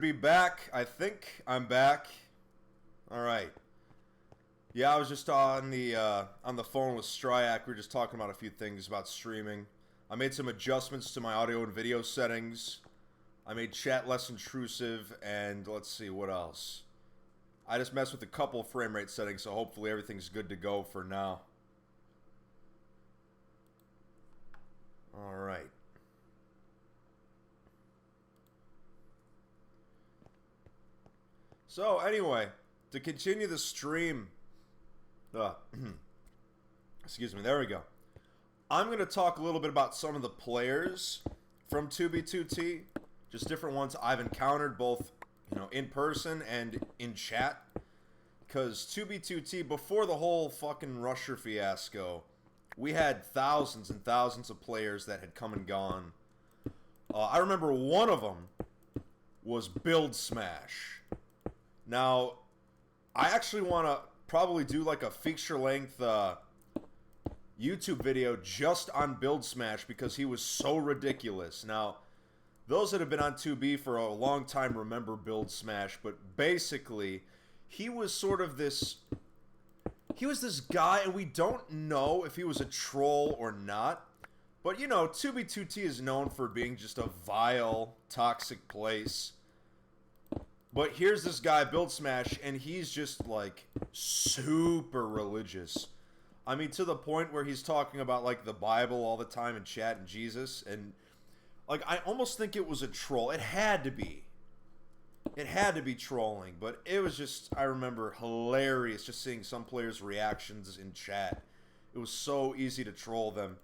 Be back. I think I'm back. All right. Yeah, I was just on the phone with Stryak. We were just talking about a few things about streaming. I made some adjustments to my audio and video settings. I made chat less intrusive, and let's see what else. I just messed with a couple frame rate settings, so hopefully everything's good to go for now. All right. So anyway, to continue the stream, excuse me, there we go. I'm going to talk a little bit about some of the players from 2B2T, just different ones I've encountered both, in person and in chat. Because 2B2T, before the whole fucking Rusher fiasco, we had thousands and thousands of players that had come and gone. I remember one of them was Build Smash. Now, I actually want to probably do like a feature-length YouTube video just on Build Smash because he was so ridiculous. Now, those that have been on 2B for a long time remember Build Smash, but basically, he was sort of this... He was this guy, and we don't know if he was a troll or not. But, 2B2T is known for being just a vile, toxic place. But here's this guy, Build Smash, and he's just, like, super religious. I mean, to the point where he's talking about, like, the Bible all the time in chat and Jesus. And, like, I almost think it was a troll. It had to be. It had to be trolling. But it was just, I remember, hilarious just seeing some players' reactions in chat. It was so easy to troll them.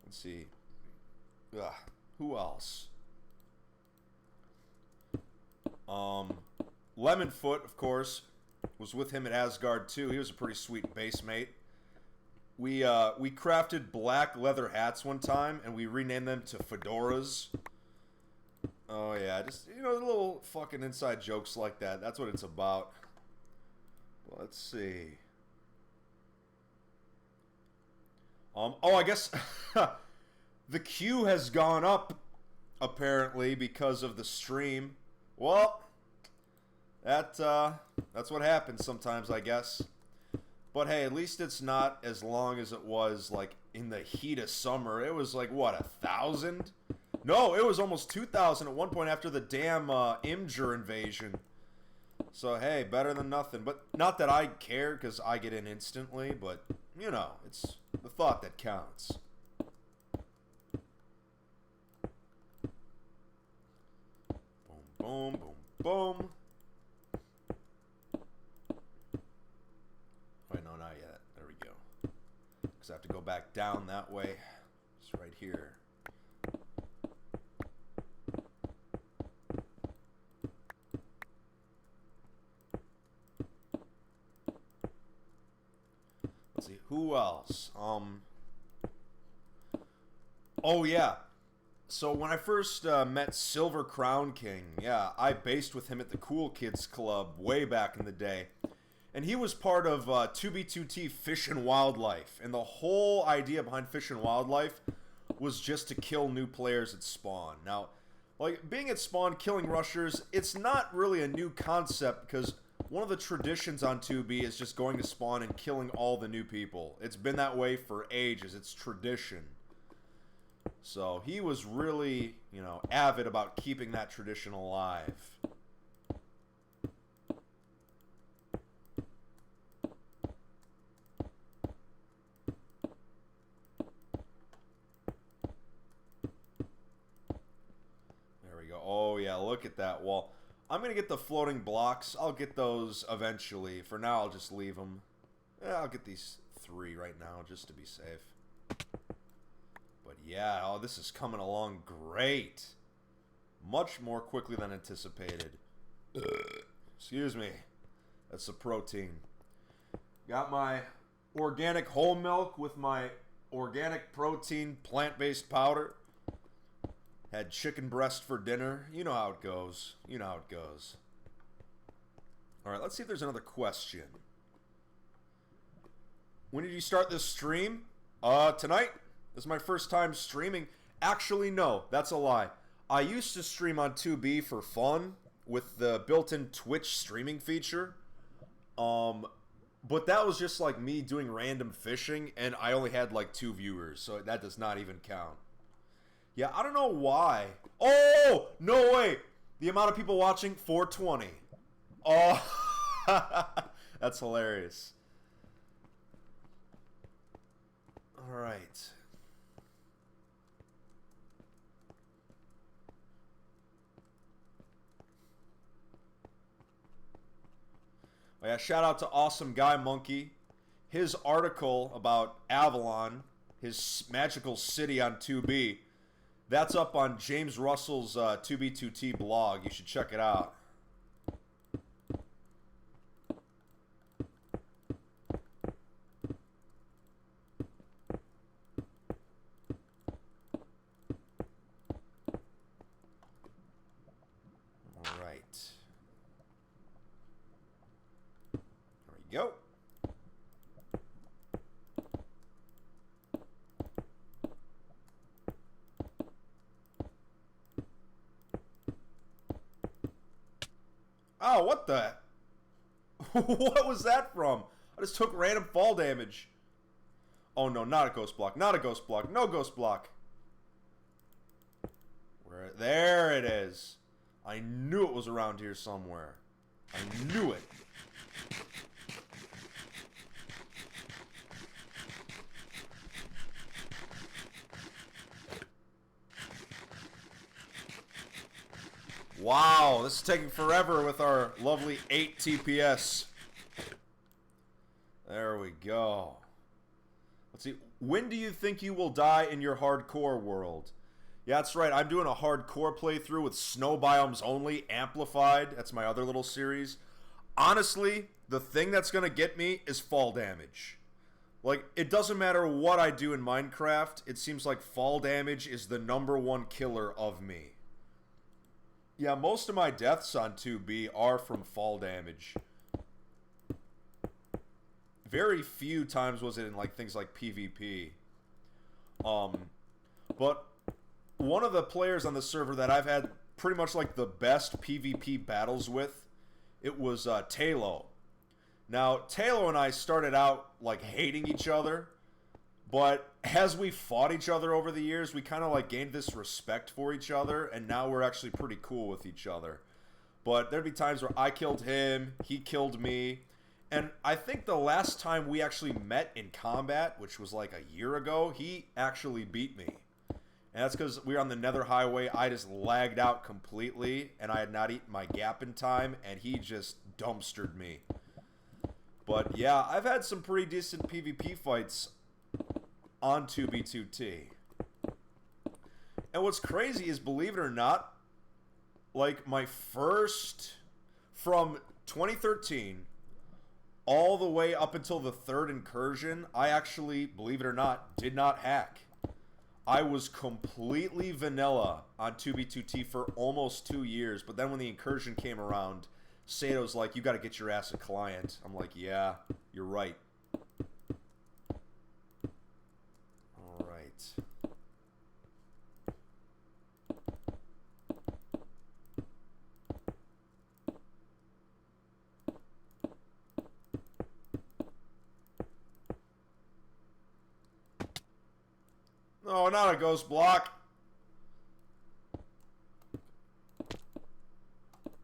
Let's see. Who else? Lemonfoot, of course, was with him at Asgard too. He was a pretty sweet base mate. We crafted black leather hats one time, and we renamed them to fedoras. Oh yeah, just little fucking inside jokes like that. That's what it's about. Let's see. Oh, I guess the queue has gone up apparently because of the stream. Well, that's what happens sometimes, I guess. But hey, at least it's not as long as it was, like, in the heat of summer. It was, like, what, 1,000? No, it was almost 2,000 at one point after the damn Imgur invasion. So, hey, better than nothing. But not that I care, because I get in instantly, but, it's the thought that counts. Boom, boom, boom. Wait, no, not yet. There we go. Because I have to go back down that way. It's right here. Let's see. Who else? Oh, yeah. So when I first met Silver Crown King, yeah, I based with him at the Cool Kids Club way back in the day. And he was part of 2B2T Fish and Wildlife. And the whole idea behind Fish and Wildlife was just to kill new players at spawn. Now, like, being at spawn, killing rushers, it's not really a new concept because one of the traditions on 2B is just going to spawn and killing all the new people. It's been that way for ages. It's tradition. So he was really, avid about keeping that tradition alive. There we go. Oh, yeah, look at that wall. I'm going to get the floating blocks. I'll get those eventually. For now, I'll just leave them. Yeah, I'll get these 3 right now just to be safe. But yeah, oh, this is coming along great. Much more quickly than anticipated. Excuse me. That's the protein. Got my organic whole milk with my organic protein plant-based powder. Had chicken breast for dinner. You know how it goes. You know how it goes. Alright, let's see if there's another question. When did you start this stream? Tonight. This is my first time streaming. Actually, no, that's a lie. I used to stream on 2B for fun with the built-in Twitch streaming feature. But that was just like me doing random fishing, and I only had like 2 viewers, so that does not even count. Yeah, I don't know why. Oh, no way. The amount of people watching, 420. Oh, that's hilarious. All right. Oh, yeah, shout out to Awesome Guy Monkey. His article about Avalon, his magical city on 2B, that's up on James Russell's 2B2T blog. You should check it out. All right. There we go. Oh, what the? What was that from? I just took random fall damage. Oh no, not a ghost block. Not a ghost block. No ghost block. Where? There it is. I knew it was around here somewhere. I knew it. Wow, this is taking forever with our lovely 8 TPS. There we go. Let's see. When do you think you will die in your hardcore world? Yeah, that's right. I'm doing a hardcore playthrough with snow biomes only, amplified. That's my other little series. Honestly, the thing that's going to get me is fall damage. Like, it doesn't matter what I do in Minecraft. It seems like fall damage is the #1 killer of me. Yeah, most of my deaths on 2B are from fall damage. Very few times was it in like things like PvP. But one of the players on the server that I've had pretty much like the best PvP battles with, it was Talo. Now, Talo and I started out like hating each other, but as we fought each other over the years, we kind of like gained this respect for each other, and now we're actually pretty cool with each other. But there'd be times where I killed him, he killed me, and I think the last time we actually met in combat, which was like a year ago, he actually beat me. And that's because we were on the Nether Highway. I just lagged out completely, and I had not eaten my gap in time, and he just dumpstered me. But yeah, I've had some pretty decent PvP fights on 2B2T. And what's crazy is, believe it or not, like my first, from 2013 all the way up until the 3rd incursion, I actually, believe it or not, did not hack. I was completely vanilla on 2B2T for almost 2 years, but then when the incursion came around, Sato's like, you gotta get your ass a client. I'm like, yeah, you're right. Alright. No, not a ghost block.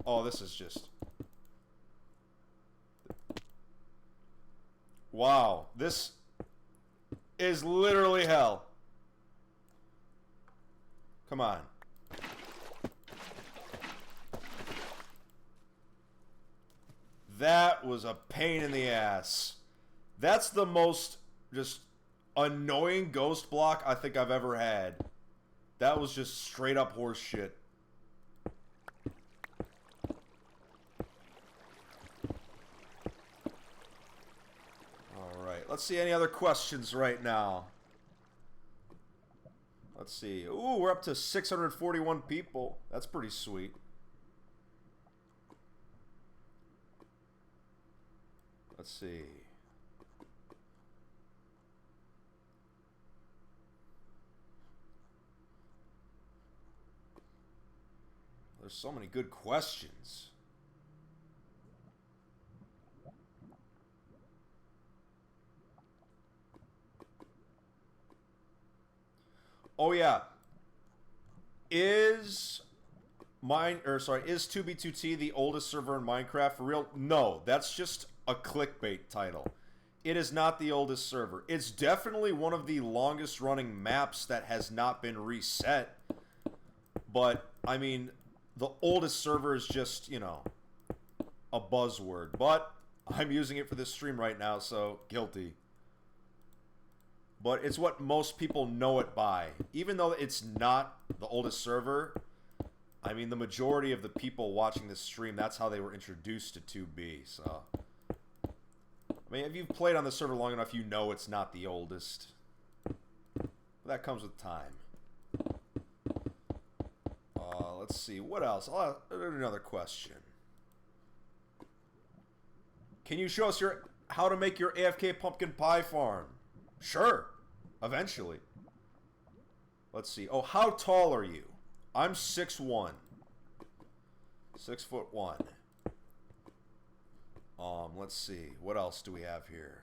Oh, this is just... Wow, this is literally hell. Come on. That was a pain in the ass. That's the most just annoying ghost block I think I've ever had. That was just straight up horse shit. Alright, let's see any other questions right now. Let's see. Ooh, we're up to 641 people. That's pretty sweet. Let's see. There's so many good questions. Oh yeah, is is 2B2T the oldest server in Minecraft for real? No, that's just a clickbait title. It is not the oldest server. It's definitely one of the longest running maps that has not been reset. But I mean, the oldest server is just, you know, a buzzword. But I'm using it for this stream right now, so guilty. But it's what most people know it by. Even though it's not the oldest server, I mean, the majority of the people watching this stream, that's how they were introduced to 2B. So, I mean, if you've played on the server long enough, you know it's not the oldest. But that comes with time. Let's see. What else? I'll ask another question. Can you show us how to make your AFK pumpkin pie farm? Sure. Eventually. Let's see. Oh, how tall are you? I'm 6'1". 6'1". Let's see. What else do we have here?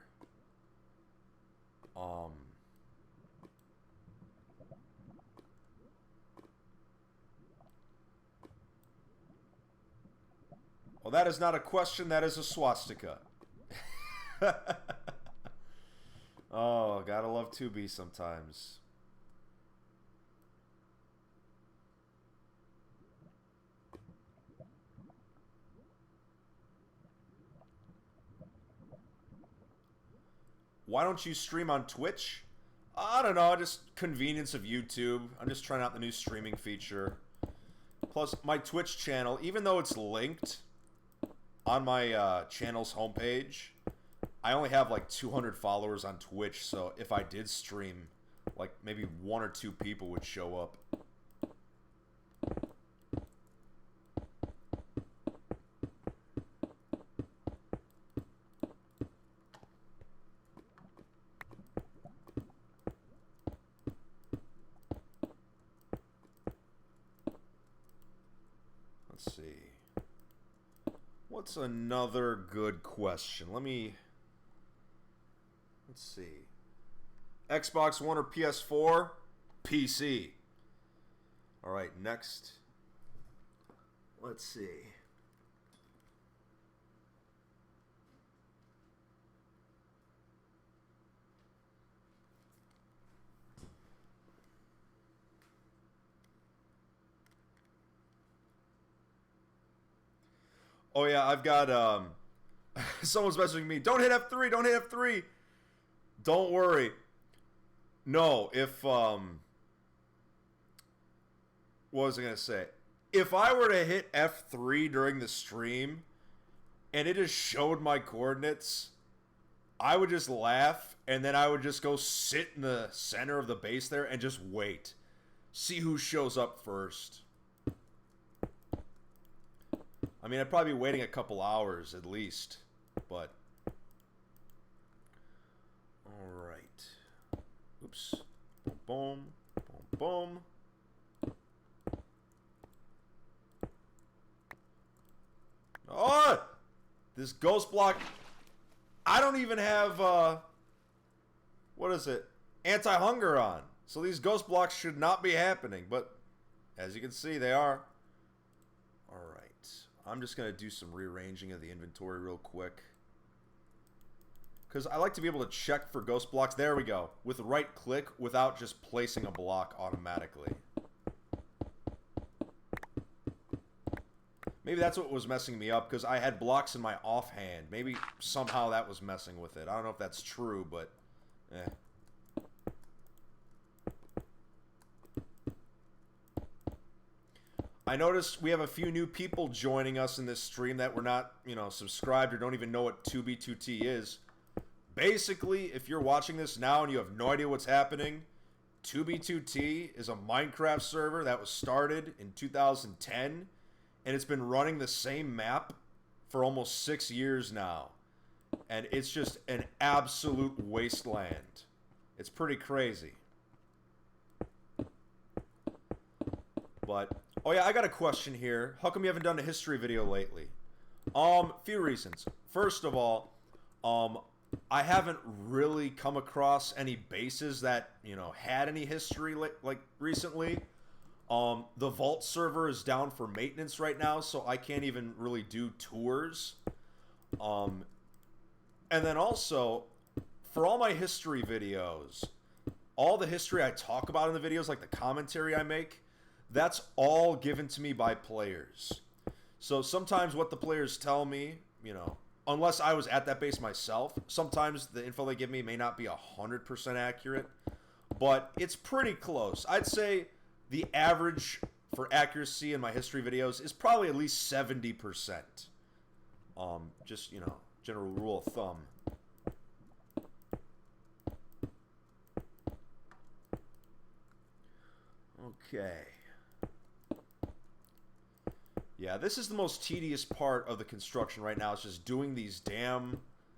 Well, that is not a question. That is a swastika. Oh, gotta love 2B sometimes. Why don't you stream on Twitch? I don't know, just convenience of YouTube. I'm just trying out the new streaming feature. Plus, my Twitch channel, even though it's linked on my channel's homepage, I only have like 200 followers on Twitch, so if I did stream, like maybe 1 or 2 people would show up. Let's see. What's another good question? Let's see. Xbox One or PS4? PC. All right, next. Let's see. Oh yeah, I've got someone's messaging me. Don't hit F3. Don't hit F3. Don't worry. No, if what was I gonna say? If I were to hit F3 during the stream and it just showed my coordinates, I would just laugh and then I would just go sit in the center of the base there and just wait. See who shows up first. I mean, I'd probably be waiting a couple hours at least, but... Alright. Oops. Boom, boom, boom, boom. Oh! This ghost block... I don't even have, what is it? Anti-hunger on. So these ghost blocks should not be happening, but as you can see, they are. Alright. I'm just going to do some rearranging of the inventory real quick. Because I like to be able to check for ghost blocks. There we go. With right click without just placing a block automatically. Maybe that's what was messing me up, because I had blocks in my offhand. Maybe somehow that was messing with it. I don't know if that's true, but... I noticed we have a few new people joining us in this stream that were not, you know, subscribed or don't even know what 2B2T is. Basically, if you're watching this now and you have no idea what's happening, 2B2T is a Minecraft server that was started in 2010, and it's been running the same map for almost 6 years now. And it's just an absolute wasteland. It's pretty crazy. But Oh yeah, I got a question here. How come you haven't done a history video lately? Few reasons. First of all, um, I haven't really come across any bases that had any history like recently. The vault server is down for maintenance right now, so I can't even really do tours. Um, and then also, for all my history videos, all the history I talk about in the videos, like the commentary I make, that's all given to me by players. So sometimes what the players tell me, unless I was at that base myself, sometimes the info they give me may not be 100% accurate, but it's pretty close. I'd say the average for accuracy in my history videos is probably at least 70%. Just, general rule of thumb. Okay. Yeah, this is the most tedious part of the construction right now. It's just doing these damn,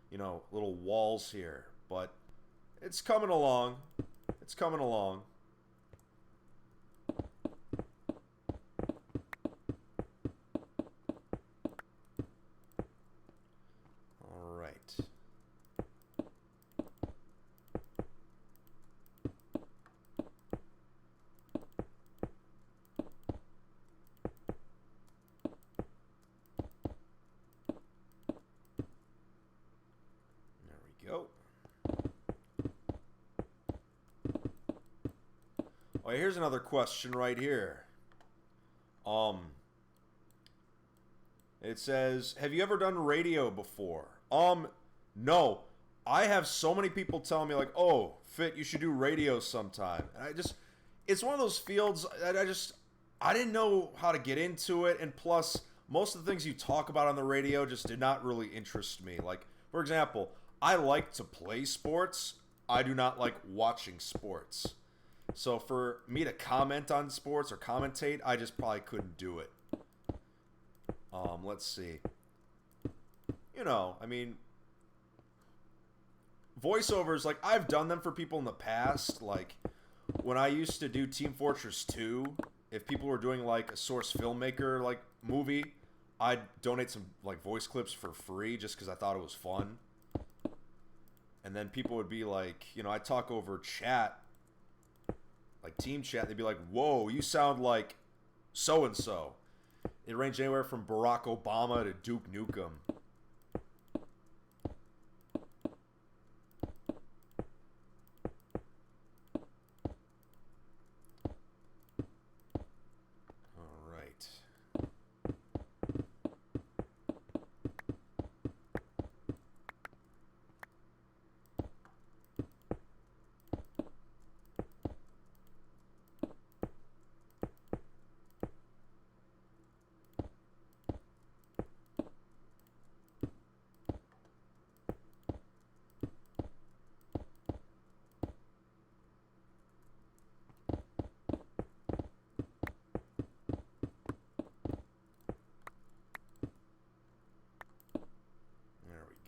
little walls here. But it's coming along. It's coming along. All right. Go. Oh, here's another question right here. It says, have you ever done radio before? No. I have so many people telling me like, oh, Fit, you should do radio sometime. And it's one of those fields that I didn't know how to get into it. And plus, most of the things you talk about on the radio just did not really interest me. Like, for example, I like to play sports. I do not like watching sports. So for me to comment on sports or commentate, I just probably couldn't do it. Let's see. I mean, voiceovers, like, I've done them for people in the past. Like, when I used to do Team Fortress 2, if people were doing, like, a Source Filmmaker, like, movie, I'd donate some, like, voice clips for free just because I thought it was fun. And then people would be like, I'd talk over chat, like team chat. They'd be like, whoa, you sound like so-and-so. It ranged anywhere from Barack Obama to Duke Nukem. All right.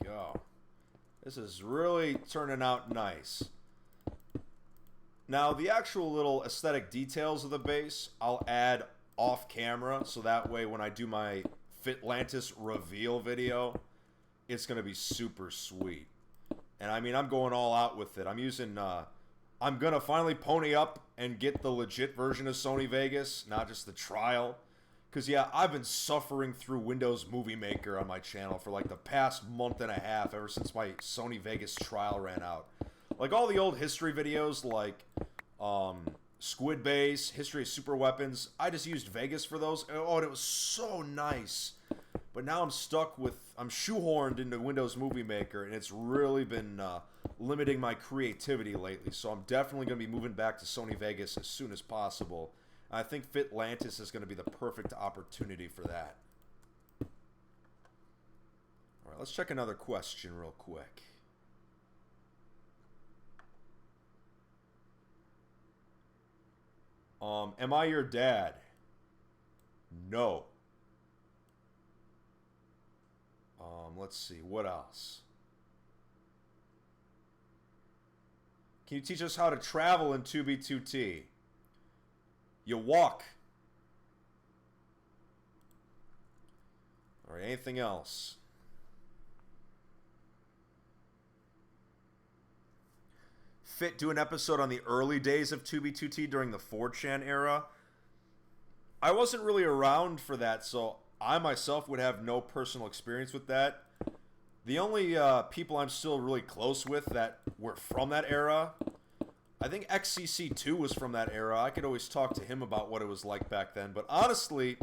Go. This is really turning out nice. Now, the actual little aesthetic details of the base, I'll add off camera, so that way when I do my Fitlantis reveal video, it's going to be super sweet. And I mean, I'm going all out with it. I'm using, I'm going to finally pony up and get the legit version of Sony Vegas, not just the trial. Because, yeah, I've been suffering through Windows Movie Maker on my channel for, like, the past month and a half, ever since my Sony Vegas trial ran out. Like, all the old history videos, like, Squid Base, History of Super Weapons, I just used Vegas for those. Oh, and it was so nice. But now I'm stuck with, I'm shoehorned into Windows Movie Maker, and it's really been limiting my creativity lately. So I'm definitely going to be moving back to Sony Vegas as soon as possible. I think Fitlantis is going to be the perfect opportunity for that. All right, let's check another question real quick. Am I your dad? No. Let's see, what else? Can you teach us how to travel in 2B2T? You walk. All right, anything else? Fit do an episode on the early days of 2B2T during the 4chan era. I wasn't really around for that, so I myself would have no personal experience with that. The only people I'm still really close with that were from that era, I think XCC2 was from that era. I could always talk to him about what it was like back then. But honestly,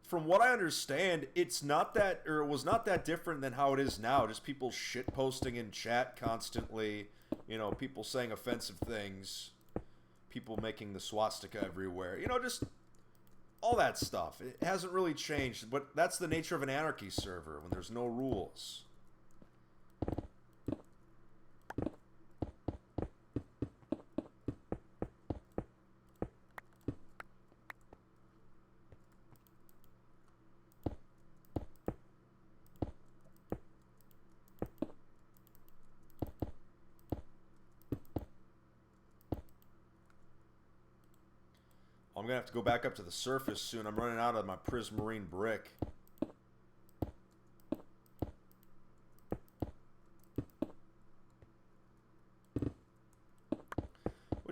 from what I understand, it's not that, or it was not that different than how it is now. Just people shit posting in chat constantly. You know, people saying offensive things. People making the swastika everywhere. You know, just all that stuff. It hasn't really changed. But that's the nature of an anarchy server when there's no rules. I'm going to have to go back up to the surface soon. I'm running out of my prismarine brick.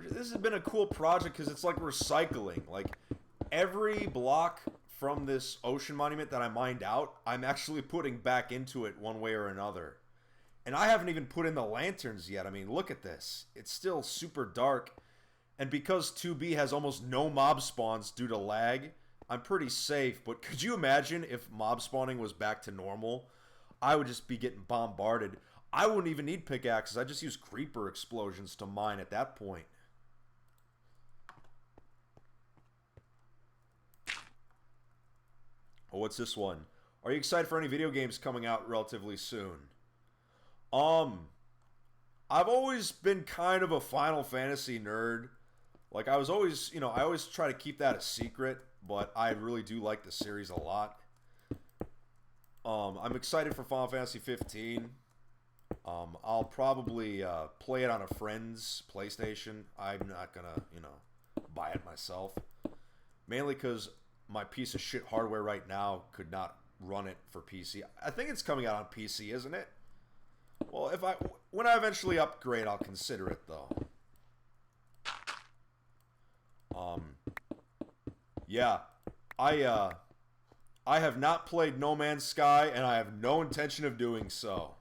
This has been a cool project because it's like recycling. Like, every block from this ocean monument that I mined out, I'm actually putting back into it one way or another. And I haven't even put in the lanterns yet. I mean, look at this. It's still super dark. And because 2B has almost no mob spawns due to lag, I'm pretty safe. But could you imagine if mob spawning was back to normal? I would just be getting bombarded. I wouldn't even need pickaxes. I'd just use creeper explosions to mine at that point. Oh, what's this one? Are you excited for any video games coming out relatively soon? I've always been kind of a Final Fantasy nerd. Like, I was always, you know, I always try to keep that a secret, but I really do like the series a lot. I'm excited for Final Fantasy 15. I'll probably play it on a friend's PlayStation. I'm not gonna, you know, buy it myself. Mainly because my piece of shit hardware right now could not run it for PC. I think it's coming out on PC, isn't it? Well, when I eventually upgrade, I'll consider it though. Yeah, I have not played No Man's Sky, and I have no intention of doing so.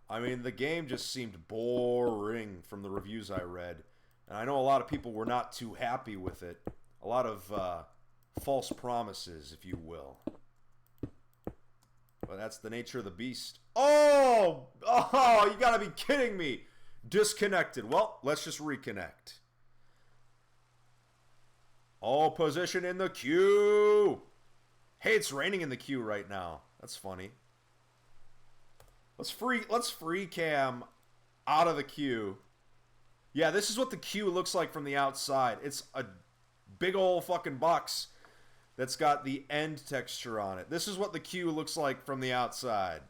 I mean, the game just seemed boring from the reviews I read, and I know a lot of people were not too happy with it. A lot of false promises, if you will. But that's the nature of the beast. Oh, you gotta be kidding me. Disconnected. Well, let's just reconnect. All position in the queue. Hey, it's raining in the queue right now. That's funny. Let's free cam out of the queue. Yeah, this is what the queue looks like from the outside. It's a big old fucking box that's got the end texture on it. This is what the queue looks like from the outside.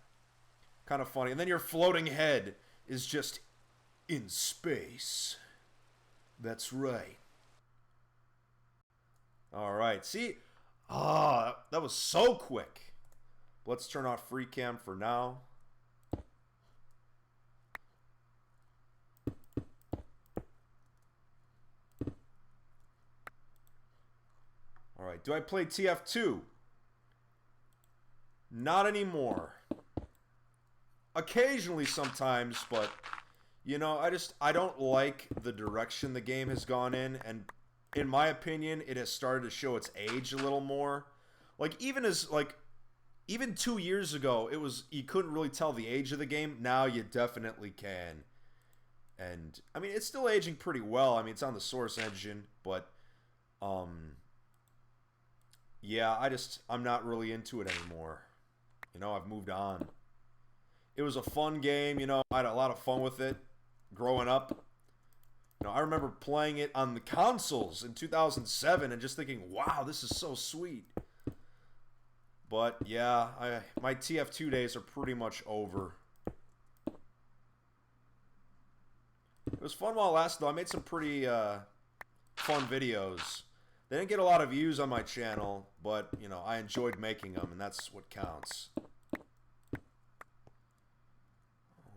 Kind of funny. And then your floating head is just in space. That's right. All right. See? That was so quick. Let's turn off free cam for now. All right. Do I play TF2? Not anymore. Occasionally sometimes, but you know, I don't like the direction the game has gone in, and in my opinion, it has started to show its age a little more. Like, even 2 years ago, you couldn't really tell the age of the game. Now you definitely can. And I mean, it's still aging pretty well. I mean, it's on the Source engine, but yeah, I'm not really into it anymore. You know, I've moved on. It was a fun game, you know, I had a lot of fun with it growing up. You know, I remember playing it on the consoles in 2007 and just thinking, wow, this is so sweet. But yeah, my TF2 days are pretty much over. It was fun while it lasted, though. I made some pretty fun videos. They didn't get a lot of views on my channel, but, you know, I enjoyed making them, and that's what counts.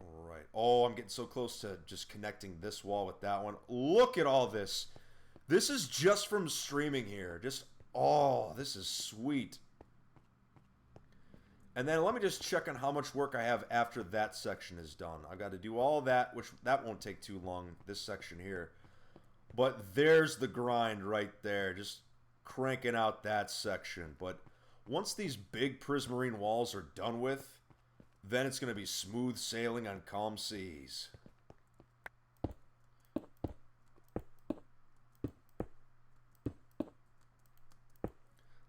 Alright. Oh, I'm getting so close to just connecting this wall with that one. Look at all this. This is just from streaming here. Just, oh, this is sweet. And then let me just check on how much work I have after that section is done. I got to do all that, which that won't take too long, this section here. But there's the grind right there, just cranking out that section. But once these big prismarine walls are done with, then it's going to be smooth sailing on calm seas.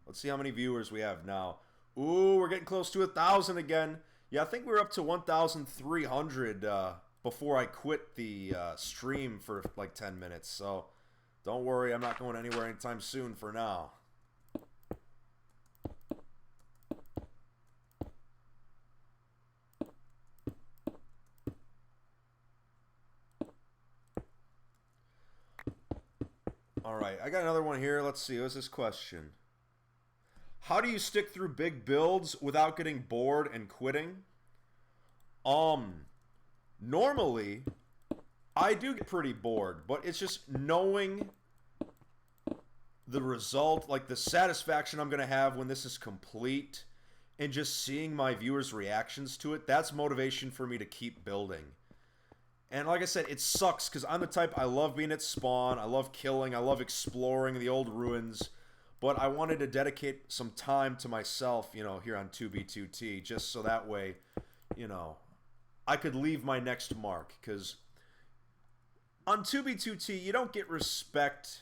Let's see how many viewers we have now. Ooh, we're getting close to 1,000 again. Yeah, I think we were up to 1,300 before I quit the stream for like 10 minutes. So don't worry, I'm not going anywhere anytime soon for now. All right, I got another one here. Let's see. What's this question? How do you stick through big builds without getting bored and quitting? Normally, I do get pretty bored, but it's just knowing the result, like the satisfaction I'm going to have when this is complete, and just seeing my viewers' reactions to it, that's motivation for me to keep building. And like I said, it sucks, because I'm the type, I love being at spawn, I love killing, I love exploring the old ruins, but I wanted to dedicate some time to myself, you know, here on 2B2T, just so that way, you know, I could leave my next mark. Because on 2B2T, you don't get respect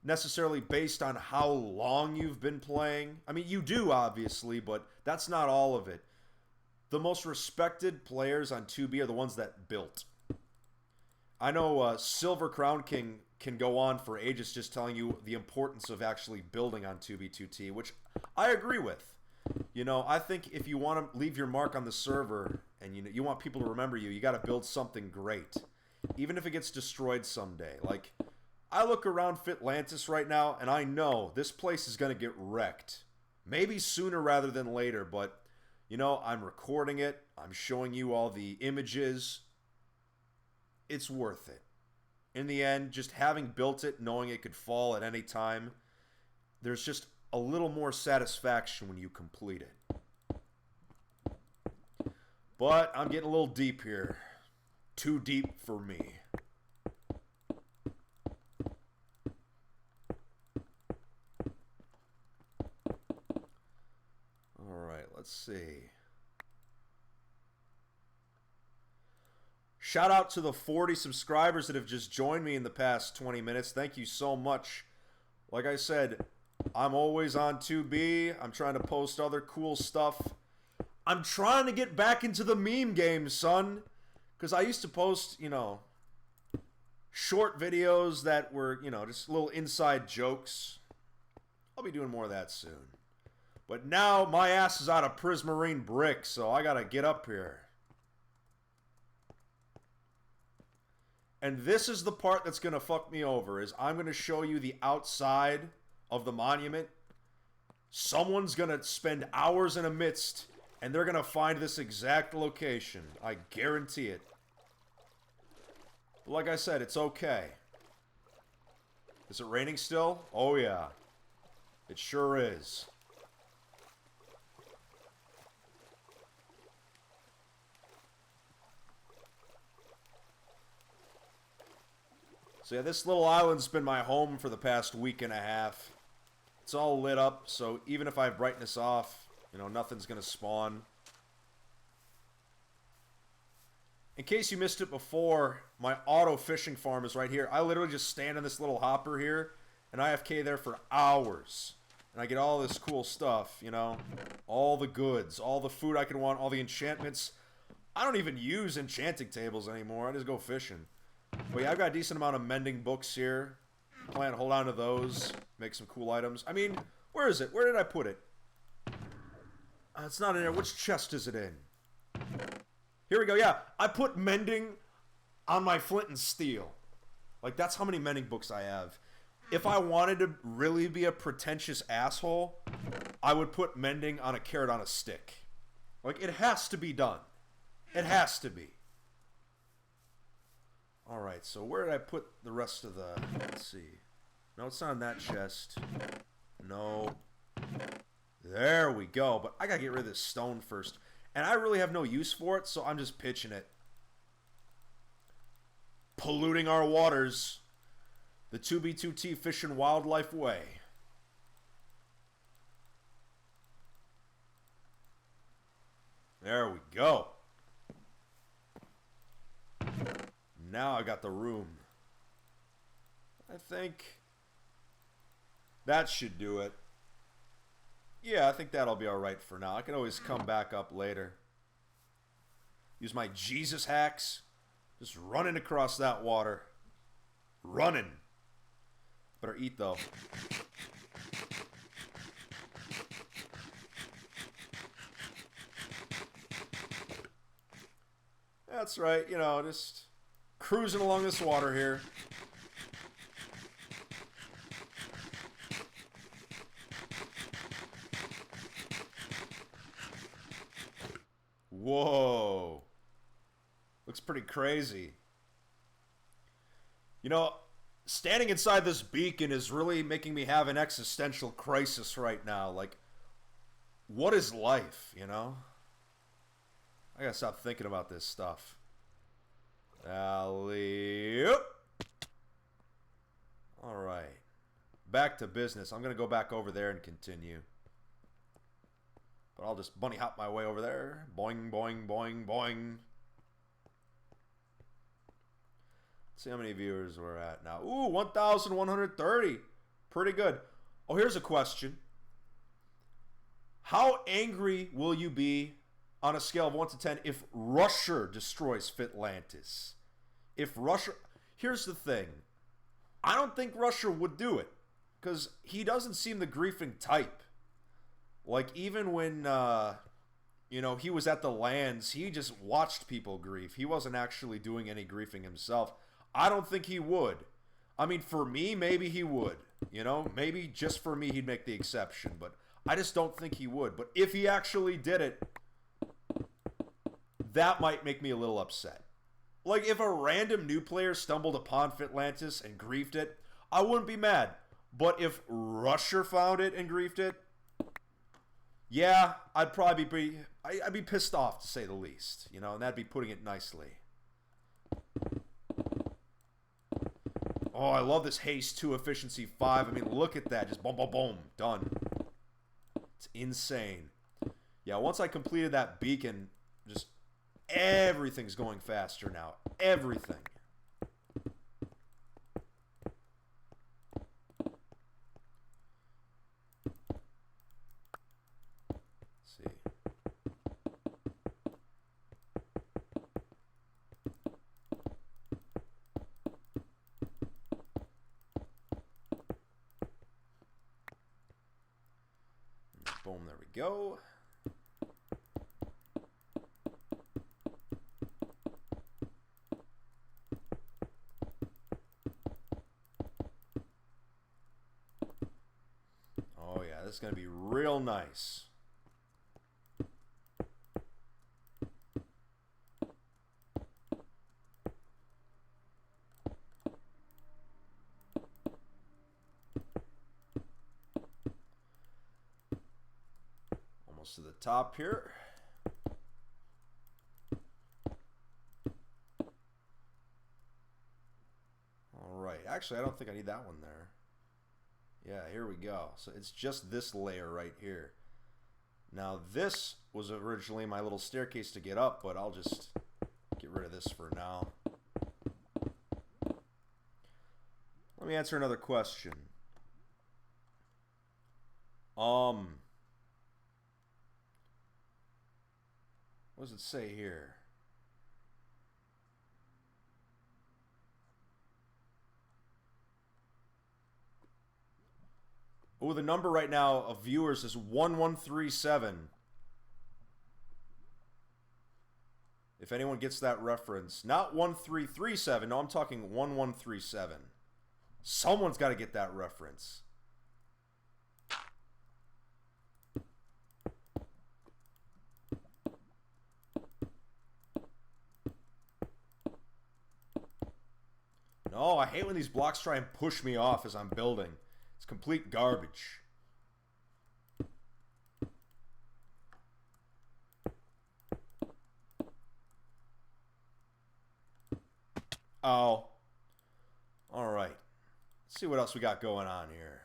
necessarily based on how long you've been playing. I mean, you do, obviously, but that's not all of it. The most respected players on 2B are the ones that built. I know Silver Crown King can go on for ages just telling you the importance of actually building on 2B2T, which I agree with. You know, I think if you want to leave your mark on the server and you want people to remember you, you got to build something great. Even if it gets destroyed someday. Like, I look around Fitlantis right now and I know this place is going to get wrecked. Maybe sooner rather than later, but, you know, I'm recording it. I'm showing you all the images. It's worth it. In the end, just having built it, knowing it could fall at any time, there's just a little more satisfaction when you complete it. But I'm getting a little deep here. Too deep for me. Alright, let's see. Shout out to the 40 subscribers that have just joined me in the past 20 minutes. Thank you so much. Like I said, I'm always on 2B. I'm trying to post other cool stuff. I'm trying to get back into the meme game, son. Because I used to post, you know, short videos that were, you know, just little inside jokes. I'll be doing more of that soon. But now my ass is out of prismarine brick, so I gotta get up here. And this is the part that's going to fuck me over, is I'm going to show you the outside of the monument. Someone's going to spend hours in a mist, and they're going to find this exact location. I guarantee it. But like I said, it's okay. Is it raining still? Oh yeah. It sure is. So yeah, this little island's been my home for the past week and a half. It's all lit up, so even if I have brightness off, you know, nothing's going to spawn. In case you missed it before, my auto fishing farm is right here. I literally just stand in this little hopper here, and I AFK there for hours. And I get all this cool stuff, you know. All the goods, all the food I could want, all the enchantments. I don't even use enchanting tables anymore. I just go fishing. But yeah, I've got a decent amount of mending books here. Plan to hold on to those. Make some cool items. I mean, where is it? Where did I put it? It's not in there. Which chest is it in? Here we go. Yeah, I put mending on my flint and steel. Like, that's how many mending books I have. If I wanted to really be a pretentious asshole, I would put mending on a carrot on a stick. Like, it has to be done. It has to be. Alright, so where did I put the rest of the... Let's see. No, it's not in that chest. No. There we go. But I gotta get rid of this stone first. And I really have no use for it, so I'm just pitching it. Polluting our waters. The 2B2T Fish and Wildlife way. There we go. Now I got the room. I think that should do it. Yeah, I think that'll be alright for now. I can always come back up later. Use my Jesus hacks. Just running across that water. Running. Better eat, though. That's right, you know, just cruising along this water here. Whoa. Looks pretty crazy. You know, standing inside this beacon is really making me have an existential crisis right now. Like, what is life, you know? I gotta stop thinking about this stuff. Alley-oop. Alright. Back to business. I'm gonna go back over there and continue. But I'll just bunny hop my way over there. Boing, boing, boing, boing. Let's see how many viewers we're at now. Ooh, 1,130. Pretty good. Oh, here's a question. How angry will you be on a scale of 1 to 10 if Russia destroys Fitlantis? If Russia... Here's the thing. I don't think Russia would do it. Because he doesn't seem the griefing type. Like, even when, you know, he was at the lands, he just watched people grief. He wasn't actually doing any griefing himself. I don't think he would. I mean, for me, maybe he would. You know, maybe just for me he'd make the exception. But I just don't think he would. But if he actually did it, that might make me a little upset. Like, if a random new player stumbled upon Fitlantis and griefed it, I wouldn't be mad. But if Russia found it and griefed it, yeah, I'd be pissed off, to say the least. You know, and that'd be putting it nicely. Oh, I love this haste 2 efficiency 5. I mean, look at that. Just boom, boom, boom. Done. It's insane. Yeah, once I completed that beacon, just everything's going faster now. Everything. Boom, there we go. Oh yeah, this is going to be real nice. To the top here. All right. Actually, I don't think I need that one there. Yeah, here we go. So it's just this layer right here. Now, this was originally my little staircase to get up, but I'll just get rid of this for now. Let me answer another question. What does it say here? Oh, the number right now of viewers is 1137. If anyone gets that reference. Not 1337. No, I'm talking 1137. Someone's got to get that reference. No, I hate when these blocks try and push me off as I'm building. It's complete garbage. Oh. Alright. Let's see what else we got going on here.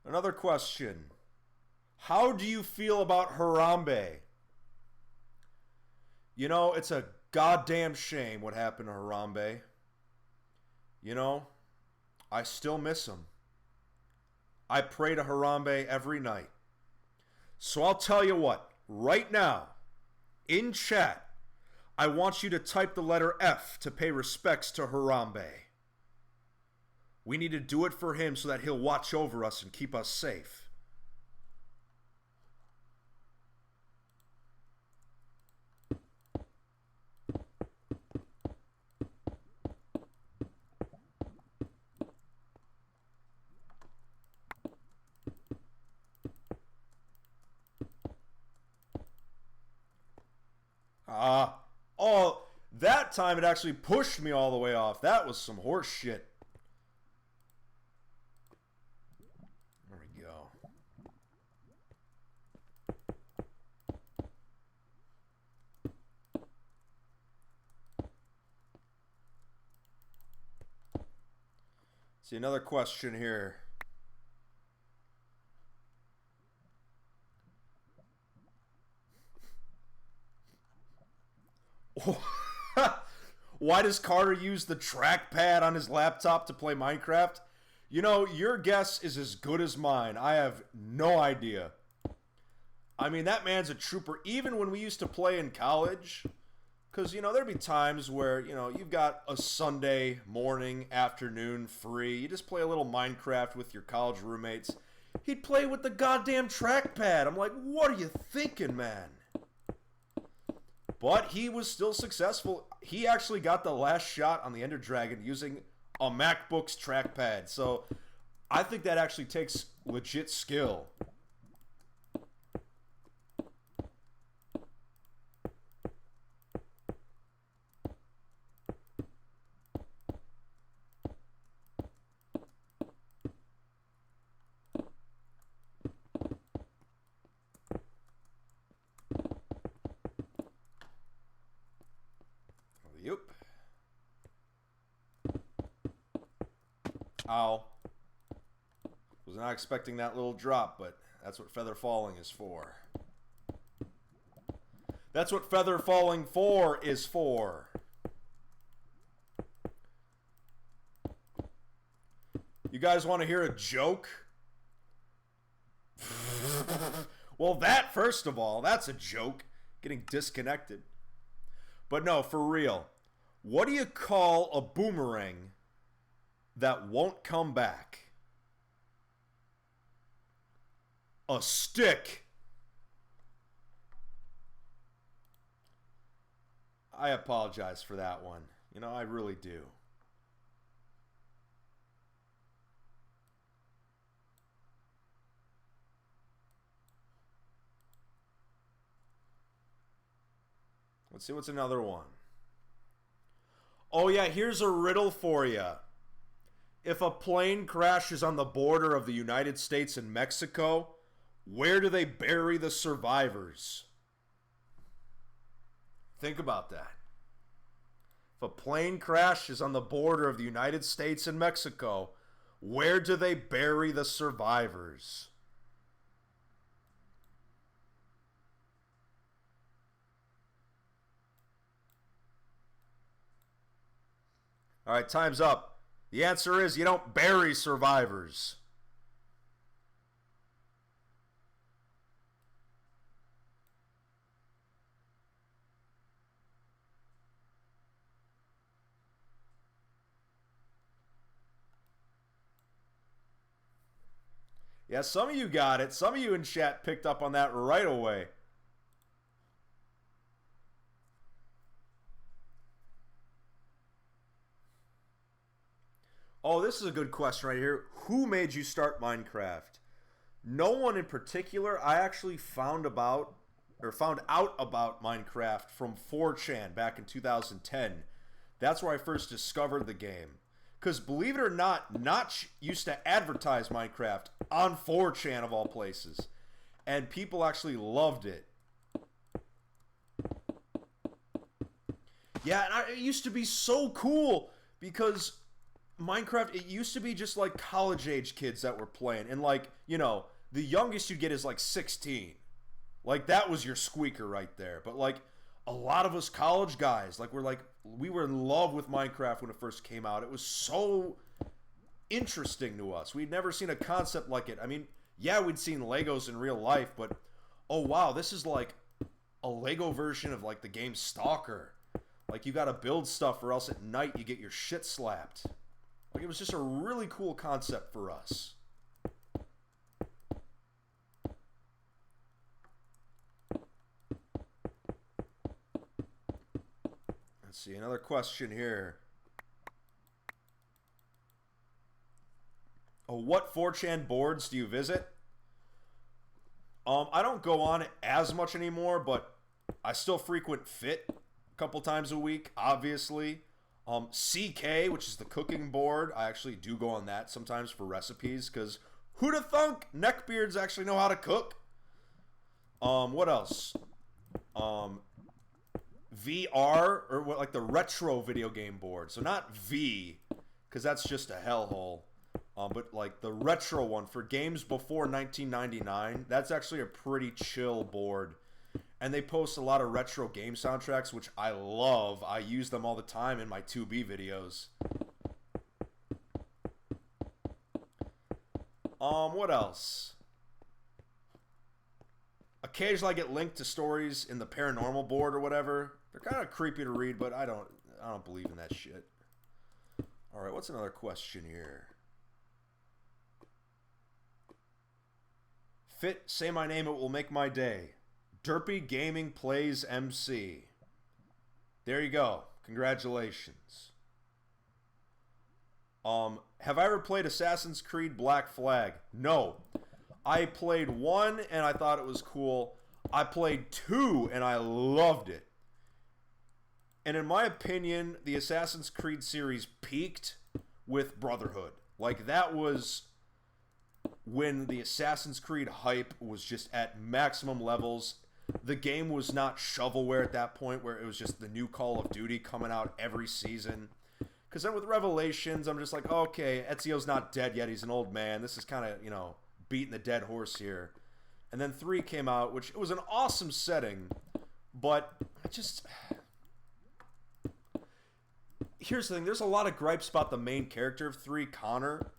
Another question. How do you feel about Harambe? You know, it's a goddamn shame what happened to Harambe. You know, I still miss him. I pray to Harambe every night. So I'll tell you what, right now, in chat, I want you to type the letter F to pay respects to Harambe. We need to do it for him so that he'll watch over us and keep us safe. Oh, that time it actually pushed me all the way off. That was some horse shit. There we go. See, another question here. Why does Carter use the trackpad on his laptop to play Minecraft? You know, your guess is as good as mine. I have no idea. I mean, that man's a trooper. Even when we used to play in college, because, you know, there'd be times where, you know, you've got a Sunday morning, afternoon free. You just play a little Minecraft with your college roommates. He'd play with the goddamn trackpad. I'm like, what are you thinking, man? But he was still successful. He actually got the last shot on the Ender Dragon using a MacBook's trackpad. So I think that actually takes legit skill. Yep. Ow. Was not expecting that little drop, but that's what feather falling is for. That's what feather falling for is for. You guys want to hear a joke? Well, that, first of all, that's a joke. Getting disconnected. But no, for real. What do you call a boomerang that won't come back? A stick. I apologize for that one. You know, I really do. Let's see what's another one. Oh yeah, here's a riddle for you. If a plane crashes on the border of the United States and Mexico, where do they bury the survivors? Think about that. If a plane crashes on the border of the United States and Mexico, where do they bury the survivors? All right, time's up. The answer is you don't bury survivors. Yeah, some of you got it. Some of you in chat picked up on that right away. Oh, this is a good question right here. Who made you start Minecraft? No one in particular. I actually found out about Minecraft from 4chan back in 2010. That's where I first discovered the game. Because believe it or not, Notch used to advertise Minecraft on 4chan of all places. And people actually loved it. Yeah, and it used to be so cool because Minecraft, it used to be just like college age kids that were playing. And like, you know, the youngest you get is like 16. Like that was your squeaker right there. But like a lot of us college guys, we were in love with Minecraft when it first came out. It was so interesting to us. We'd never seen a concept like it. I mean, yeah, we'd seen Legos in real life, but oh wow, this is like a Lego version of like the game Stalker. Like you gotta build stuff or else at night you get your shit slapped. Like it was just a really cool concept for us. Let's see, another question here. Oh, what 4chan boards do you visit? I don't go on it as much anymore, but I still frequent Fit a couple times a week, obviously. CK, which is the cooking board, I actually do go on that sometimes for recipes, because who'da thunk neckbeards actually know how to cook? What else? VR, or what, like the retro video game board. So not V, because that's just a hellhole. But like the retro one for games before 1999, that's actually a pretty chill board. And they post a lot of retro game soundtracks, which I love. I use them all the time in my 2B videos. What else? Occasionally I get linked to stories in the paranormal board or whatever. They're kind of creepy to read, but I don't believe in that shit. All right, what's another question here? Fit, say my name, it will make my day. Derpy Gaming Plays MC. There you go. Congratulations. Have I ever played Assassin's Creed Black Flag? No. I played 1 and I thought it was cool. I played 2 and I loved it. And in my opinion, the Assassin's Creed series peaked with Brotherhood. Like that was when the Assassin's Creed hype was just at maximum levels. The game was not shovelware at that point, where it was just the new Call of Duty coming out every season. Because then with Revelations, I'm just like, okay, Ezio's not dead yet. He's an old man. This is kind of, you know, beating the dead horse here. And then 3 came out, which it was an awesome setting. But I just... Here's the thing. There's a lot of gripes about the main character of 3, Connor.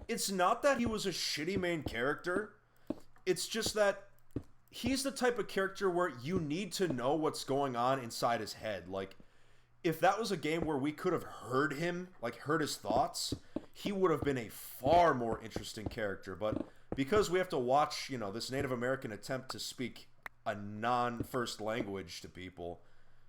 It's not that he was a shitty main character. It's just that he's the type of character where you need to know what's going on inside his head. Like, if that was a game where we could have heard him, like heard his thoughts, he would have been a far more interesting character. But because we have to watch, you know, this Native American attempt to speak a non-first language to people,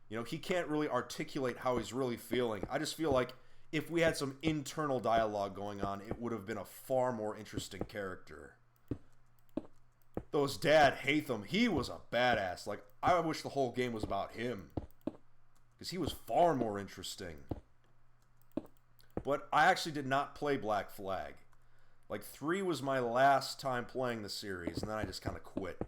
you know, he can't really articulate how he's really feeling. I just feel like if we had some internal dialogue going on, it would have been a far more interesting character. Though his dad, Hatham, he was a badass. Like, I wish the whole game was about him. Because he was far more interesting. But I actually did not play Black Flag. Like, 3 was my last time playing the series, and then I just kind of quit.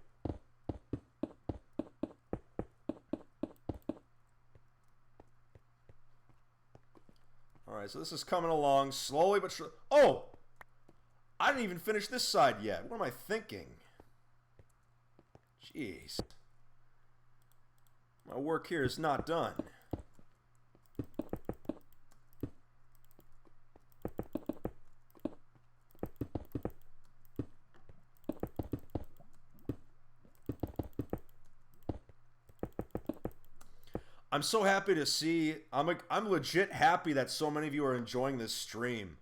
Alright, so this is coming along slowly but surely. Oh! I didn't even finish this side yet. What am I thinking? Jeez. My work here is not done. I'm so happy to see. I'm legit happy that so many of you are enjoying this stream.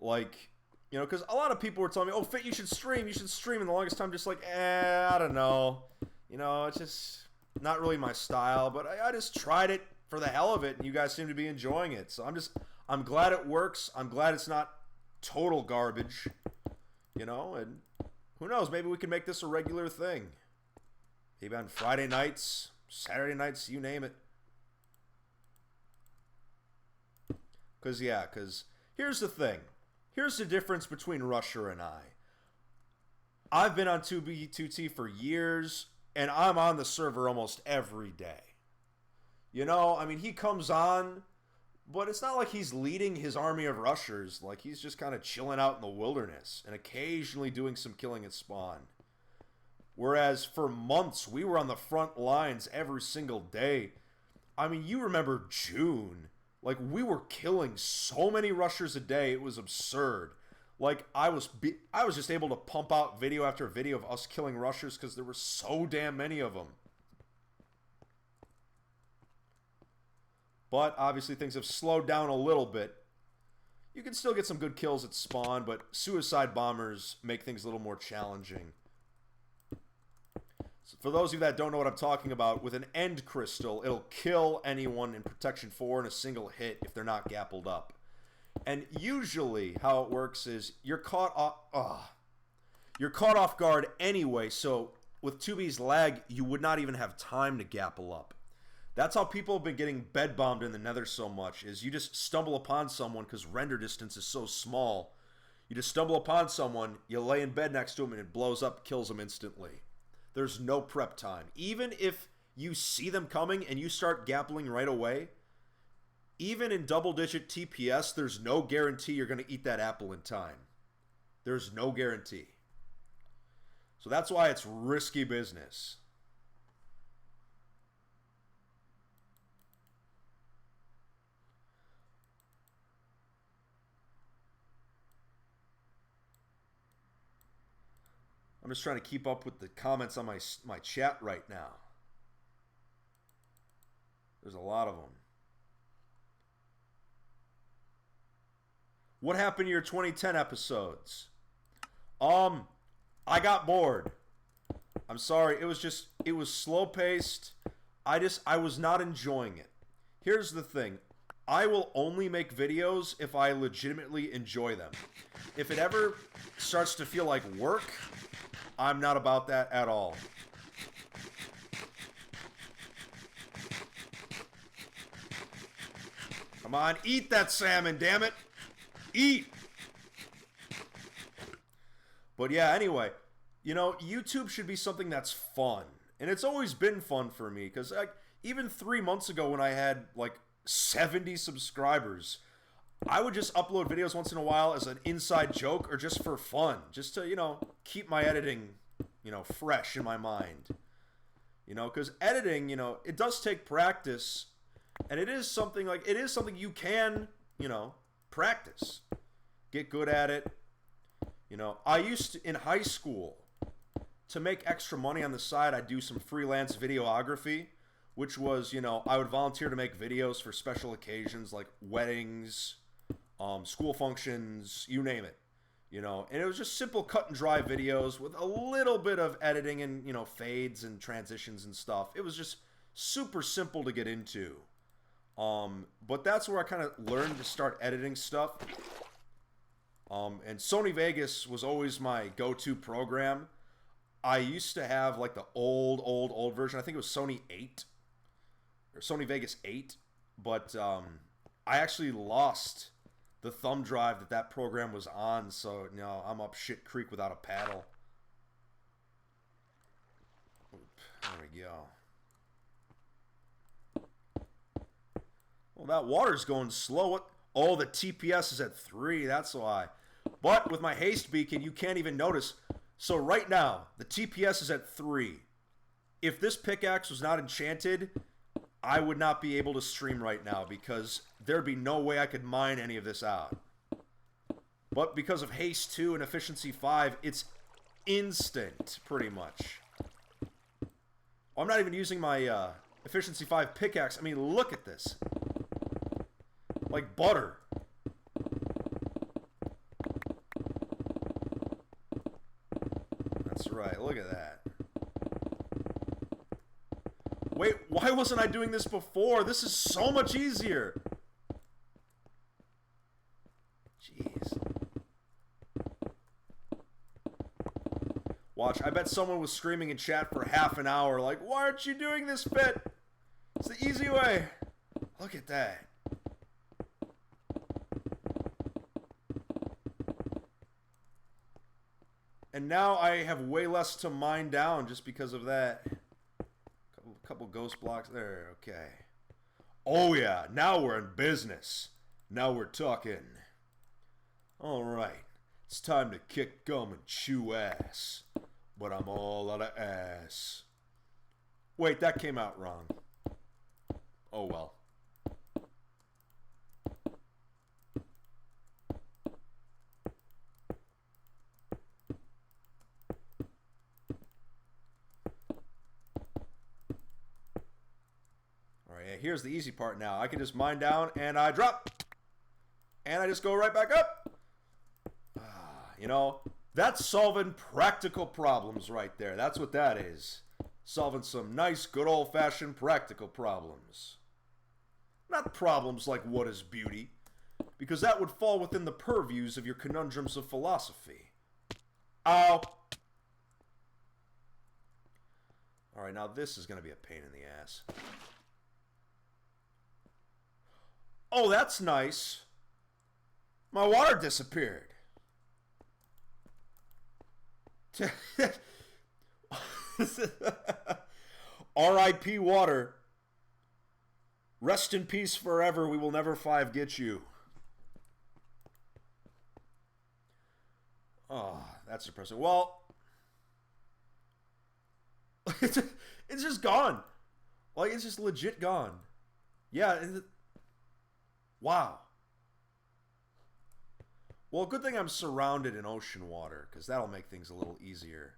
Like, you know, because a lot of people were telling me, "Oh, Fit, you should stream. You should stream." And the longest time, just like, I don't know. You know, it's just not really my style. But I just tried it for the hell of it, and you guys seem to be enjoying it. So I'm glad it works. I'm glad it's not total garbage, you know, and who knows, maybe we can make this a regular thing. Maybe on Friday nights, Saturday nights, you name it. Because here's the thing. Here's the difference between Rusher and I. I've been on 2B2T for years, and I'm on the server almost every day. You know, I mean, he comes on, but it's not like he's leading his army of rushers. Like, he's just kind of chilling out in the wilderness and occasionally doing some killing at spawn. Whereas for months, we were on the front lines every single day. I mean, you remember June. Like, we were killing so many rushers a day, it was absurd. Like, I was just able to pump out video after video of us killing rushers because there were so damn many of them. But obviously things have slowed down a little bit. You can still get some good kills at spawn, but suicide bombers make things a little more challenging. So for those of you that don't know what I'm talking about, with an end crystal, it'll kill anyone in protection 4 in a single hit if they're not gappled up. And usually how it works is you're caught off guard anyway, so with 2B's lag, you would not even have time to gapple up. That's how people have been getting bed bombed in the nether so much, is you just stumble upon someone because render distance is so small. You just stumble upon someone, you lay in bed next to him, and it blows up, kills them instantly. There's no prep time. Even if you see them coming and you start gappling right away, even in double-digit TPS, there's no guarantee you're going to eat that apple in time. There's no guarantee. So that's why it's risky business. I'm just trying to keep up with the comments on my chat right now. There's a lot of them. What happened to your 2010 episodes? I got bored. I'm sorry. It was slow paced. I was not enjoying it. Here's the thing. I will only make videos if I legitimately enjoy them. If it ever starts to feel like work, I'm not about that at all. Come on, eat that salmon, damn it. Eat! But yeah, anyway, you know, YouTube should be something that's fun. And it's always been fun for me, because like, even 3 months ago when I had like 70 subscribers, I would just upload videos once in a while as an inside joke or just for fun. Just to, you know, keep my editing, you know, fresh in my mind. You know, because editing, you know, it does take practice. And it is something you can, you know, practice. Get good at it. You know, I used to, in high school, to make extra money on the side, I'd do some freelance videography, which was, you know, I would volunteer to make videos for special occasions like weddings, school functions, you name it. You know, and it was just simple cut and dry videos with a little bit of editing and, you know, fades and transitions and stuff. It was just super simple to get into. But that's where I kind of learned to start editing stuff. And Sony Vegas was always my go-to program. I used to have like the old version. I think it was Sony 8 or Sony Vegas 8. But I actually lost the thumb drive that program was on. So, you know, I'm up shit creek without a paddle. There we go. Well, that water's going slow. What? Oh, the TPS is at 3. That's why. But with my haste beacon, you can't even notice. So right now, the TPS is at 3. If this pickaxe was not enchanted, I would not be able to stream right now because there'd be no way I could mine any of this out. But because of haste 2 and efficiency 5, it's instant, pretty much. I'm not even using my efficiency 5 pickaxe. I mean, look at this. Like butter. That's right, look at that. Wait, why wasn't I doing this before? This is so much easier. Watch, I bet someone was screaming in chat for half an hour like, why aren't you doing this fit? It's the easy way. Look at that. And now I have way less to mine down just because of that. Couple ghost blocks there. Okay. Oh yeah, now we're in business. Now we're talking. All right. It's time to kick gum and chew ass. But I'm all out of ass. Wait, that came out wrong. Oh well. Alright, here's the easy part now. I can just mine down and I drop. And I just go right back up. You know, that's solving practical problems right there. That's what that is. Solving some nice, good old-fashioned practical problems. Not problems like what is beauty, because that would fall within the purviews of your conundrums of philosophy. Ow! Alright, now this is going to be a pain in the ass. Oh, that's nice. My water disappeared. R.I.P. water. Rest in peace forever. We will never 5 get you. Oh, that's depressing. Well, it's just gone. Like, it's just legit gone. Yeah. Wow. Well, good thing I'm surrounded in ocean water, because that'll make things a little easier.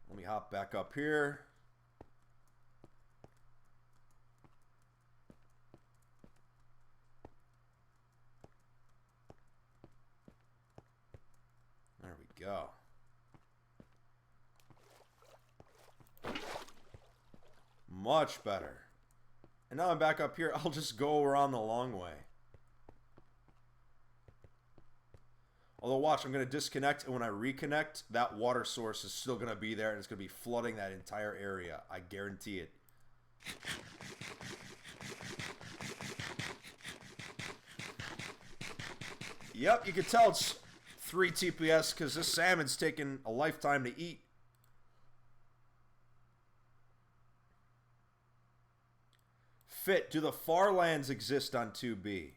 Let me hop back up here. There we go. Much better. And now I'm back up here. I'll just go around the long way. Although, watch, I'm going to disconnect, and when I reconnect, that water source is still going to be there, and it's going to be flooding that entire area. I guarantee it. Yep, you can tell it's 3 TPS, because this salmon's taking a lifetime to eat. Fit, do the far lands exist on 2B?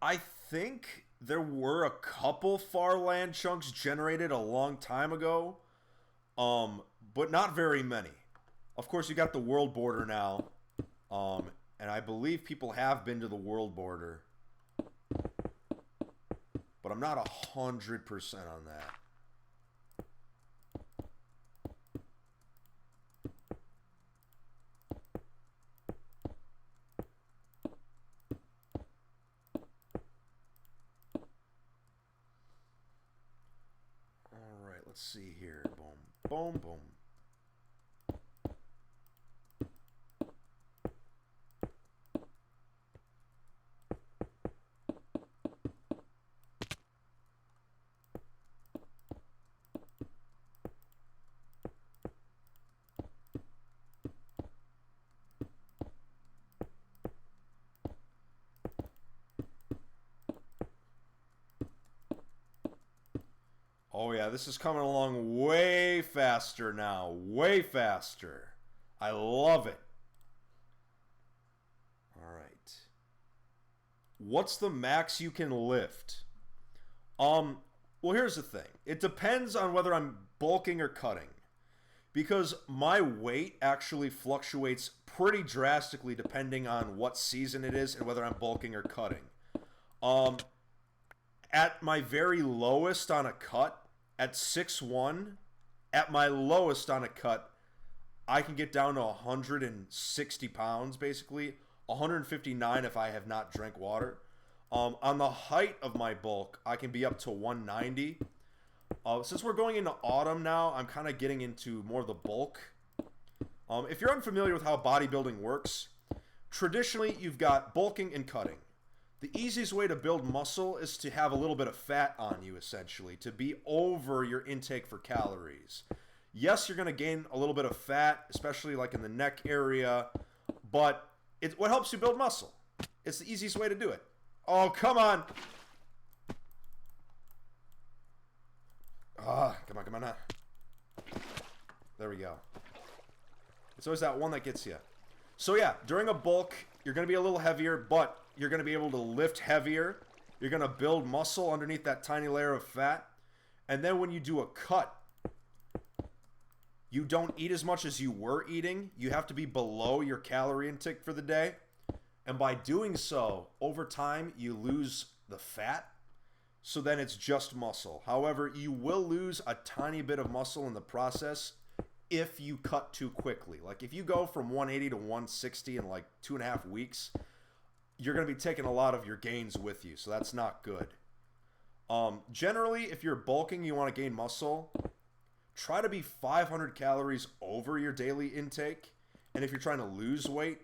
I think there were a couple far land chunks generated a long time ago, but not very many. Of course, you got the world border now, and I believe people have been to the world border, but I'm not 100% on that. Let's see here. Boom, boom, boom. Oh yeah, this is coming along way faster now. Way faster. I love it. Alright. What's the max you can lift? Well, here's the thing. It depends on whether I'm bulking or cutting. Because my weight actually fluctuates pretty drastically depending on what season it is and whether I'm bulking or cutting. At my very lowest on a cut, at 6'1", at my lowest on a cut, I can get down to 160 pounds, basically. 159 if I have not drank water. On the height of my bulk, I can be up to 190. Since we're going into autumn now, I'm kind of getting into more of the bulk. If you're unfamiliar with how bodybuilding works, traditionally you've got bulking and cutting. The easiest way to build muscle is to have a little bit of fat on you, essentially, to be over your intake for calories. Yes, you're going to gain a little bit of fat, especially like in the neck area, but what helps you build muscle? It's the easiest way to do it. Oh, come on. Come on, come on. There we go. It's always that one that gets you. So yeah, during a bulk, you're going to be a little heavier, but you're going to be able to lift heavier. You're going to build muscle underneath that tiny layer of fat. And then when you do a cut, you don't eat as much as you were eating. You have to be below your calorie intake for the day. And by doing so, over time, you lose the fat. So then it's just muscle. However, you will lose a tiny bit of muscle in the process if you cut too quickly. Like if you go from 180 to 160 in like 2.5 weeks, you're going to be taking a lot of your gains with you. So that's not good. Generally, if you're bulking, you want to gain muscle, try to be 500 calories over your daily intake. And if you're trying to lose weight,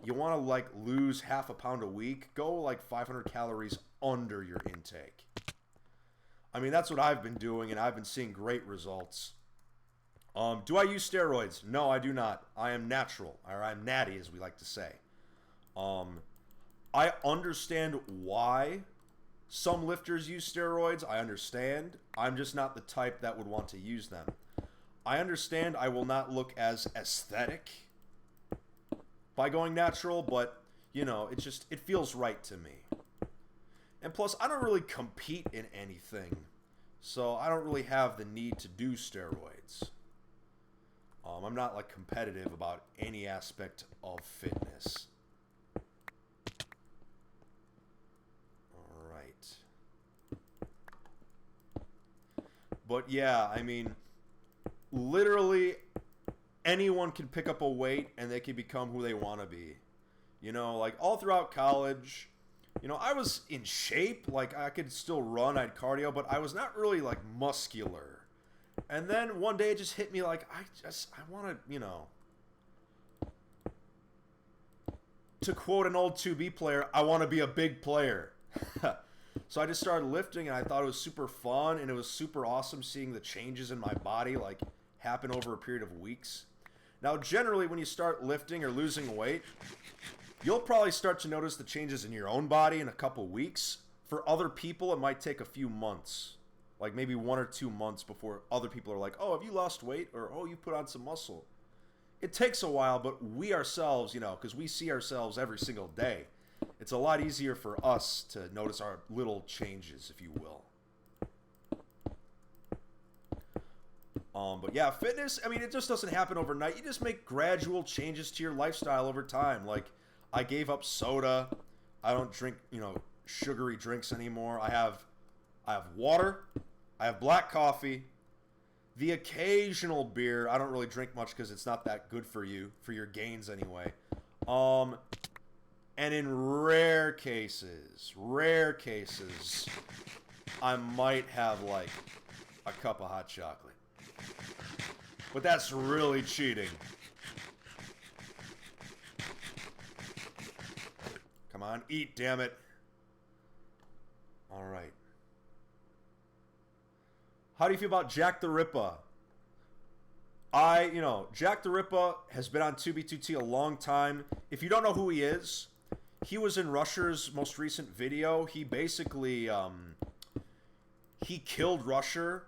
you want to like lose half a pound a week. Go like 500 calories under your intake. I mean, that's what I've been doing, and I've been seeing great results. Do I use steroids? No, I do not. I am natural, or I'm natty, as we like to say. I understand why some lifters use steroids. I understand. I'm just not the type that would want to use them. I understand I will not look as aesthetic by going natural, but, you know, it feels right to me. And plus, I don't really compete in anything, so I don't really have the need to do steroids. I'm not, like, competitive about any aspect of fitness. All right. But, yeah, I mean, literally anyone can pick up a weight and they can become who they want to be. You know, like, all throughout college, you know, I was in shape. Like, I could still run, I had cardio, but I was not really, like, muscular. And then one day it just hit me like, I want to, you know, to quote an old 2B player, I want to be a big player. So I just started lifting, and I thought it was super fun, and it was super awesome seeing the changes in my body, like, happen over a period of weeks. Now, generally, when you start lifting or losing weight, you'll probably start to notice the changes in your own body in a couple weeks. For other people, it might take a few months. Like maybe 1 or 2 months before other people are like, oh, have you lost weight? Or, oh, you put on some muscle. It takes a while, but we ourselves, you know, because we see ourselves every single day, it's a lot easier for us to notice our little changes, if you will. But yeah, fitness, I mean, it just doesn't happen overnight. You just make gradual changes to your lifestyle over time. Like, I gave up soda. I don't drink, you know, sugary drinks anymore. I have water. I have black coffee, the occasional beer. I don't really drink much because it's not that good for you, for your gains anyway. And in rare cases, I might have like a cup of hot chocolate. But that's really cheating. Come on, eat, damn it. All right. How do you feel about Jack the Ripper? Jack the Ripper has been on 2B2T a long time. If you don't know who he is, he was in Rusher's most recent video. He basically, he killed Rusher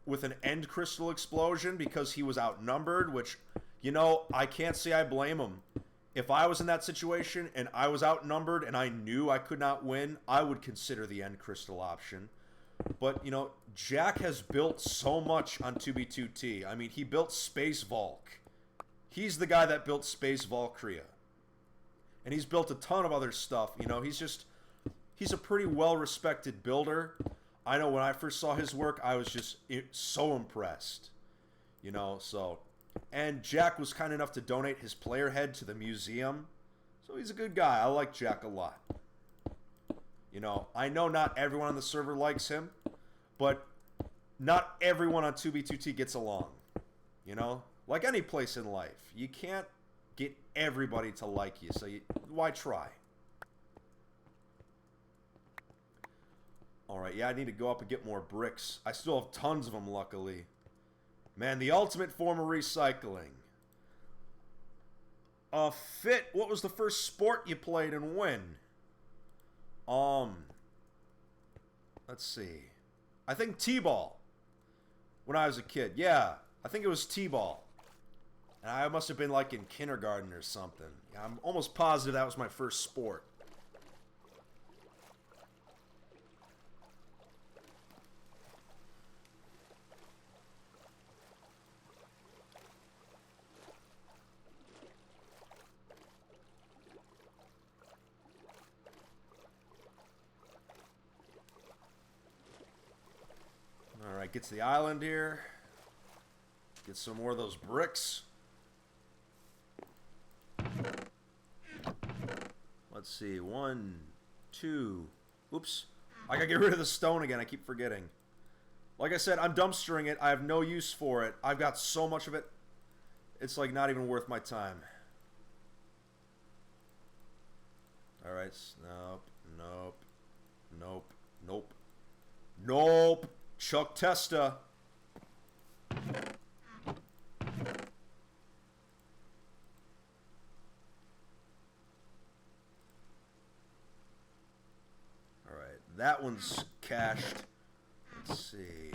with an end crystal explosion because he was outnumbered, which, you know, I can't say I blame him. If I was in that situation and I was outnumbered and I knew I could not win, I would consider the end crystal option. But, you know, Jack has built so much on 2B2T. I mean, he built Space Valk. He's the guy that built Space Valkyria. And he's built a ton of other stuff. You know, he's a pretty well-respected builder. I know when I first saw his work, I was just so impressed. You know, so... And Jack was kind enough to donate his player head to the museum. So he's a good guy. I like Jack a lot. You know, I know not everyone on the server likes him, but not everyone on 2B2T gets along. You know, like any place in life, you can't get everybody to like you, so why try? Alright, yeah, I need to go up and get more bricks. I still have tons of them, luckily. Man, the ultimate form of recycling. Fit, what was the first sport you played and when? Let's see. I think T-ball. When I was a kid. Yeah, I think it was T-ball. And I must have been like in kindergarten or something. Yeah, I'm almost positive that was my first sport. Alright, get to the island here. Get some more of those bricks. Let's see. 1, 2. Oops. I gotta get rid of the stone again. I keep forgetting. Like I said, I'm dumpstering it. I have no use for it. I've got so much of it. It's like not even worth my time. Alright. Nope. Nope. Nope. Nope. Nope. Chuck Testa. Alright, that one's cached. Let's see.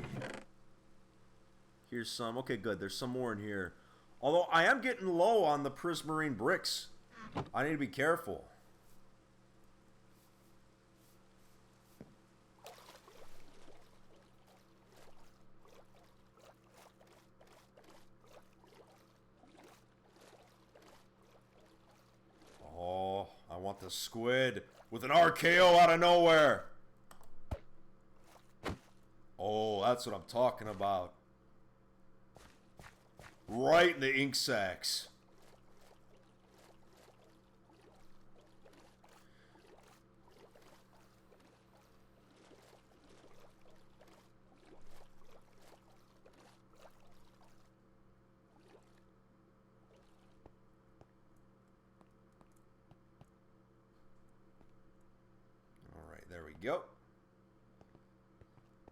Here's some. Okay, good. There's some more in here. Although I am getting low on the prismarine bricks. I need to be careful. Oh, I want the squid with an RKO out of nowhere. Oh, that's what I'm talking about. Right in the ink sacs. There we go.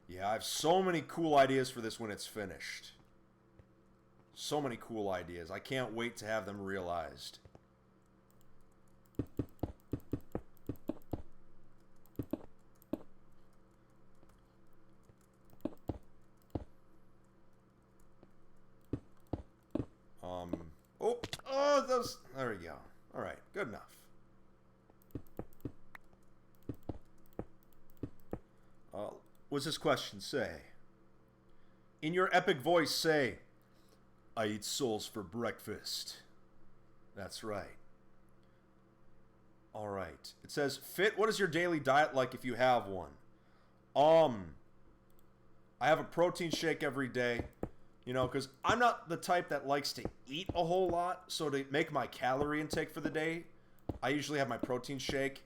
Yeah, I have so many cool ideas for this when it's finished. So many cool ideas. I can't wait to have them realized. There we go. All right, good enough. What's this question say? In your epic voice, say, I eat souls for breakfast. That's right. All right. It says, Fit, what is your daily diet like if you have one? I have a protein shake every day. You know, because I'm not the type that likes to eat a whole lot. So to make my calorie intake for the day, I usually have my protein shake.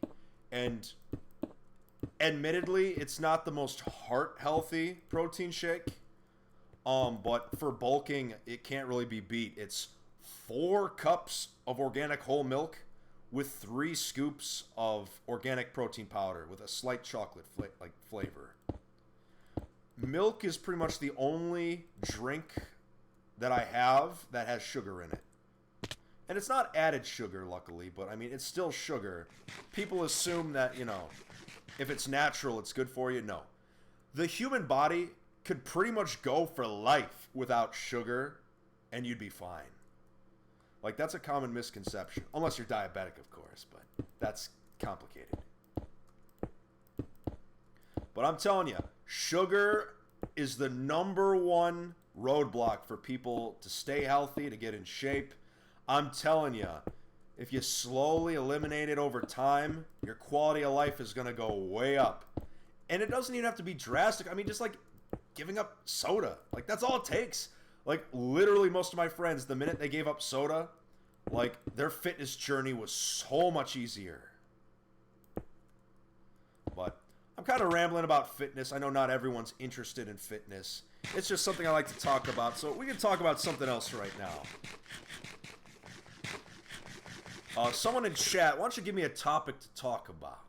And admittedly, it's not the most heart-healthy protein shake. But for bulking, it can't really be beat. It's 4 cups of organic whole milk with 3 scoops of organic protein powder with a slight chocolate flavor. Milk is pretty much the only drink that I have that has sugar in it. And it's not added sugar, luckily, but I mean, it's still sugar. People assume that, you know, if it's natural, it's good for you. No. The human body could pretty much go for life without sugar, and you'd be fine. Like, that's a common misconception. Unless you're diabetic, of course, but that's complicated. But I'm telling you, sugar is the #1 roadblock for people to stay healthy, to get in shape. I'm telling you, if you slowly eliminate it over time, your quality of life is going to go way up. And it doesn't even have to be drastic. I mean, just like giving up soda. Like, that's all it takes. Like, literally most of my friends, the minute they gave up soda, like, their fitness journey was so much easier. But I'm kind of rambling about fitness. I know not everyone's interested in fitness. It's just something I like to talk about. So we can talk about something else right now. Someone in chat, why don't you give me a topic to talk about?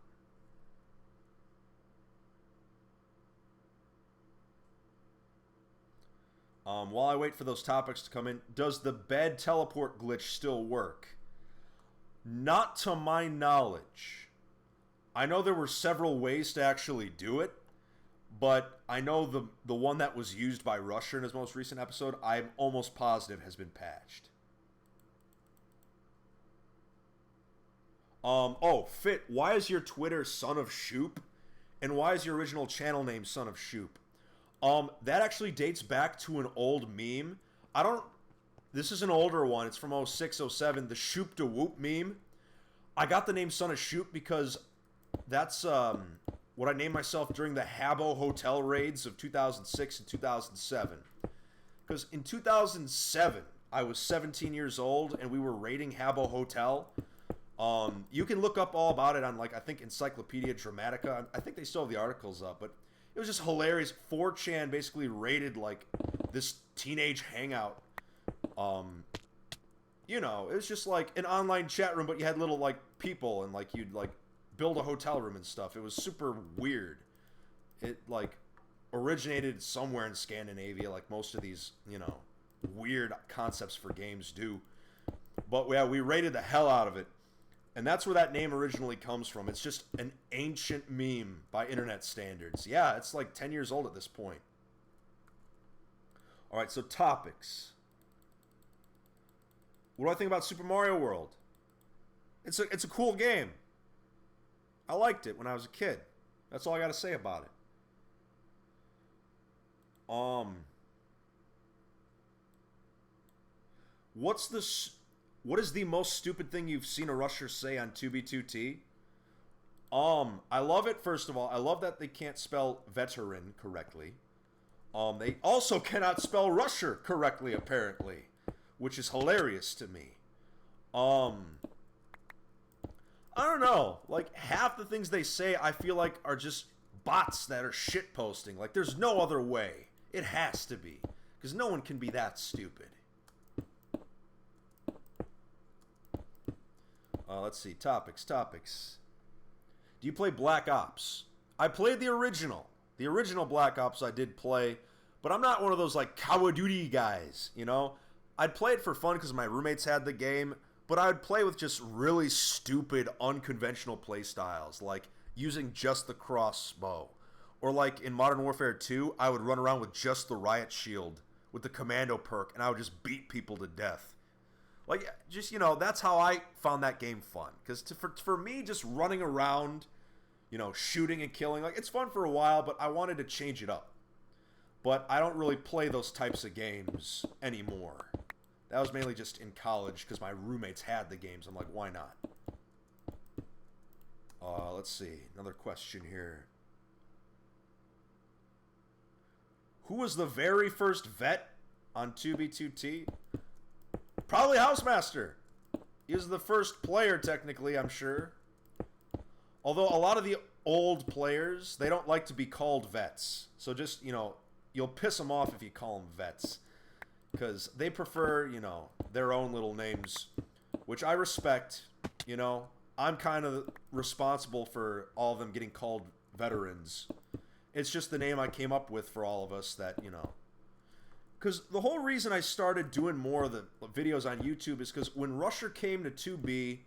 While I wait for those topics to come in, does the bed teleport glitch still work? Not to my knowledge. I know there were several ways to actually do it, but I know the one that was used by Rusher in his most recent episode, I'm almost positive has been patched. Fit, why is your Twitter Son of Shoop? And why is your original channel name Son of Shoop? That actually dates back to an old meme. This is an older one. It's from 06, 07. The Shoop to Whoop meme. I got the name Son of Shoop because that's what I named myself during the Habbo hotel raids of 2006 and 2007. Because in 2007, I was 17 years old and we were raiding Habbo Hotel. You can look up all about it on, like, I think Encyclopedia Dramatica. I think they still have the articles up, but it was just hilarious. 4chan basically raided, like, this teenage hangout. You know, it was just like an online chat room, but you had little, like, people, and, like, you'd, like, build a hotel room and stuff. It was super weird. It, like, originated somewhere in Scandinavia, like most of these, you know, weird concepts for games do. But, yeah, we raided the hell out of it. And that's where that name originally comes from. It's just an ancient meme by internet standards. Yeah, it's like 10 years old at this point. All right, so topics. What do I think about Super Mario World? It's a cool game. I liked it when I was a kid. That's all I got to say about it. What is the most stupid thing you've seen a Rusher say on 2B2T? I love it, first of all. I love that they can't spell veteran correctly. They also cannot spell Rusher correctly, apparently, which is hilarious to me. I don't know. Like, half the things they say, I feel like, are just bots that are shitposting. Like, there's no other way. It has to be. Because no one can be that stupid. Let's see. Topics. Do you play Black Ops? I played the original. The original Black Ops I did play. But I'm not one of those, like, Call of Duty guys, you know? I'd play it for fun because my roommates had the game. But I would play with just really stupid, unconventional play styles. Like, using just the crossbow. Or like in Modern Warfare 2, I would run around with just the riot shield. With the commando perk. And I would just beat people to death. Like, just, you know, that's how I found that game fun. Because for me, just running around, you know, shooting and killing, like, it's fun for a while, but I wanted to change it up. But I don't really play those types of games anymore. That was mainly just in college because my roommates had the games. I'm like, why not? Let's see. Another question here. Who was the very first vet on 2B2T? Probably Housemaster. He was the first player, technically, I'm sure. Although a lot of the old players, they don't like to be called vets. So just, you know, you'll piss them off if you call them vets. Because they prefer, you know, their own little names. Which I respect, you know. I'm kind of responsible for all of them getting called veterans. It's just the name I came up with for all of us that, you know. Because the whole reason I started doing more of the videos on YouTube is because when Rusher came to 2B,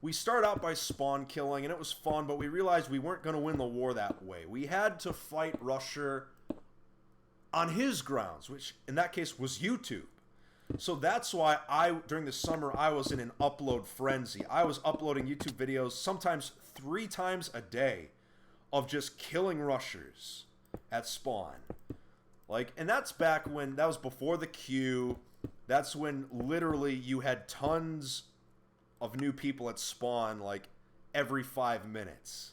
we started out by spawn killing, and it was fun, but we realized we weren't going to win the war that way. We had to fight Rusher on his grounds, which in that case was YouTube. So that's why during the summer, I was in an upload frenzy. I was uploading YouTube videos sometimes 3 times a day of just killing Rushers at spawn. Like, and that's back when, that was before the queue. That's when literally you had tons of new people at spawn, like, every 5 minutes.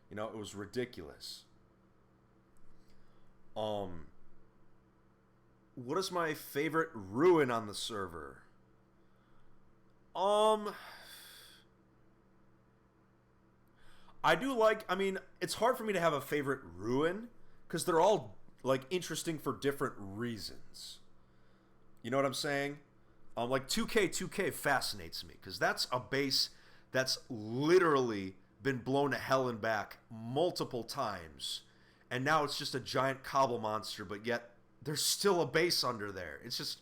You know, it was ridiculous. What is my favorite ruin on the server? I do like, I mean, it's hard for me to have a favorite ruin, because they're all, like, interesting for different reasons. You know what I'm saying? Like 2K fascinates me because that's a base that's literally been blown to hell and back multiple times, and now it's just a giant cobble monster. But yet there's still a base under there. It's just,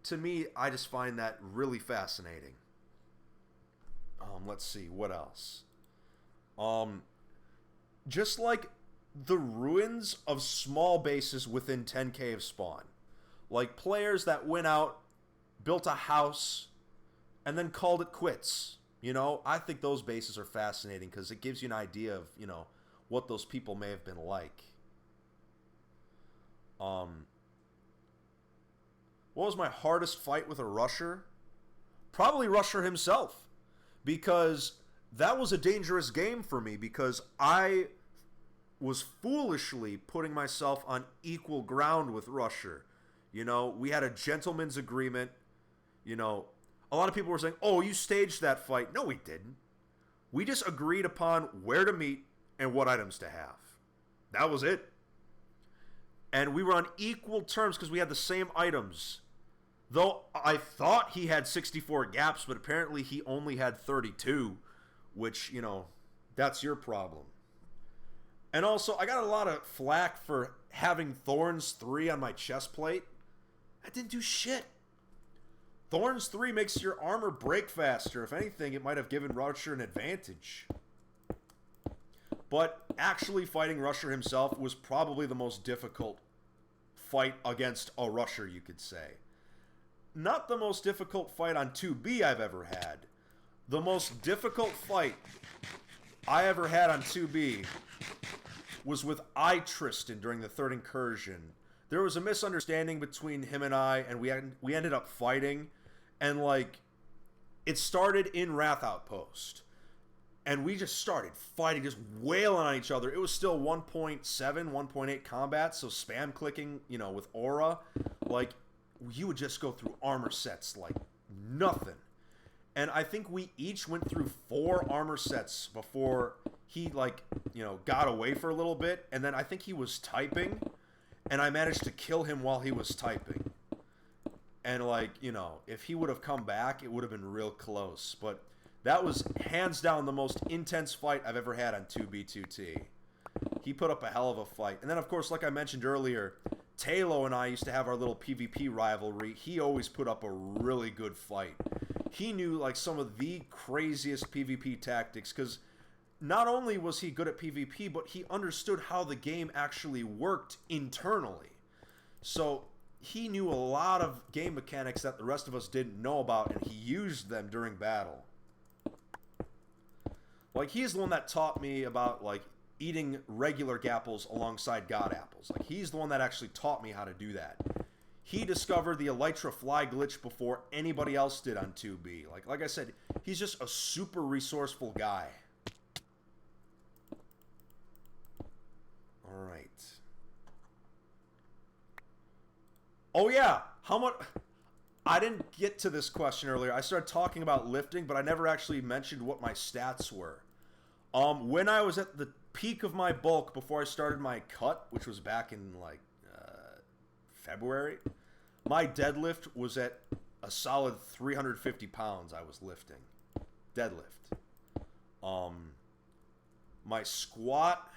to me, I just find that really fascinating. Let's see, what else? Just like the ruins of small bases within 10k of spawn. Like players that went out, built a house, and then called it quits. I think those bases are fascinating because it gives you an idea of, what those people may have been like. What was my hardest fight with a rusher? Probably Rusher himself. Because that was a dangerous game for me because I was foolishly putting myself on equal ground with Rusher. We had a gentleman's agreement. A lot of people were saying, oh, you staged that fight. No, we didn't. We just agreed upon where to meet and what items to have. That was it. And we were on equal terms because we had the same items. Though I thought he had 64 gaps, but apparently he only had 32, which, that's your problem. And also, I got a lot of flack for having Thorns 3 on my chest plate. I didn't do shit. Thorns 3 makes your armor break faster. If anything, it might have given Rusher an advantage. But actually fighting Rusher himself was probably the most difficult fight against a Rusher, you could say. Not the most difficult fight on 2B I've ever had. The most difficult fight I ever had on 2B was with Tristan during the third incursion. There was a misunderstanding between him and I, and we ended up fighting, and it started in Wrath Outpost. And we just started fighting, just wailing on each other. It was still 1.7, 1.8 combat, so spam clicking, with Aura, you would just go through armor sets like nothing. And I think we each went through 4 armor sets before he got away for a little bit. And then I think he was typing, and I managed to kill him while he was typing. And if he would have come back, it would have been real close. But that was hands down the most intense fight I've ever had on 2B2T. He put up a hell of a fight. And then, of course, like I mentioned earlier, Talo and I used to have our little PvP rivalry. He always put up a really good fight. He knew some of the craziest PvP tactics because not only was he good at PvP, but he understood how the game actually worked internally. So he knew a lot of game mechanics that the rest of us didn't know about, and he used them during battle. He's the one that taught me about eating regular gapples alongside god apples. He's the one that actually taught me how to do that. He discovered the Elytra fly glitch before anybody else did on 2B. Like I said, he's just a super resourceful guy. All right. Oh yeah, how much? I didn't get to this question earlier. I started talking about lifting, but I never actually mentioned what my stats were. When I was at the peak of my bulk before I started my cut, which was back in February, my deadlift was at a solid 350 pounds I was lifting. Deadlift. My squat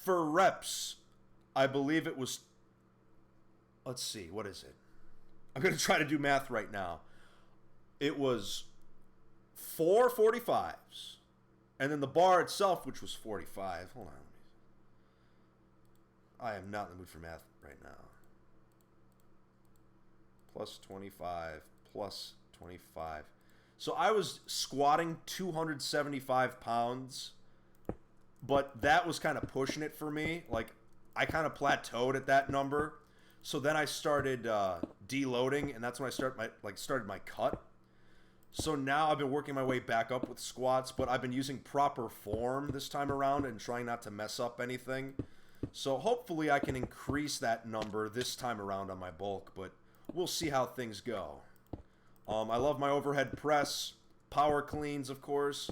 for reps, I believe it was, let's see, what is it? I'm going to try to do math right now. It was 4 45s. And then the bar itself, which was 45. Hold on. I am not in the mood for math right now. Plus 25, plus 25. So I was squatting 275 pounds, but that was kind of pushing it for me. I kind of plateaued at that number. So then I started deloading, and that's when I started my cut. So now I've been working my way back up with squats, but I've been using proper form this time around and trying not to mess up anything. So hopefully I can increase that number this time around on my bulk, but we'll see how things go. I love my overhead press, power cleans, of course.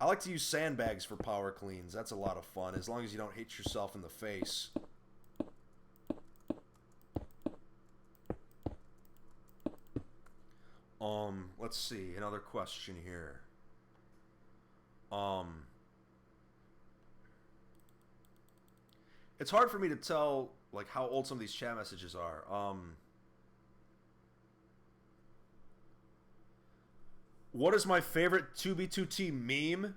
I like to use sandbags for power cleans. That's a lot of fun, as long as you don't hit yourself in the face. Let's see, another question here. It's hard for me to tell like how old some of these chat messages are. What is my favorite 2B2T meme?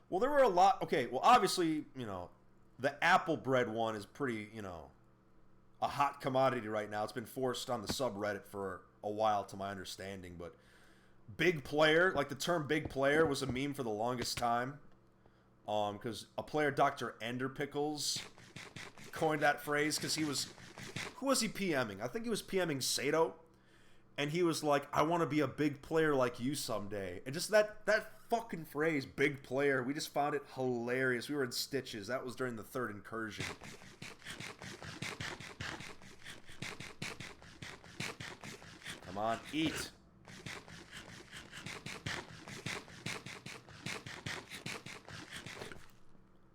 Well, there were a lot. Okay, well, obviously, the apple bread one is pretty, a hot commodity right now. It's been forced on the subreddit for a while, to my understanding. But big player, like the term big player, was a meme for the longest time. Because a player, Dr. Ender Pickles, coined that phrase because he was. Who was he PMing? I think he was PMing Sato. And he was like, I want to be a big player like you someday. And just that fucking phrase, big player, we just found it hilarious. We were in stitches. That was during the third incursion. Come on, eat.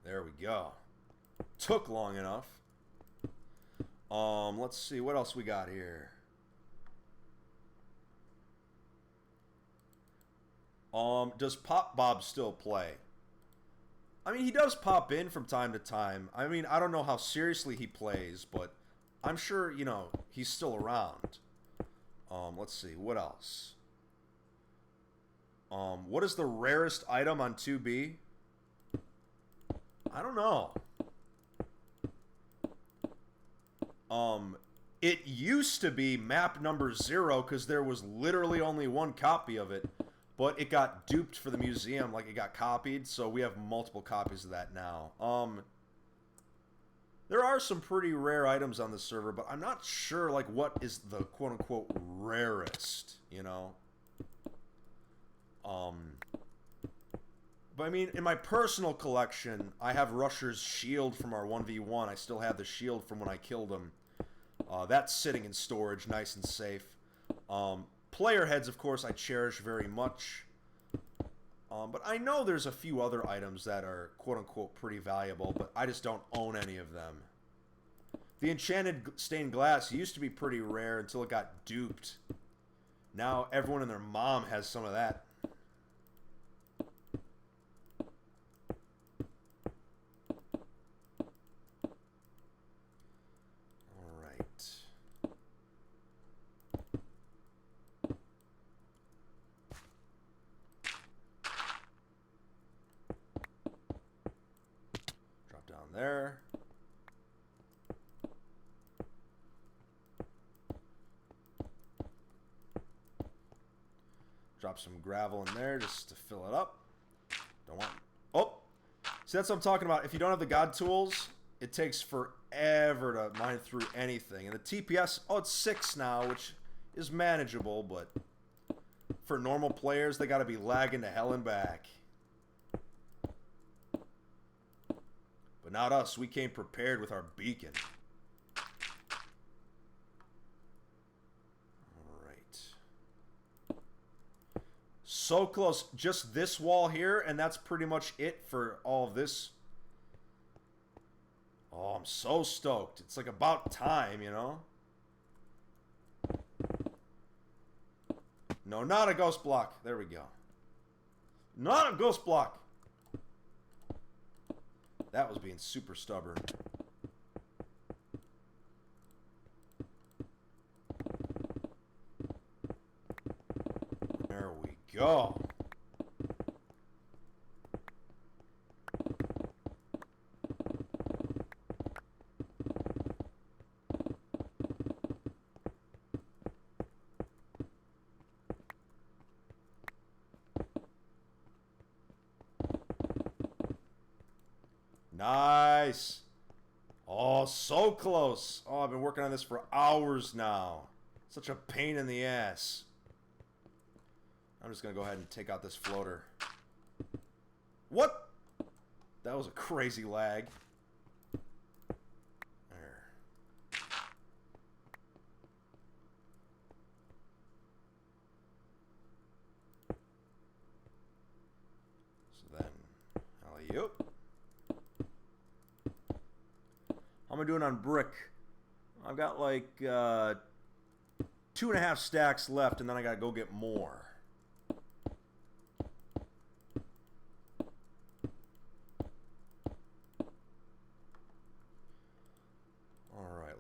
There we go. Took long enough. Let's see, what else we got here? Does Pop Bob still play? I mean, he does pop in from time to time. I mean, I don't know how seriously he plays, but I'm sure, he's still around. Let's see, what else? What is the rarest item on 2B? I don't know. It used to be map number 0 because there was literally only one copy of it. But it got duped for the museum, like it got copied, so we have multiple copies of that now. There are some pretty rare items on the server, but I'm not sure, like, what is the quote-unquote rarest, But, I mean, in my personal collection, I have Rusher's shield from our 1v1. I still have the shield from when I killed him. That's sitting in storage, nice and safe. Player heads, of course, I cherish very much. But I know there's a few other items that are quote-unquote pretty valuable, but I just don't own any of them. The enchanted stained glass used to be pretty rare until it got duped. Now everyone and their mom has some of that. There. Drop some gravel in there just to fill it up. Don't want... Oh! See, that's what I'm talking about. If you don't have the god tools, it takes forever to mine through anything. And the TPS, it's 6 now, which is manageable, but for normal players, they gotta be lagging to hell and back. But not us. We came prepared with our beacon. Alright. So close. Just this wall here, and that's pretty much it for all of this. Oh, I'm so stoked. It's like about time, No, not a ghost block. There we go. Not a ghost block. That was being super stubborn. There we go. Nice. Oh, so close. Oh, I've been working on this for hours now. Such a pain in the ass. I'm just going to go ahead and take out this floater. What? That was a crazy lag. There. So then, alley-oop. How am I doing on brick? I've got like 2.5 stacks left, and then I gotta go get more.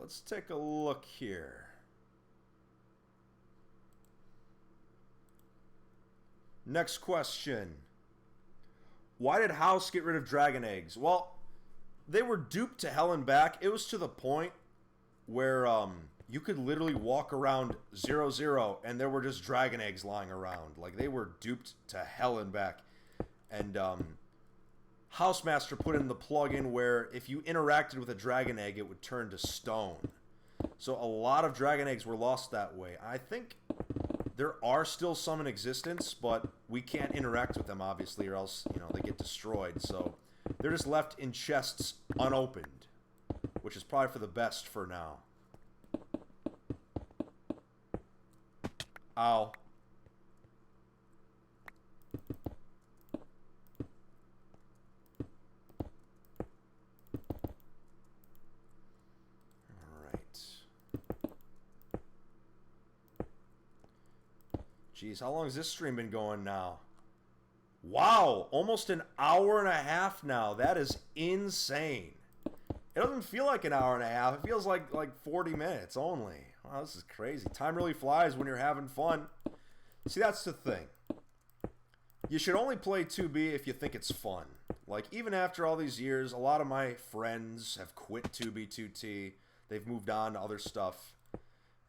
let's take a look here. Next question. Why did House get rid of dragon eggs? Well, they were duped to hell and back. It was to the point where you could literally walk around 0-0 and there were just dragon eggs lying around. Like, they were duped to hell and back. And Housemaster put in the plugin where if you interacted with a dragon egg, it would turn to stone. So a lot of dragon eggs were lost that way. I think there are still some in existence, but we can't interact with them, obviously, or else, you know, they get destroyed. So they're just left in chests unopened, which is probably for the best for now. Ow. Jeez, how long has this stream been going now? Wow, almost an hour and a half now. That is insane. It doesn't feel like an hour and a half. It feels like 40 minutes only. Wow, this is crazy. Time really flies when you're having fun. See, that's the thing. You should only play 2B if you think it's fun. Like, even after all these years, a lot of my friends have quit 2B2T. They've moved on to other stuff.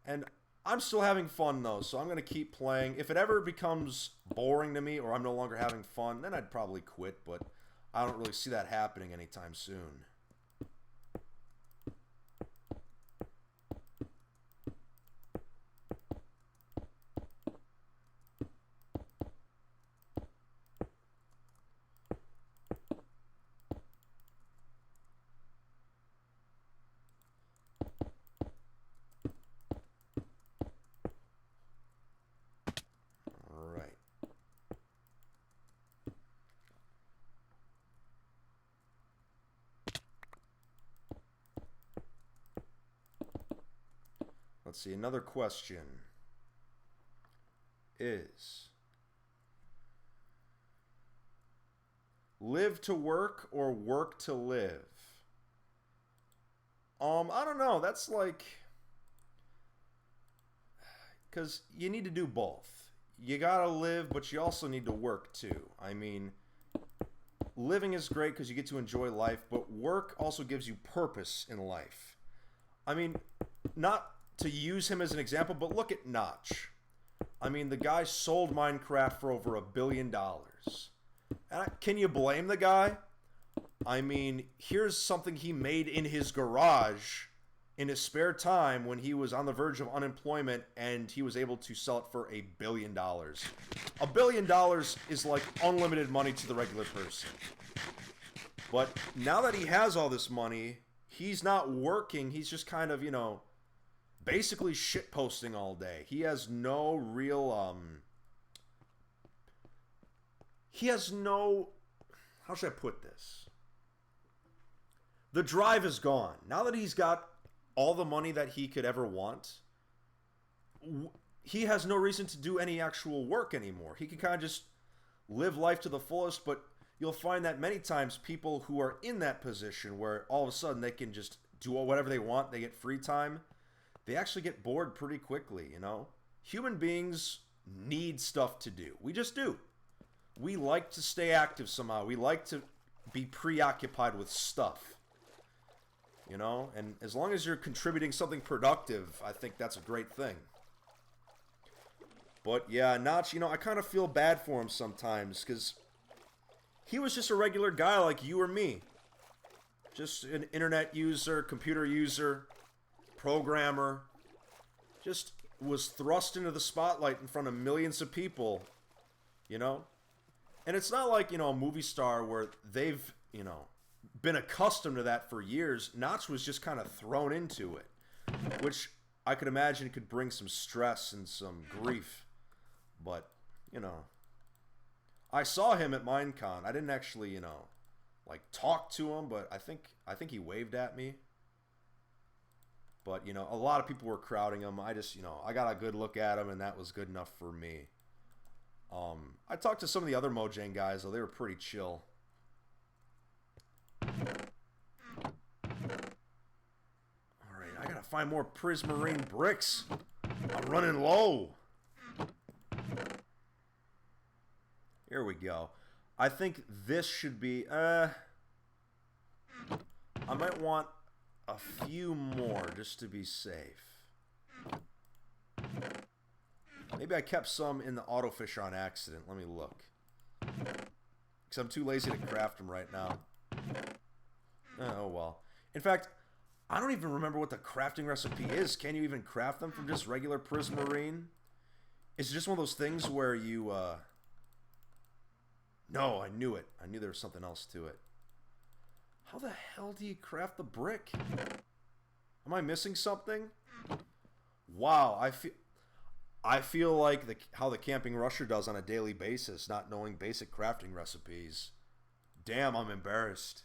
And I'm still having fun, though, so I'm going to keep playing. If it ever becomes boring to me or I'm no longer having fun, then I'd probably quit, but I don't really see that happening anytime soon. Let's see, another question is, live to work or work to live? I don't know. That's like, because you need to do both. You gotta live, but you also need to work too. I mean, living is great because you get to enjoy life, but work also gives you purpose in life. I mean, not to use him as an example, but look at Notch. I mean, the guy sold Minecraft for over $1 billion. And can you blame the guy? I mean, here's something he made in his garage in his spare time when he was on the verge of unemployment, and he was able to sell it for $1 billion. $1 billion is like unlimited money to the regular person. But now that he has all this money, he's not working. He's just kind of, you know, basically shitposting all day. He has no real, he has no, how should I put this? The drive is gone. Now that he's got all the money that he could ever want, he has no reason to do any actual work anymore. He can kind of just live life to the fullest, but you'll find that many times people who are in that position where all of a sudden they can just do whatever they want, they get free time, they actually get bored pretty quickly, you know? Human beings need stuff to do. We just do. We like to stay active somehow. We like to be preoccupied with stuff, you know? And as long as you're contributing something productive, I think that's a great thing. But yeah, Notch, you know, I kind of feel bad for him sometimes because he was just a regular guy like you or me. Just an internet user, computer user, programmer, just was thrust into the spotlight in front of millions of people, you know? And it's not like, you know, a movie star where they've, you know, been accustomed to that for years. Notch was just kind of thrown into it, which I could imagine could bring some stress and some grief. But, you know, I saw him at Minecon. I didn't actually, you know, like talk to him, but I think he waved at me. But, you know, a lot of people were crowding him. I just, you know, I got a good look at him, and that was good enough for me. I talked to some of the other Mojang guys, though. They were pretty chill. Alright, I gotta find more prismarine bricks. I'm running low. Here we go. I think this should be... I might want a few more just to be safe. Maybe I kept some in the autofish on accident. Let me look. Because I'm too lazy to craft them right now. Oh, well. In fact, I don't even remember what the crafting recipe is. Can you even craft them from just regular prismarine? Is it just one of those things where you... No, I knew it. I knew there was something else to it. How the hell do you craft the brick? Am I missing something? Wow, I feel like how the camping rusher does on a daily basis, not knowing basic crafting recipes. Damn, I'm embarrassed.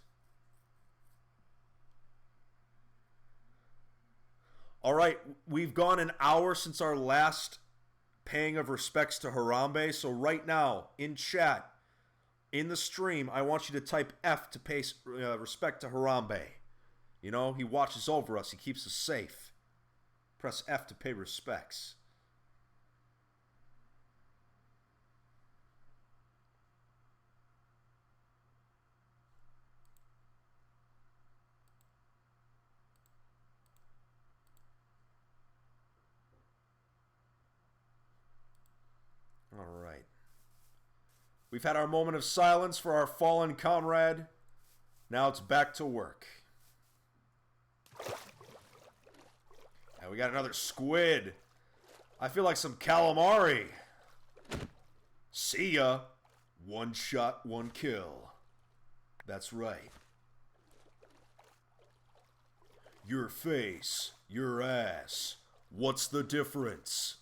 All right, we've gone an hour since our last paying of respects to Harambe, so right now, in chat, in the stream, I want you to type F to pay respect to Harambe. You know, he watches over us. He keeps us safe. Press F to pay respects. All right. We've had our moment of silence for our fallen comrade. Now it's back to work. And we got another squid. I feel like some calamari. See ya. One shot, one kill. That's right. Your face, your ass. What's the difference?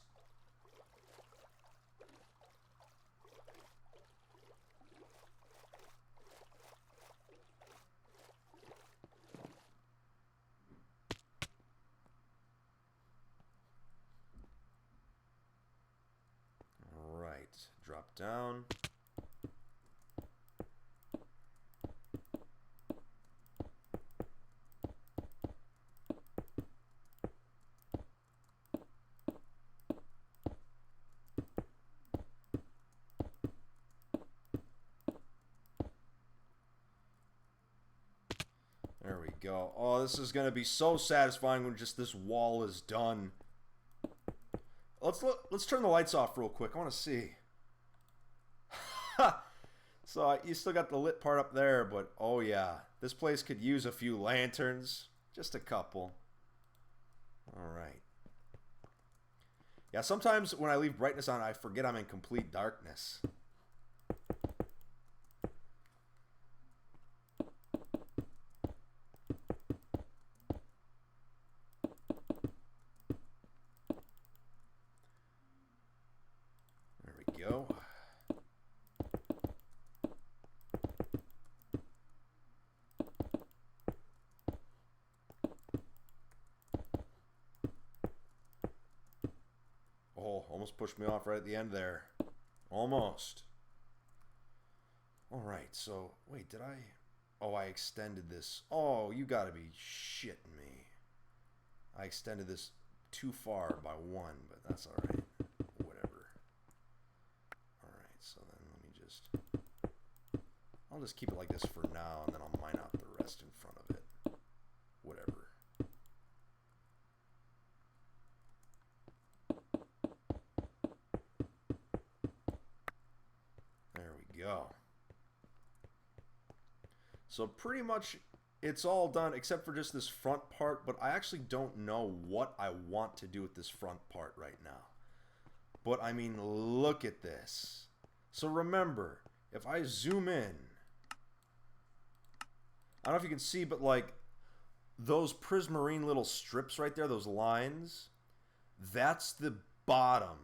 Drop down. There we go. Oh, this is going to be so satisfying when just this wall is done. Let's turn the lights off real quick. I want to see. So you still got the lit part up there, but oh yeah, this place could use a few lanterns, just a couple. All right. Yeah, sometimes when I leave brightness on, I forget I'm in complete darkness. There we go. Oh, almost pushed me off right at the end there. Almost. Alright, so, wait, did I... Oh, I extended this. Oh, you gotta be shitting me. I extended this too far by one, but that's alright. Whatever. Alright, so then let me just... I'll just keep it like this for now, and then I'll mine out the rest in front of it. Whatever. Go. So pretty much it's all done except for just this front part, but I actually don't know what I want to do with this front part right now. But I mean, look at this. So remember, if I zoom in, I don't know if you can see, but like those prismarine little strips right there, those lines, that's the bottom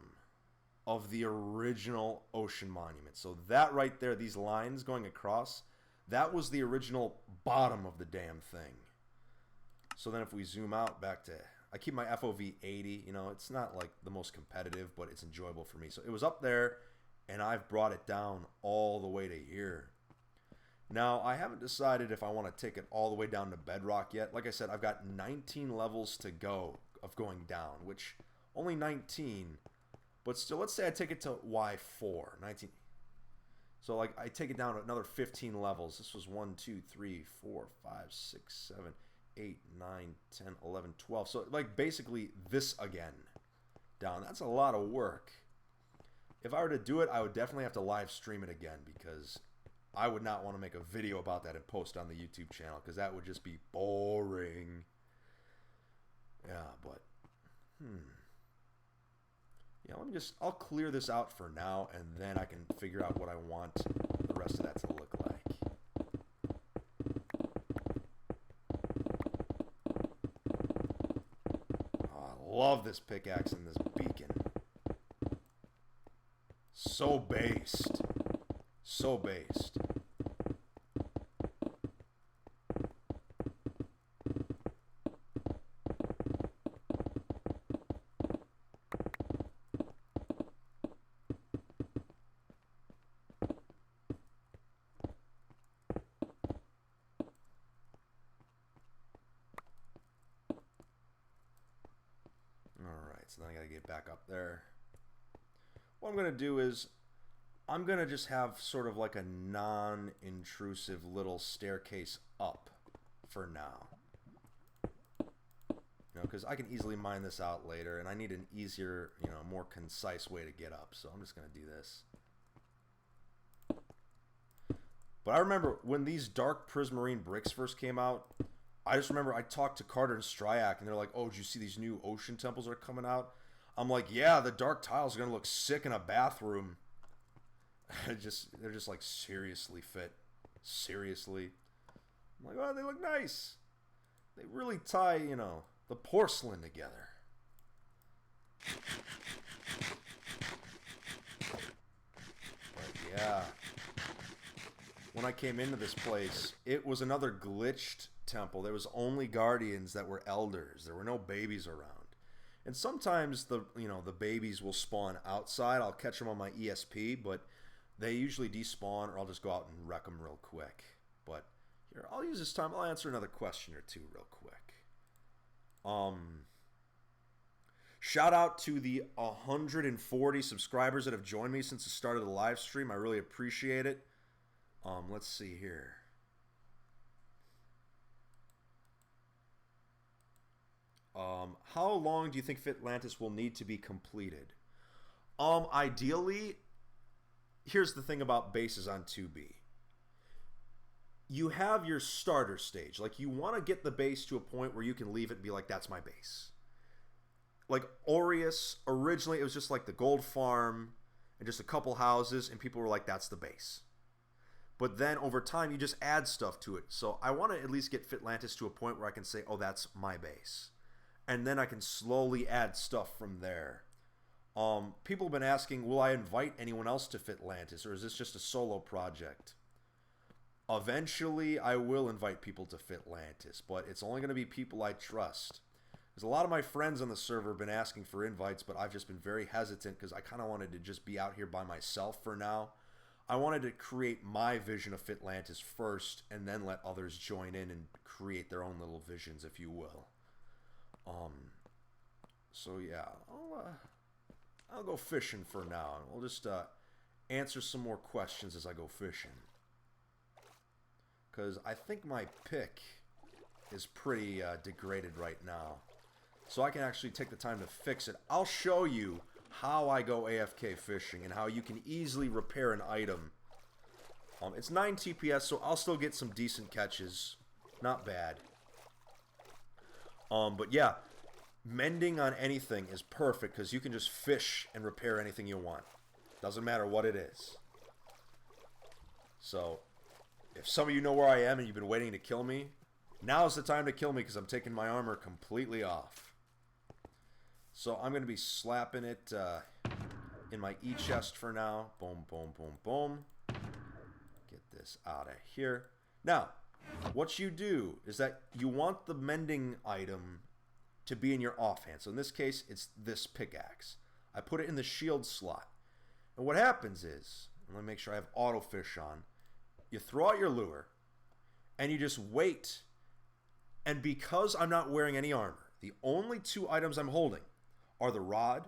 of the original ocean monument. So that right there, these lines going across, that was the original bottom of the damn thing. So then if we zoom out back to, I keep my FOV 80, you know, it's not like the most competitive, but it's enjoyable for me. So it was up there, and I've brought it down all the way to here. Now, I haven't decided if I want to take it all the way down to bedrock yet. Like I said, I've got 19 levels to go of going down, which only 19, but still, let's say I take it to Y4, 19. So, like, I take it down to another 15 levels. This was 1, 2, 3, 4, 5, 6, 7, 8, 9, 10, 11, 12. So, like, basically this again down. That's a lot of work. If I were to do it, I would definitely have to live stream it again because I would not want to make a video about that and post on the YouTube channel because that would just be boring. Yeah, but yeah, I'll clear this out for now and then I can figure out what I want the rest of that to look like. Oh, I love this pickaxe and this beacon. So based. So based. Alright, so then I gotta get back up there. What I'm gonna do is I'm going to just have sort of like a non-intrusive little staircase up for now. You know, because I can easily mine this out later, and I need an easier, you know, more concise way to get up. So I'm just going to do this. But I remember when these dark prismarine bricks first came out, I just remember I talked to Carter and Stryak, and they're like, oh, did you see these new ocean temples that are coming out? I'm like, yeah, the dark tiles are going to look sick in a bathroom. They're just like seriously fit. Seriously. I'm like, oh, they look nice. They really tie, you know, the porcelain together. But yeah. When I came into this place, it was another glitched temple. There was only guardians that were elders. There were no babies around. And sometimes the babies will spawn outside. I'll catch them on my ESP, but they usually despawn, or I'll just go out and wreck them real quick. But here, I'll use this time. I'll answer another question or two real quick. Shout out to the 140 subscribers that have joined me since the start of the live stream. I really appreciate it. Let's see here. How long do you think Fitlantis will need to be completed? Ideally, here's the thing about bases on 2B. You have your starter stage. Like, you want to get the base to a point where you can leave it and be like, that's my base. Like, Aureus, originally, it was just like the gold farm and just a couple houses, and people were like, that's the base. But then, over time, you just add stuff to it. So, I want to at least get Fitlantis to a point where I can say, oh, that's my base. And then I can slowly add stuff from there. People have been asking, will I invite anyone else to Fitlantis, or is this just a solo project? Eventually, I will invite people to Fitlantis, but it's only going to be people I trust. Because a lot of my friends on the server have been asking for invites, but I've just been very hesitant because I kind of wanted to just be out here by myself for now. I wanted to create my vision of Fitlantis first, and then let others join in and create their own little visions, if you will. So yeah, I'll go fishing for now, and we'll just answer some more questions as I go fishing. Because I think my pick is pretty degraded right now. So I can actually take the time to fix it. I'll show you how I go AFK fishing and how you can easily repair an item. It's 9 TPS, so I'll still get some decent catches. Not bad. But yeah, mending on anything is perfect because you can just fish and repair anything you want. Doesn't matter what it is. So, if some of you know where I am and you've been waiting to kill me, now's the time to kill me because I'm taking my armor completely off. So I'm going to be slapping it in my E-chest for now. Boom, boom, boom, boom. Get this out of here. Now, what you do is that you want the mending item to be in your offhand. So in this case, it's this pickaxe. I put it in the shield slot. And what happens is, let me make sure I have auto fish on. you throw out your lure, and you just wait. And because I'm not wearing any armor, the only two items I'm holding are the rod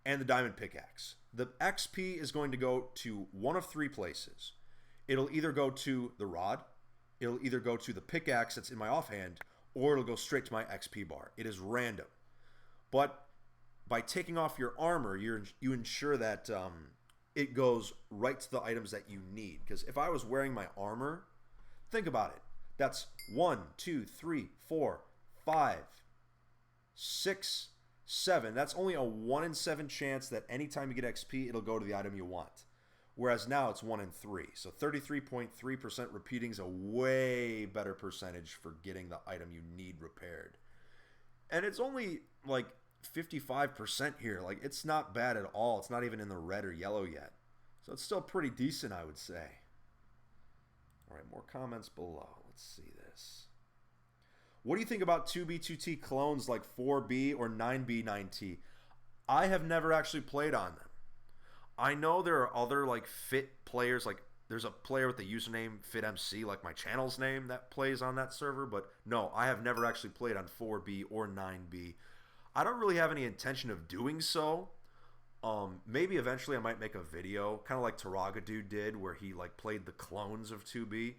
and the diamond pickaxe. The XP is going to go to one of three places. It'll either go to the rod, it'll either go to the pickaxe that's in my offhand, or it'll go straight to my XP bar. It is random. But by taking off your armor, you ensure that it goes right to the items that you need. Because if I was wearing my armor, think about it. That's 1, 2, 3, 4, 5, 6, 7. That's only a 1 in 7 chance that anytime you get XP, it'll go to the item you want. Whereas now it's 1 in 3. So 33.3% repeating is a way better percentage for getting the item you need repaired. And it's only like 55% here. Like, it's not bad at all. It's not even in the red or yellow yet. So it's still pretty decent, I would say. All right, more comments below. Let's see this. What do you think about 2B2T clones like 4B or 9B9T? I have never actually played on them. I know there are other like fit players, like there's a player with the username FitMC, like my channel's name, that plays on that server, but no, I have never actually played on 4B or 9B. I don't really have any intention of doing so. Maybe eventually I might make a video, kind of like Taraga Dude did, where he like played the clones of 2B.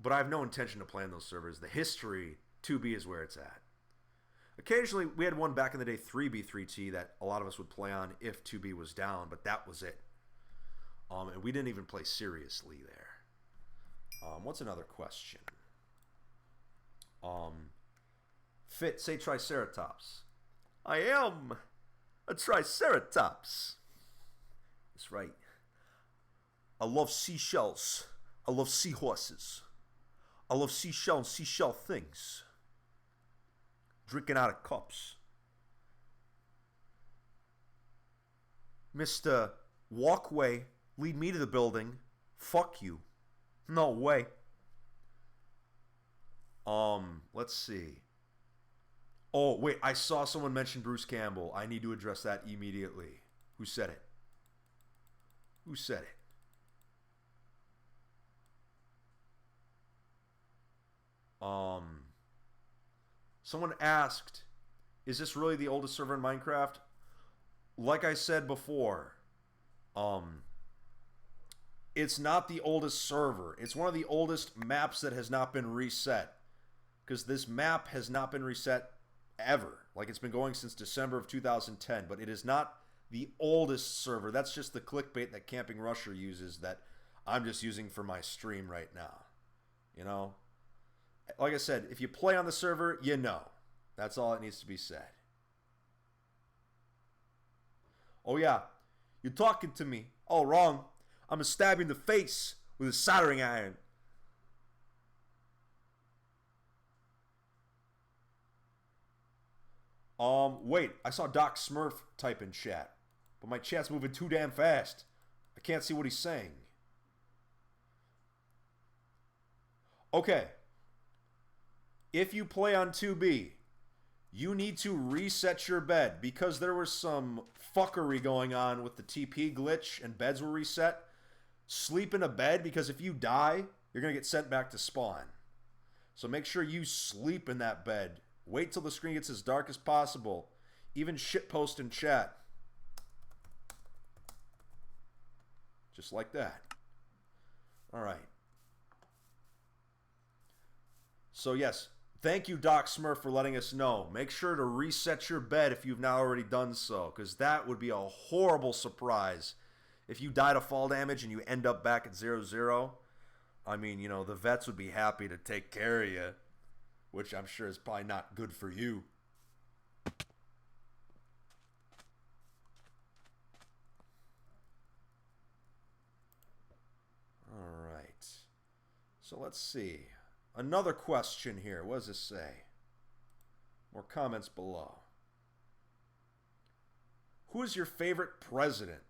But I have no intention of playing those servers. The history, 2B is where it's at. Occasionally, we had one back in the day, 3B3T, that a lot of us would play on if 2B was down, but that was it. And we didn't even play seriously there. What's another question? Fit, say Triceratops. I am a Triceratops. That's right. I love seashells. I love seahorses. I love seashell and seashell things. Drinking out of cups. Mr. Walkway, lead me to the building. Fuck you. No way. Let's see. Oh, wait, I saw someone mention Bruce Campbell. I need to address that immediately. Who said it? Who said it? Someone asked, is this really the oldest server in Minecraft? Like I said before, it's not the oldest server. It's one of the oldest maps that has not been reset. Because this map has not been reset ever. Like, it's been going since December of 2010. But it is not the oldest server. That's just the clickbait that Camping Rusher uses that I'm just using for my stream right now. You know? Like I said, if you play on the server, you know. That's all that needs to be said. Oh yeah, you're talking to me. All wrong. I'm gonna stab you in the face with a soldering iron. Wait, I saw Doc Smurf type in chat. But my chat's moving too damn fast. I can't see what he's saying. Okay. If you play on 2B, you need to reset your bed because there was some fuckery going on with the TP glitch and beds were reset. Sleep in a bed because if you die, you're going to get sent back to spawn. So make sure you sleep in that bed. Wait till the screen gets as dark as possible. Even shitpost in chat. Just like that. All right. So yes, thank you, Doc Smurf, for letting us know. Make sure to reset your bed if you've not already done so, because that would be a horrible surprise if you die to fall damage and you end up back at 0-0. I mean, you know, the vets would be happy to take care of you, which I'm sure is probably not good for you. All right. So let's see. Another question here. What does this say? More comments below. Who is your favorite president?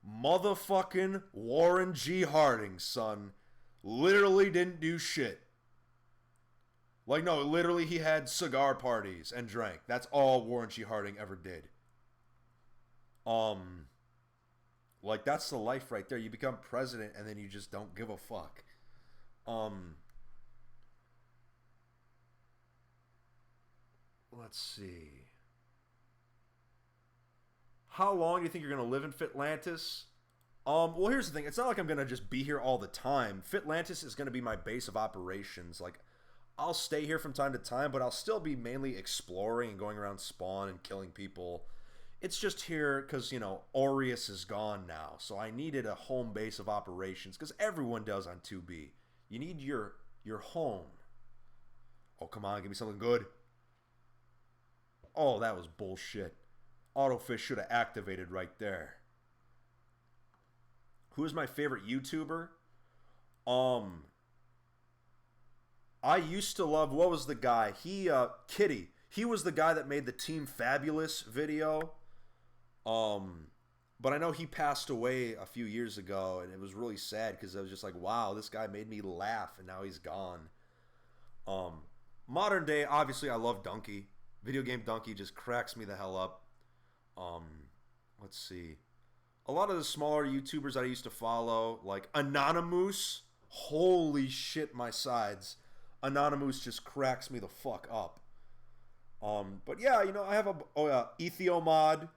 Motherfucking Warren G. Harding, son. Literally didn't do shit. Like, no, literally he had cigar parties and drank. That's all Warren G. Harding ever did. Like, that's the life right there. You become president and then you just don't give a fuck. Um, let's see. How long do you think you're going to live in Fitlantis? Well, here's the thing. It's not like I'm going to just be here all the time. Fitlantis is going to be my base of operations. Like, I'll stay here from time to time, but I'll still be mainly exploring and going around spawn and killing people. It's just here because, you know, Aureus is gone now. So I needed a home base of operations because everyone does on 2B. You need your home. Oh, come on. Give me something good. Oh, that was bullshit. Autofish should have activated right there. Who is my favorite YouTuber? I used to love, what was the guy? Kitty. He was the guy that made the Team Fabulous video. But I know he passed away a few years ago, and it was really sad because I was just like, wow, this guy made me laugh, and now he's gone. Modern day, obviously, I love Donkey. Video game Donkey just cracks me the hell up. Let's see. A lot of the smaller YouTubers I used to follow, like Anonymous, holy shit, my sides. Anonymous just cracks me the fuck up. But yeah, you know, I have Ethiomod,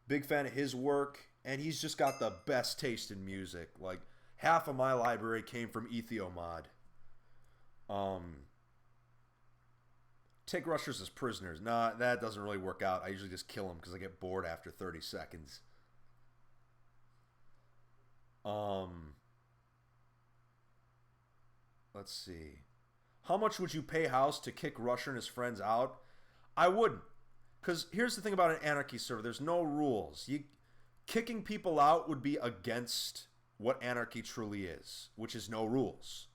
big fan of his work, and he's just got the best taste in music. Like, half of my library came from Ethiomod. Take rushers as prisoners. Nah, that doesn't really work out. I usually just kill them because I get bored after 30 seconds. Let's see. How much would you pay House to kick Rusher and his friends out? I wouldn't. Because here's the thing about an anarchy server. There's no rules. Kicking people out would be against what anarchy truly is, which is no rules.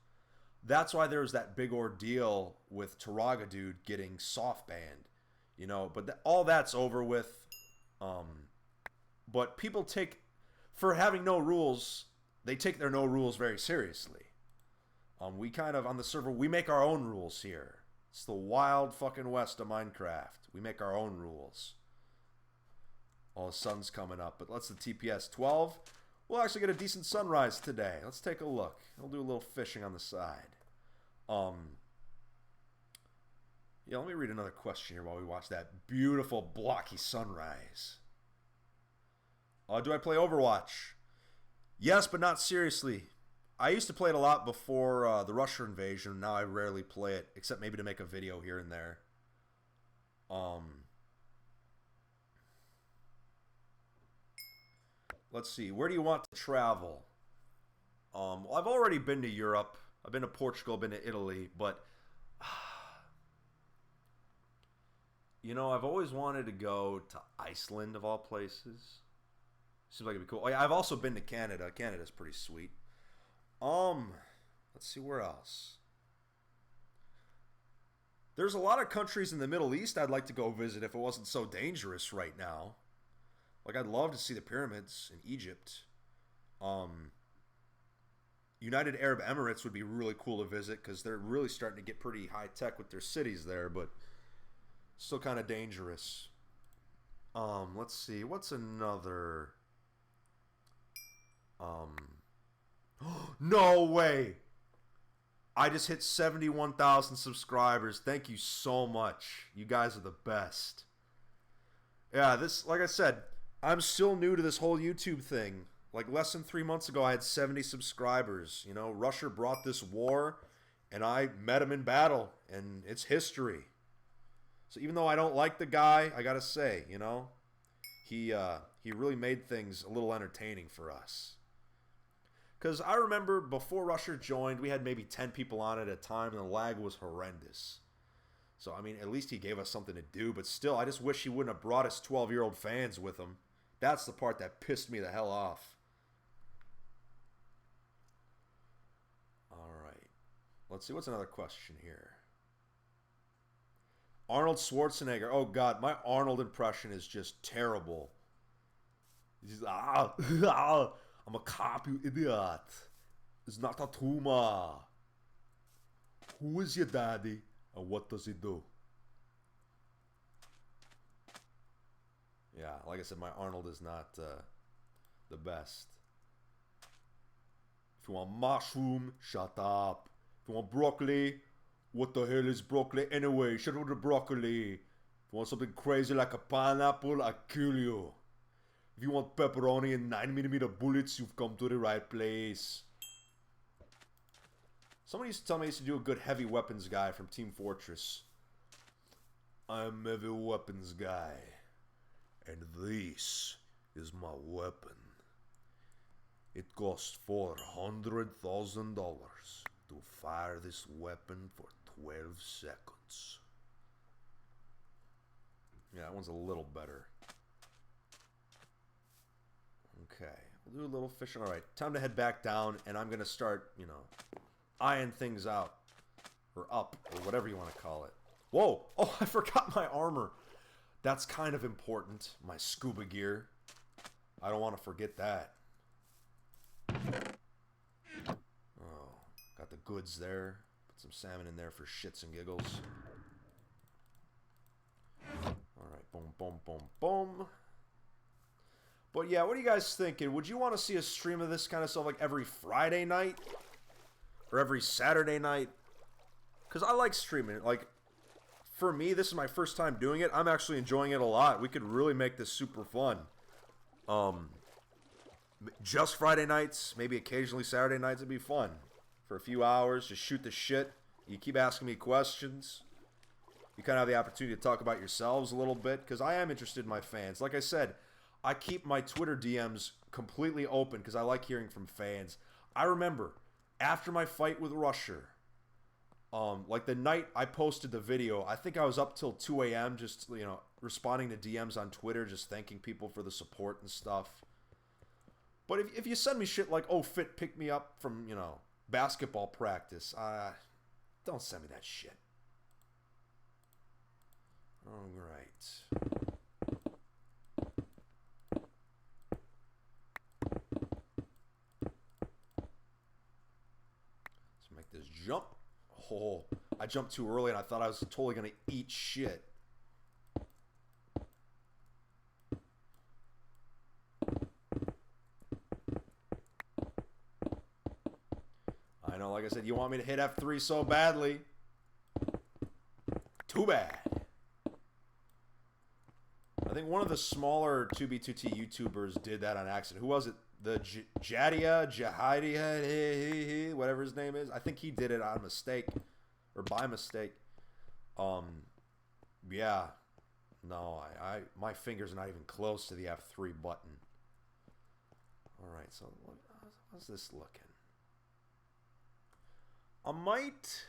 That's why there's that big ordeal with Taraga Dude getting soft banned. You know, but all that's over with. But people for having no rules, they take their no rules very seriously. We kind of, on the server, we make our own rules here. It's the wild fucking west of Minecraft. We make our own rules. Oh, the sun's coming up, but let's the TPS 12. We'll actually get a decent sunrise today. Let's take a look. We'll do a little fishing on the side. Yeah, let me read another question here while we watch that beautiful blocky sunrise. Do I play Overwatch? Yes, but not seriously. I used to play it a lot before the Russia invasion. Now I rarely play it, except maybe to make a video here and there. Let's see. Where do you want to travel? Well, I've already been to Europe. I've been to Portugal, been to Italy, but you know, I've always wanted to go to Iceland of all places. Seems like it'd be cool. Oh yeah, I've also been to Canada. Canada's pretty sweet. Let's see where else. There's a lot of countries in the Middle East I'd like to go visit if it wasn't so dangerous right now. Like, I'd love to see the pyramids in Egypt. United Arab Emirates would be really cool to visit because they're really starting to get pretty high tech with their cities there, but still kind of dangerous. Let's see. What's another? No way! I just hit 71,000 subscribers. Thank you so much. You guys are the best. Yeah, this, like I said, I'm still new to this whole YouTube thing. Like, less than 3 months ago, I had 70 subscribers. You know, Russia brought this war, and I met him in battle, and it's history. So even though I don't like the guy, I gotta say, you know, he really made things a little entertaining for us. Because I remember before Russia joined, we had maybe 10 people on at a time, and the lag was horrendous. So, I mean, at least he gave us something to do. But still, I just wish he wouldn't have brought his 12-year-old fans with him. That's the part that pissed me the hell off. All right. Let's see. What's another question here? Arnold Schwarzenegger. Oh, God. My Arnold impression is just terrible. He's I'm a cop, you idiot. It's not a tumor. Who is your daddy and what does he do? Yeah, like I said, my Arnold is not the best. If you want mushroom, shut up. If you want broccoli, what the hell is broccoli anyway? Shut up with the broccoli. If you want something crazy like a pineapple, I'll kill you. If you want pepperoni and 9mm bullets, you've come to the right place. Somebody used to tell me I used to do a good heavy weapons guy from Team Fortress. I'm a heavy weapons guy. And this is my weapon. It costs $400,000 to fire this weapon for 12 seconds. Yeah, that one's a little better. Okay, we'll do a little fishing. Alright, time to head back down, and I'm going to start, you know, eyeing things out. Or up, or whatever you want to call it. Whoa! Oh, I forgot my armor. That's kind of important. My scuba gear. I don't want to forget that. Oh, got the goods there. Put some salmon in there for shits and giggles. Alright, boom, boom, boom, boom. But yeah, what are you guys thinking? Would you want to see a stream of this kind of stuff like every Friday night? Or every Saturday night? Because I like streaming it. Like, for me, this is my first time doing it. I'm actually enjoying it a lot. We could really make this super fun. Just Friday nights, maybe occasionally Saturday nights, it'd be fun. For a few hours, just shoot the shit. You keep asking me questions. You kind of have the opportunity to talk about yourselves a little bit, because I am interested in my fans. Like I said, I keep my Twitter DMs completely open, because I like hearing from fans. I remember, after my fight with Rusher, like the night I posted the video, I think I was up till 2 a.m. just, you know, responding to DMs on Twitter, just thanking people for the support and stuff. But if you send me shit like, oh, Fit picked me up from, you know, basketball practice, don't send me that shit. Alright. Let's make this jump. Oh, I jumped too early and I thought I was totally going to eat shit. I know, like I said, you want me to hit F3 so badly. Too bad. I think one of the smaller 2B2T YouTubers did that on accident. Who was it? The Jahadia, whatever his name is. I think he did it on mistake. Or by mistake. Yeah. No, my fingers are not even close to the F3 button. Alright, so how's this looking? I might...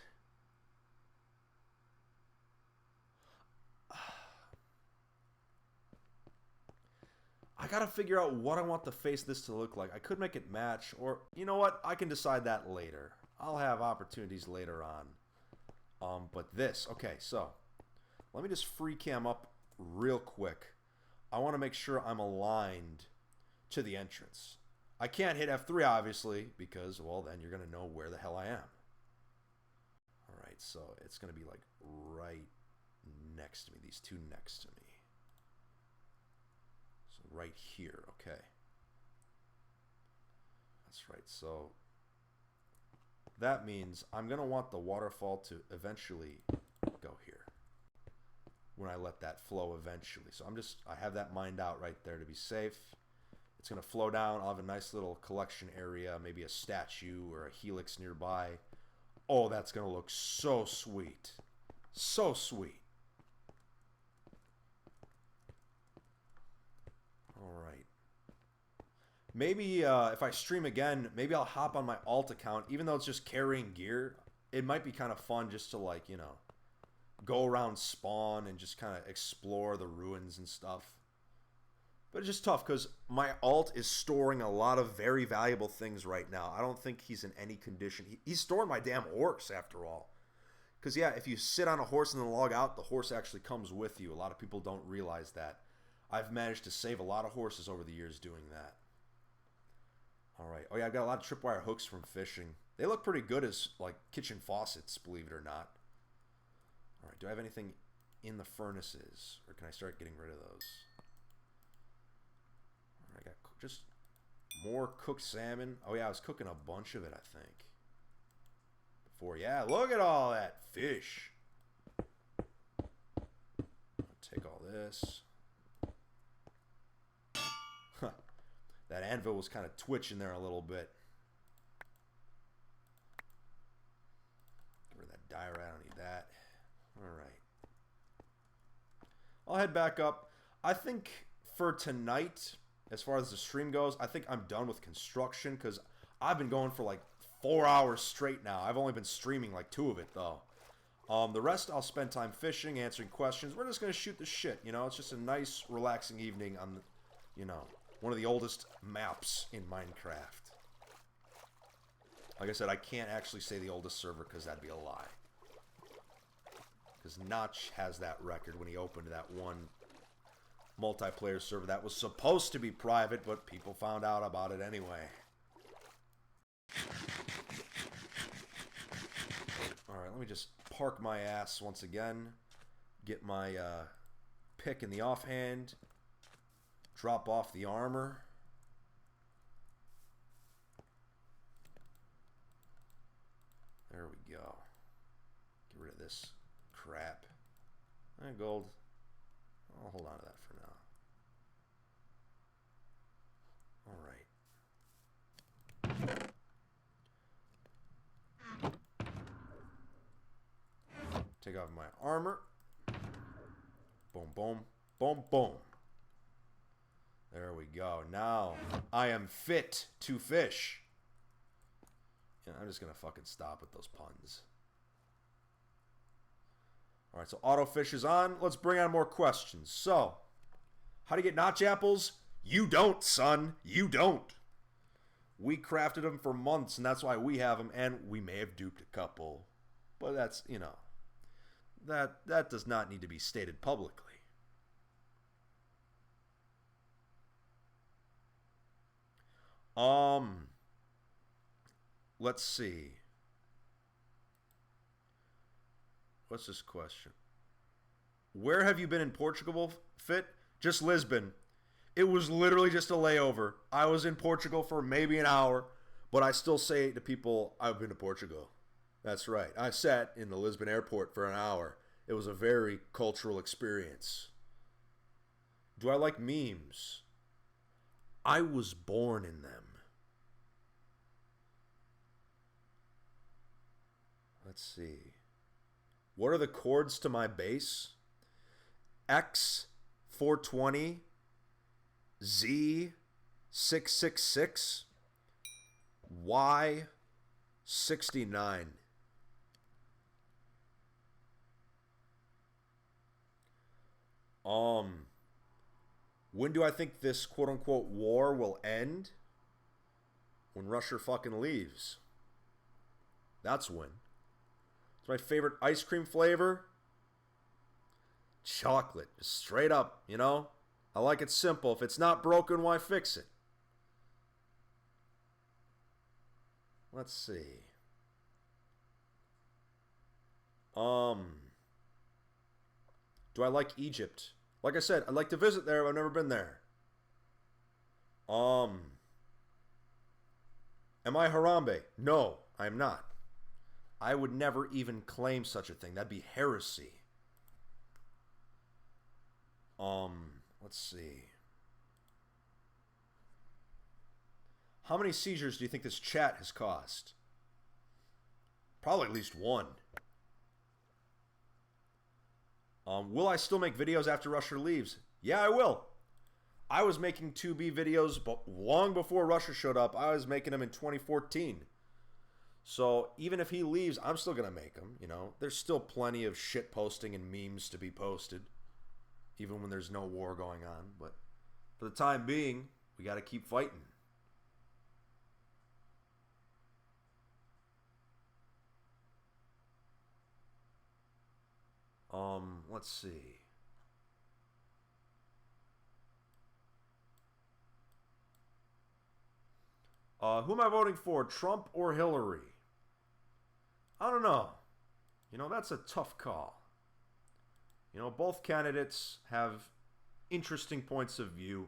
I gotta figure out what I want the face of this to look like. I could make it match, or you know what? I can decide that later. I'll have opportunities later on. But this, okay, so let me just free cam up real quick. I want to make sure I'm aligned to the entrance. I can't hit F3 obviously because, well, then you're gonna know where the hell I am. All right, so it's gonna be like right next to me. These two next to me. Right here, okay. That's right, so that means I'm going to want the waterfall to eventually go here when I let that flow eventually. So I have that mined out right there to be safe. It's going to flow down. I'll have a nice little collection area, maybe a statue or a helix nearby. Oh, that's going to look so sweet. So sweet. Alright. Maybe if I stream again, maybe I'll hop on my alt account, even though it's just carrying gear. It might be kind of fun just to, like, you know, go around spawn and just kind of explore the ruins and stuff. But it's just tough because my alt is storing a lot of very valuable things right now. I don't think he's in any condition. He's storing my damn horse, after all. Because, yeah, if you sit on a horse and then log out, the horse actually comes with you. A lot of people don't realize that. I've managed to save a lot of horses over the years doing that. Alright. Oh, yeah, I've got a lot of tripwire hooks from fishing. They look pretty good as, like, kitchen faucets, believe it or not. Alright, do I have anything in the furnaces? Or can I start getting rid of those? Alright, I got just More cooked salmon. Oh, yeah, I was cooking a bunch of it, I think. Before, yeah, look at all that fish. I'll take all this. Huh. That anvil was kind of twitching there a little bit. Get rid of that diorite. I don't need that. All right. I'll head back up. I think for tonight, as far as the stream goes, I think I'm done with construction because I've been going for like 4 hours straight now. I've only been streaming like 2 of it, though. The rest, I'll spend time fishing, answering questions. We're just going to shoot the shit, you know? It's just a nice, relaxing evening on, the, you know, one of the oldest maps in Minecraft. Like I said, I can't actually say the oldest server because that'd be a lie. Because Notch has that record when he opened that one multiplayer server that was supposed to be private, but people found out about it anyway. Alright, let me just park my ass once again. Get my pick in the offhand. Drop off the armor. There we go. Get rid of this crap. And gold. I'll hold on to that for now. Alright. Take off my armor. Boom, boom, boom, boom. There we go. Now, I am fit to fish. Yeah, I'm just going to fucking stop with those puns. Alright, so autofish is on. Let's bring on more questions. So, how do you get notch apples? You don't, son. You don't. We crafted them for months, and that's why we have them, and we may have duped a couple. But that's, you know, that does not need to be stated publicly. Let's see. What's this question? Where have you been in Portugal, Fit? Just Lisbon. It was literally just a layover. I was in Portugal for maybe an hour, but I still say to people, I've been to Portugal. That's right. I sat in the Lisbon airport for an hour. It was a very cultural experience. Do I like memes? I was born in them. Let's see. What are the chords to my bass? X 420, Z 666, Y 69. When do I think this quote-unquote war will end? When Russia fucking leaves. That's when. It's my favorite ice cream flavor. Chocolate. Just straight up, you know? I like it simple. If it's not broken, why fix it? Let's see. Do I like Egypt? Like I said, I'd like to visit there, but I've never been there. Am I Harambe? No, I am not. I would never even claim such a thing. That'd be heresy. Let's see. How many seizures do you think this chat has caused? Probably at least one. Will I still make videos after Russia leaves? Yeah, I will. I was making 2B videos long before Russia showed up. I was making them in 2014. So even if he leaves, I'm still going to make them, you know. There's still plenty of shit posting and memes to be posted, even when there's no war going on. But for the time being, we got to keep fighting. Let's see. Who am I voting for, Trump or Hillary? I don't know. You know, that's a tough call. You know, both candidates have interesting points of view.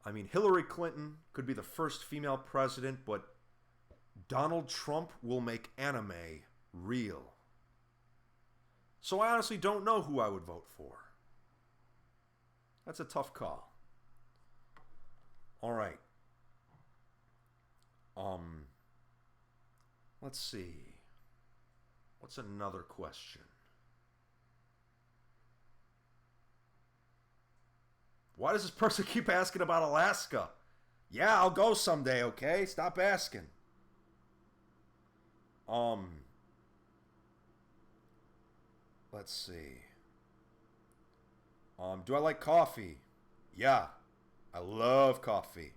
I mean, Hillary Clinton could be the first female president, but Donald Trump will make anime real. So I honestly don't know who I would vote for. That's a tough call. All right. Let's see. What's another question? Why does this person keep asking about Alaska? Yeah, I'll go someday, okay? Stop asking. Let's see. Do I like coffee? Yeah. I love coffee.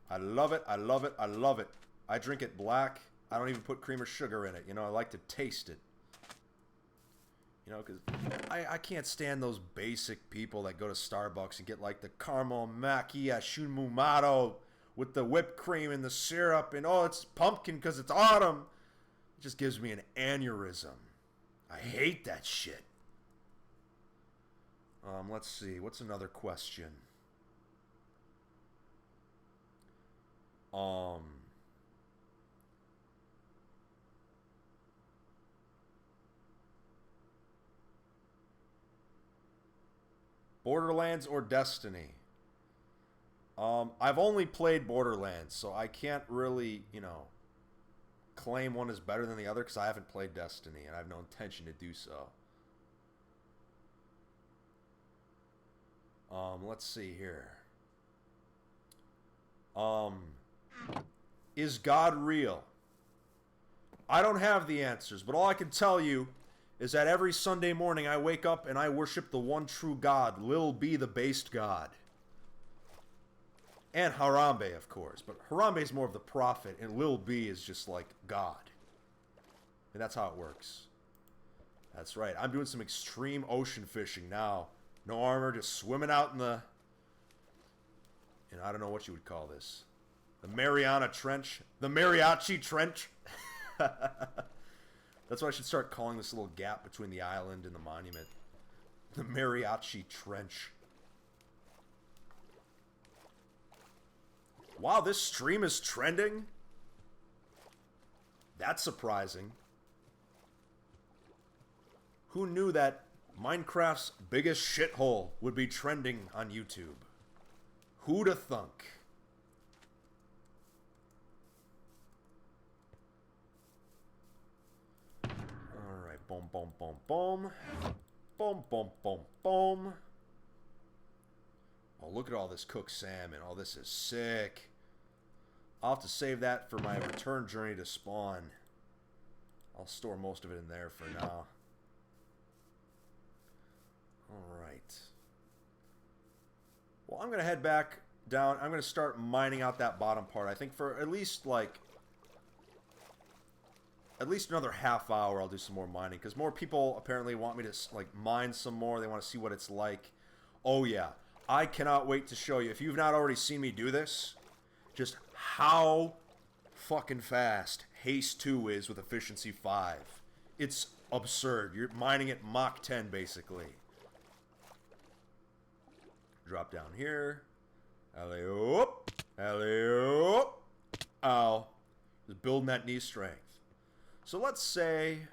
I love it, I love it, I love it. I drink it black. I don't even put cream or sugar in it. You know, I like to taste it. You know, because I can't stand those basic people that go to Starbucks and get like the caramel macchiato mumato with the whipped cream and the syrup and oh, it's pumpkin because it's autumn. It just gives me an aneurysm. I hate that shit. Let's see. What's another question? Borderlands or Destiny? I've only played Borderlands, so I can't really, you know, claim one is better than the other because I haven't played Destiny and I have no intention to do so. Let's see here. Is God real? I don't have the answers, but all I can tell you is that every Sunday morning I wake up and I worship the one true God, Lil B, the based God. And Harambe, of course. But Harambe is more of the prophet, and Lil B is just like God. And that's how it works. That's right. I'm doing some extreme ocean fishing now. No armor, just swimming out in the... And I don't know what you would call this. The Mariana Trench. The Mariachi Trench. That's what I should start calling this little gap between the island and the monument. The Mariachi Trench. Wow, this stream is trending? That's surprising. Who knew that Minecraft's biggest shithole would be trending on YouTube? Who'da thunk? Alright, boom, boom, boom, boom. Boom, boom, boom, boom. Oh, look at all this cooked salmon. Oh, this is sick. I'll have to save that for my return journey to spawn. I'll store most of it in there for now. Alright. Well, I'm going to head back down. I'm going to start mining out that bottom part. I think for at least, like... At least another half hour I'll do some more mining. Because more people apparently want me to, like, mine some more. They want to see what it's like. Oh, yeah. I cannot wait to show you, if you've not already seen me do this, just how fucking fast Haste 2 is with Efficiency 5. It's absurd. You're mining at Mach 10, basically. Drop down here. Alley-oop. Alley-oop. Ow. Just building that knee strength. So let's say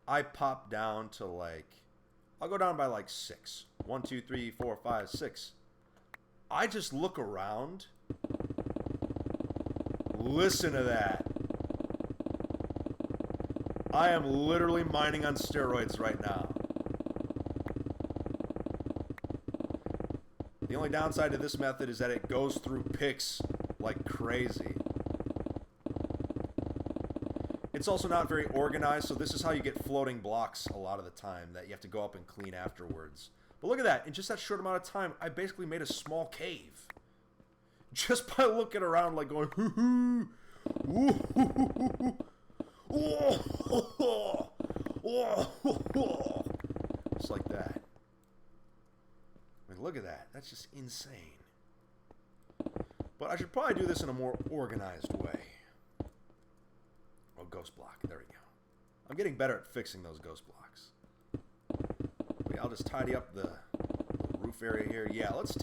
I pop down to, like... I'll go down by, like, 6. 1, 2, 3, 4, 5, 6. I just look around. Listen to that. I am literally mining on steroids right now. The only downside to this method is that it goes through picks like crazy. It's also not very organized, so this is how you get floating blocks a lot of the time that you have to go up and clean afterwards. But look at that. In just that short amount of time, I basically made a small cave. Just by looking around like going, hoo-hoo, ooh, just like that. I mean, look at that. That's just insane. But I should probably do this in a more organized way. Oh, ghost block. There we go. I'm getting better at fixing those ghost blocks. Okay, I'll just tidy up the roof area here. Yeah, let's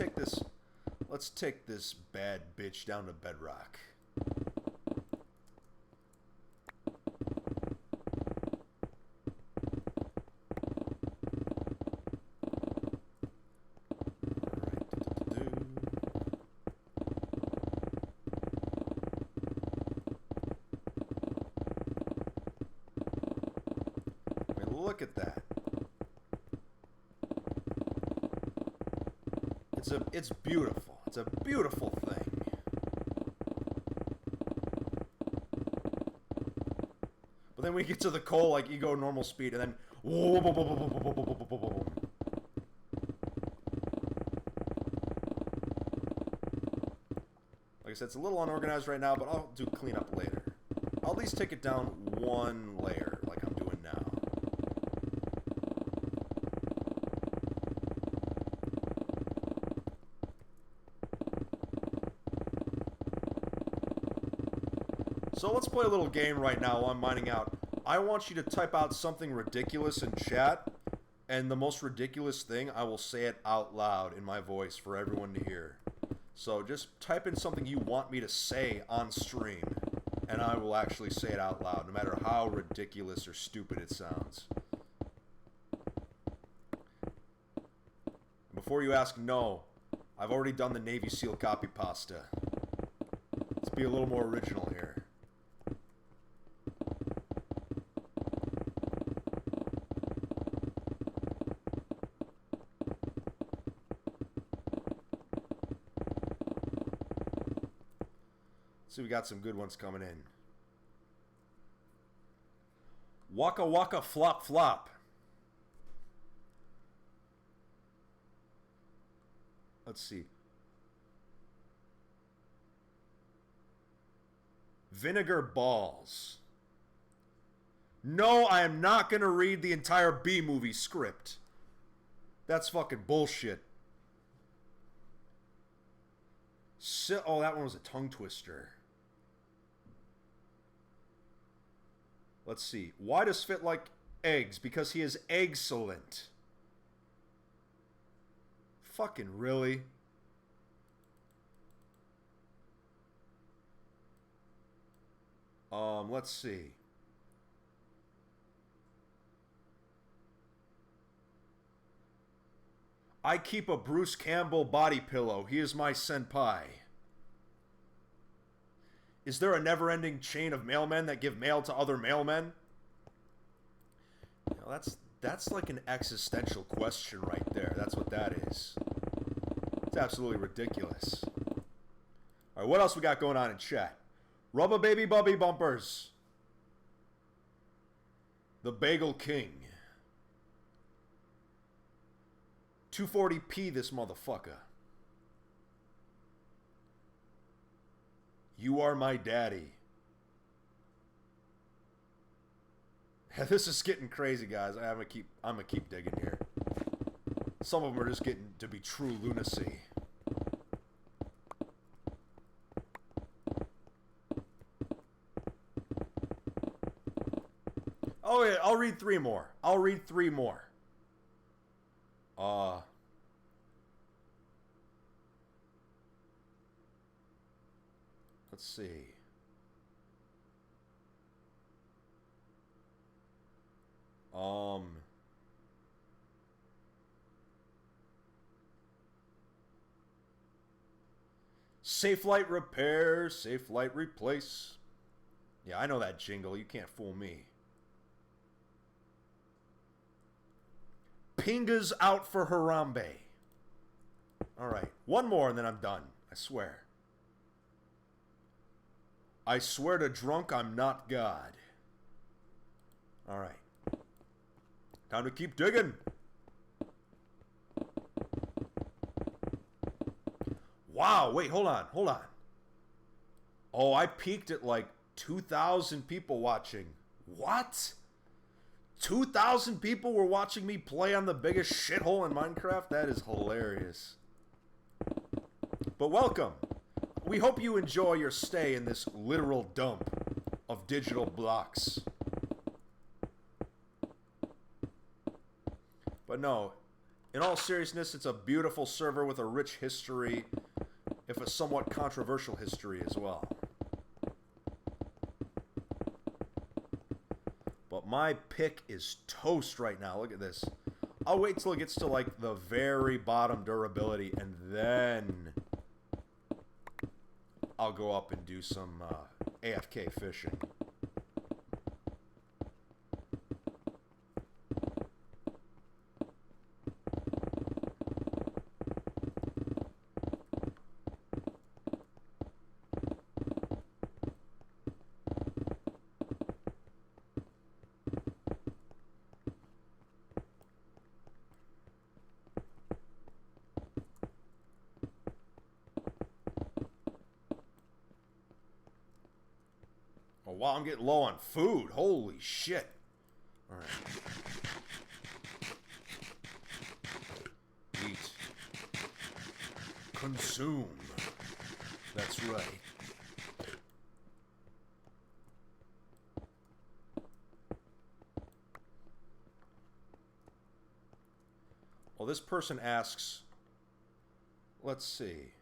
Let's take this bad bitch down to bedrock. Look at that. It's beautiful. It's a beautiful thing. But then we get to the coal, like you go normal speed, and then like I said, it's a little unorganized right now, but I'll do cleanup later. I'll at least take it down one layer, like I'm doing now. So let's play a little game right now while I'm mining out. I want you to type out something ridiculous in chat, and the most ridiculous thing, I will say it out loud in my voice for everyone to hear. So just type in something you want me to say on stream, and I will actually say it out loud, no matter how ridiculous or stupid it sounds. Before you ask, no, I've already done the Navy SEAL copy pasta. Let's be a little more original here. So we got some good ones coming in. Waka waka flop flop. Let's see. Vinegar balls. No, I am not going to read the entire B-movie script. That's fucking bullshit. Oh, that one was a tongue twister. Let's see. Why does Fit like eggs? Because he is excellent. Fucking really? Let's see. I keep a Bruce Campbell body pillow. He is my senpai. Is there a never-ending chain of mailmen that give mail to other mailmen? You know, that's like an existential question right there. That's what that is. It's absolutely ridiculous. All right, what else we got going on in chat? Rubba Baby Bubby Bumpers. The Bagel King. 240p this motherfucker. You are my daddy. This is getting crazy, guys. I'm gonna keep digging here. Some of them are just getting to be true lunacy. Oh yeah, I'll read three more. Let's see. Safe light repair, safe light replace. Yeah, I know that jingle. You can't fool me. Pinga's out for Harambe. All right, one more and then I'm done. I swear. I swear to drunk I'm not God. All right. Time to keep digging. Wow, wait, hold on. Oh, I peaked at like 2,000 people watching. What? 2,000 people were watching me play on the biggest shithole in Minecraft? That is hilarious. But welcome. We hope you enjoy your stay in this literal dump of digital blocks. But no, in all seriousness, it's a beautiful server with a rich history. if a somewhat controversial history as well. But my pick is toast right now. Look at this. I'll wait till it gets to like the very bottom durability, and then I'll go up and do some AFK fishing. Oh, wow, I'm getting low on food. Holy shit. All right. Eat. Consume. That's right. Well, this person asks, let's see.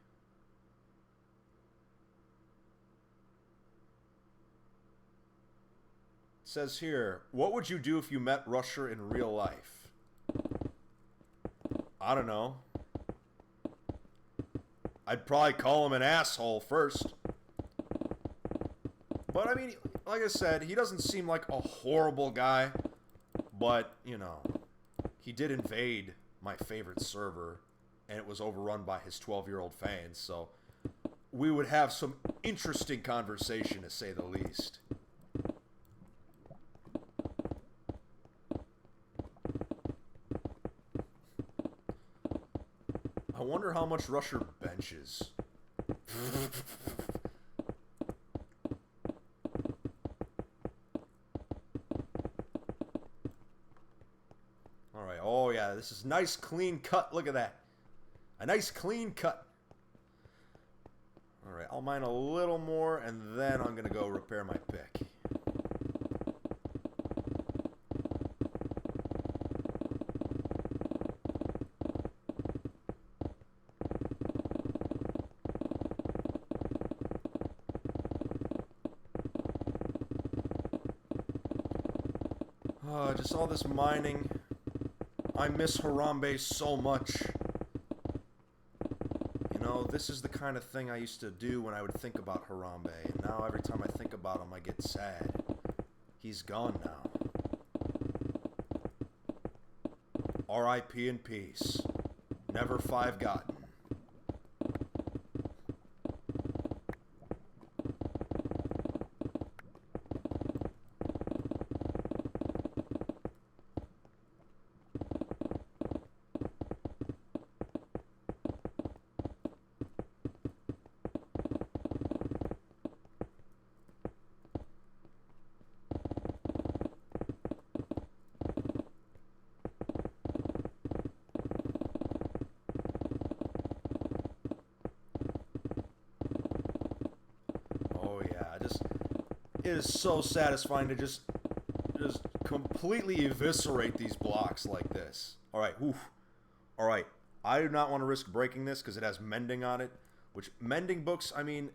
Says here, what would you do if you met Rusher in real life? I don't know. I'd probably call him an asshole first. But I mean, like I said, he doesn't seem like a horrible guy. But, you know, he did invade my favorite server, and it was overrun by his 12-year-old fans, so we would have some interesting conversation, to say the least. I wonder how much Rusher benches. Alright, oh yeah, this is nice clean cut. Look at that. A nice clean cut. Alright, I'll mine a little more, and then I'm going to go repair my pick. Just all this mining. I miss Harambe so much. You know, this is the kind of thing I used to do when I would think about Harambe. And now every time I think about him, I get sad. He's gone now. R.I.P. in peace. Never forgotten. It is so satisfying to just completely eviscerate these blocks like this. Alright, oof. Alright, I do not want to risk breaking this because it has mending on it. Which, mending books, I mean,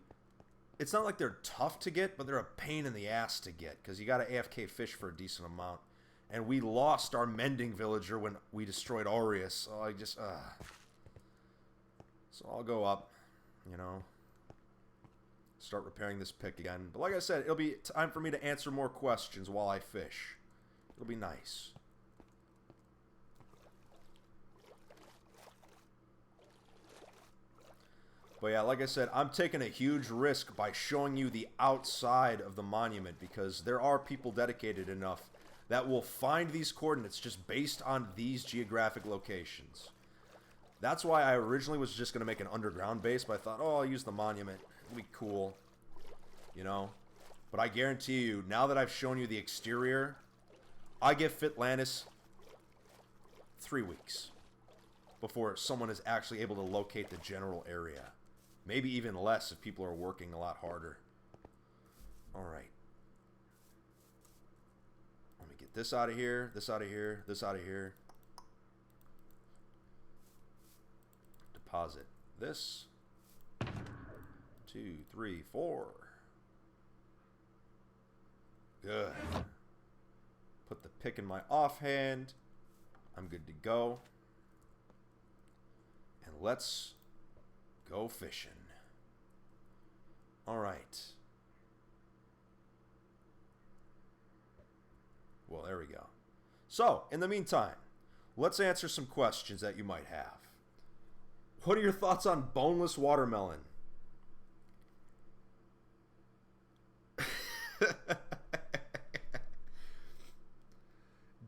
it's not like they're tough to get, but they're a pain in the ass to get. Because you got to AFK fish for a decent amount. And we lost our mending villager when we destroyed Aureus. So I just, So I'll go up, you know. Start repairing this pick again. But like I said, it'll be time for me to answer more questions while I fish. It'll be nice. But yeah, like I said, I'm taking a huge risk by showing you the outside of the monument because there are people dedicated enough that will find these coordinates just based on these geographic locations. That's why I originally was just going to make an underground base, but I thought, oh, I'll use the monument. It'll be cool, you know? But I guarantee you, now that I've shown you the exterior, I give Fitlantis 3 weeks before someone is actually able to locate the general area. Maybe even less if people are working a lot harder. Alright. Let me get this out of here, this out of here, this out of here. Deposit this. 2, 3, 4. Good. Put the pick in my offhand. I'm good to go. And let's go fishing. All right. Well, there we go. So, in the meantime, let's answer some questions that you might have. What are your thoughts on boneless watermelon?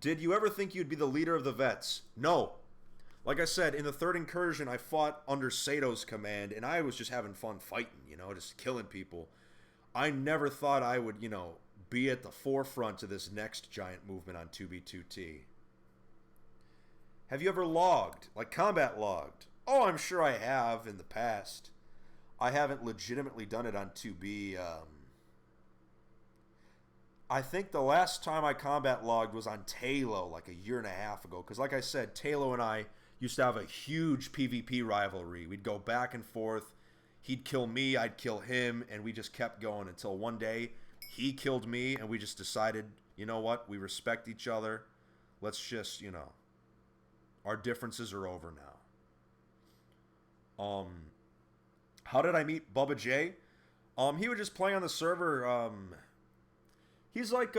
Did you ever think you'd be the leader of the vets? No. Like I said, in the third incursion, I fought under Sato's command, and I was just having fun fighting, you know, just killing people. I never thought I would, you know, be at the forefront of this next giant movement on 2B2T. Have you ever logged? Like combat logged? Oh, I'm sure I have in the past. I haven't legitimately done it on 2B. I think the last time I combat logged was on Talo like a year and a half ago. Because like I said, Talo and I used to have a huge PvP rivalry. We'd go back and forth. He'd kill me, I'd kill him, and we just kept going until one day he killed me, and we just decided, you know what, we respect each other. Let's just, you know, our differences are over now. How did I meet Bubba J? He would just play on the server. He's like,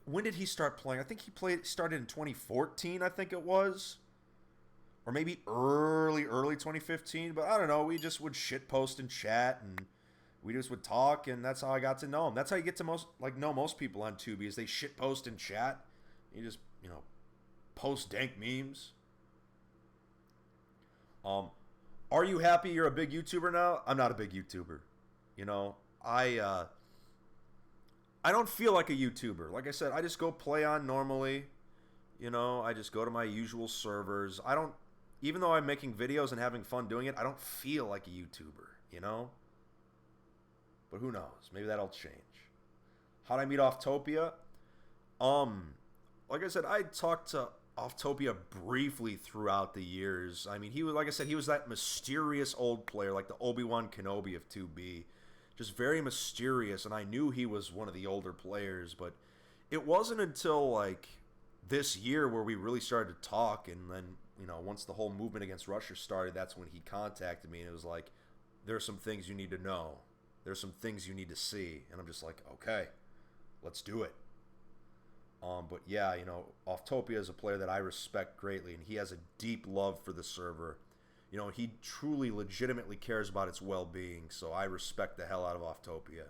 when did he start playing? I think he started in 2014, I think it was. Or maybe early 2015. But I don't know. We just would shitpost and chat, and we just would talk, and that's how I got to know him. That's how you get to know most people on Tubi, is they shitpost and chat. You just, you know, post dank memes. Are you happy you're a big YouTuber now? I'm not a big YouTuber. You know, I don't feel like a YouTuber. Like I said, I just go play on normally. You know, I just go to my usual servers. I don't, even though I'm making videos and having fun doing it, I don't feel like a YouTuber, you know? But who knows? Maybe that'll change. How'd I meet Offtopia? Like I said, I talked to Offtopia briefly throughout the years. I mean, he was, like I said, he was that mysterious old player, like the Obi-Wan Kenobi of 2B. Just very mysterious, and I knew he was one of the older players, but it wasn't until, like, this year where we really started to talk, and then, you know, once the whole movement against Russia started, that's when he contacted me, and it was like, there's some things you need to know. There's some things you need to see. And I'm just like, okay, let's do it. But yeah, you know, Offtopia is a player that I respect greatly, and he has a deep love for the server. You know, he truly, legitimately cares about its well-being, so I respect the hell out of Offtopia.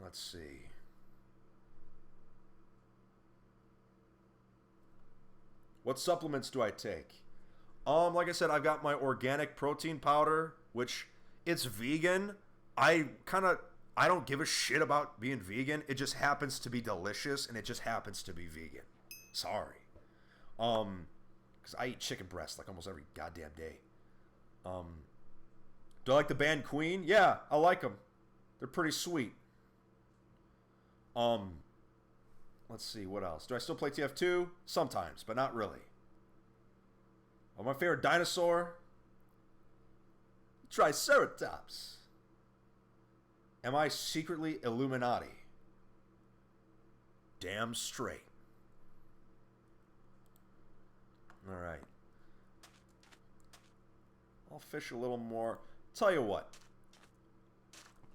Let's see. What supplements do I take? Like I said, I've got my organic protein powder, which it's vegan. I don't give a shit about being vegan. It just happens to be delicious, and it just happens to be vegan. Sorry. Because I eat chicken breast like almost every goddamn day. Do I like the band Queen? Yeah, I like them. They're pretty sweet. Let's see, what else? Do I still play TF2? Sometimes, but not really. Oh, my favorite dinosaur? Triceratops. Am I secretly Illuminati? Damn straight. Alright. I'll fish a little more. Tell you what.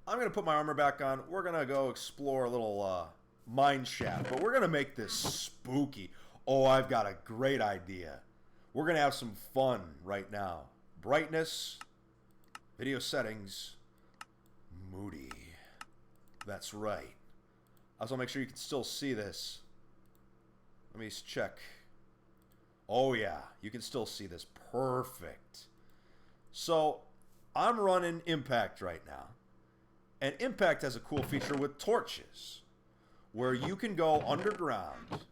I'm going to put my armor back on. We're going to go explore a little mine shaft. But we're going to make this spooky. Oh, I've got a great idea. We're going to have some fun right now. Brightness. Video settings. Moody. That's right. I also make sure you can still see this. Let me check. Oh yeah, you can still see this. Perfect. So, I'm running Impact right now. And Impact has a cool feature with torches, where you can go underground,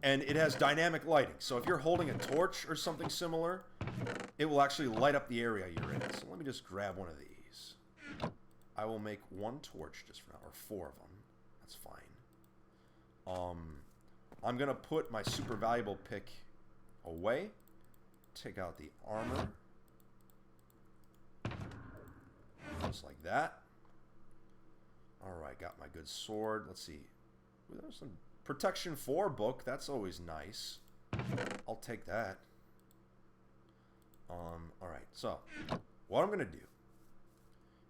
and it has dynamic lighting. So if you're holding a torch or something similar, it will actually light up the area you're in. So let me just grab one of these. I will make one torch just for now, or 4 of them. That's fine. I'm going to put my super valuable pick away. Take out the armor. Just like that. Alright, got my good sword. Let's see. Ooh, there's some Protection 4 book. That's always nice. I'll take that. Alright, so what I'm going to do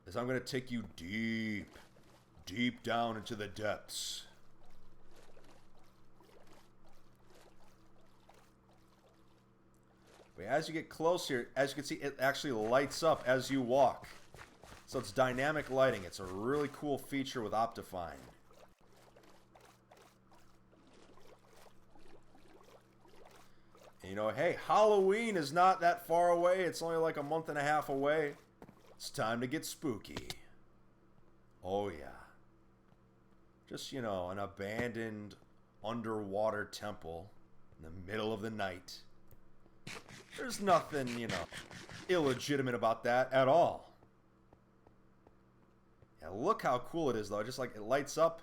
is I'm going to take you deep, deep down into the depths. But as you get close here, as you can see, it actually lights up as you walk. So it's dynamic lighting. It's a really cool feature with Optifine. And you know, hey, Halloween is not that far away. It's only like a month and a half away. It's time to get spooky. Oh, yeah. Just, you know, an abandoned underwater temple in the middle of the night. There's nothing, you know, illegitimate about that at all. Yeah, look how cool it is, though. Just like it lights up,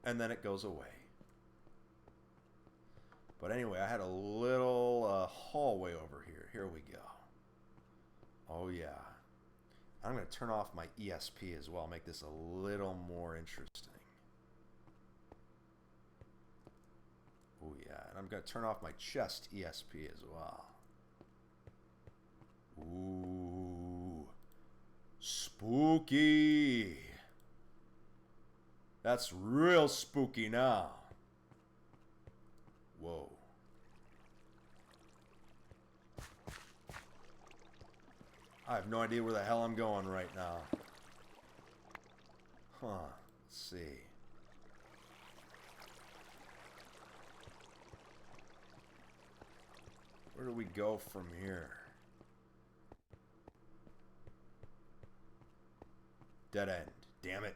and then it goes away. But anyway, I had a little hallway over here. Here we go. Oh, yeah. I'm going to turn off my ESP as well. Make this a little more interesting. Oh, yeah. And I'm going to turn off my chest ESP as well. Ooh. Spooky. That's real spooky now. Whoa. I have no idea where the hell I'm going right now. Huh. Let's see. Where do we go from here? Dead end. Damn it.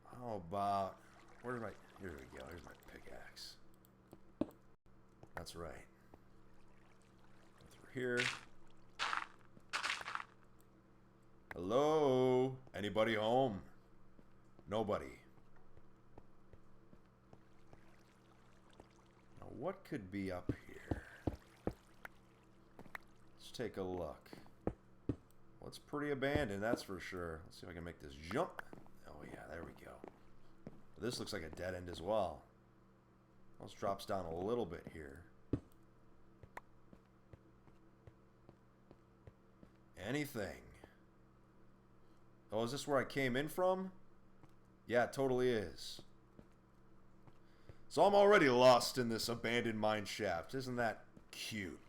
How about... Where's my... Here we go. Here's my pickaxe. That's right. Go through here. Hello? Anybody home? Nobody. Now, what could be up here? Let's take a look. Well, it's pretty abandoned, that's for sure. Let's see if I can make this jump. Oh, yeah, there we go. This looks like a dead end as well. This drops down a little bit here. Anything. Oh, is this where I came in from? Yeah, it totally is. So I'm already lost in this abandoned mine shaft. Isn't that cute?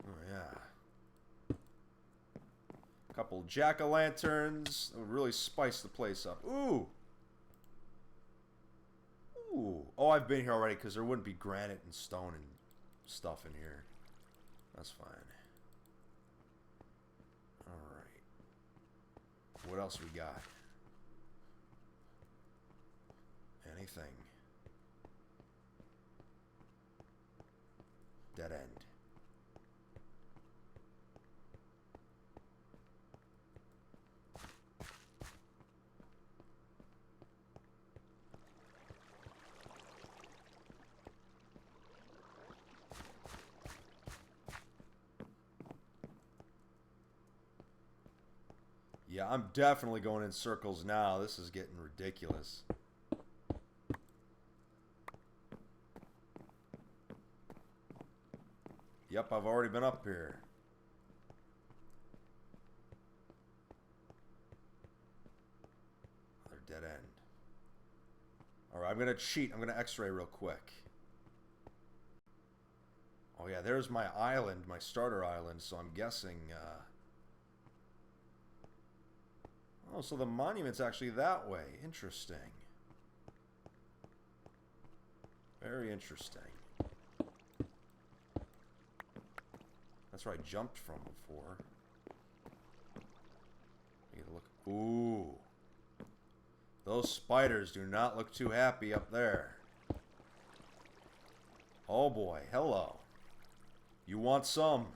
Oh, yeah. A couple jack-o'-lanterns. That would really spice the place up. Ooh! Ooh. Oh, I've been here already because there wouldn't be granite and stone and stuff in here. That's fine. Alright. What else we got? Anything. Dead end. Yeah, I'm definitely going in circles now. This is getting ridiculous. Yep, I've already been up here. Another dead end. Alright, I'm going to cheat. I'm going to x-ray real quick. Oh yeah, there's my island, my starter island, so I'm guessing... Oh, so the monument's actually that way. Interesting. Very interesting. That's where I jumped from before. Take a look. Ooh. Those spiders do not look too happy up there. Oh boy, hello. You want some?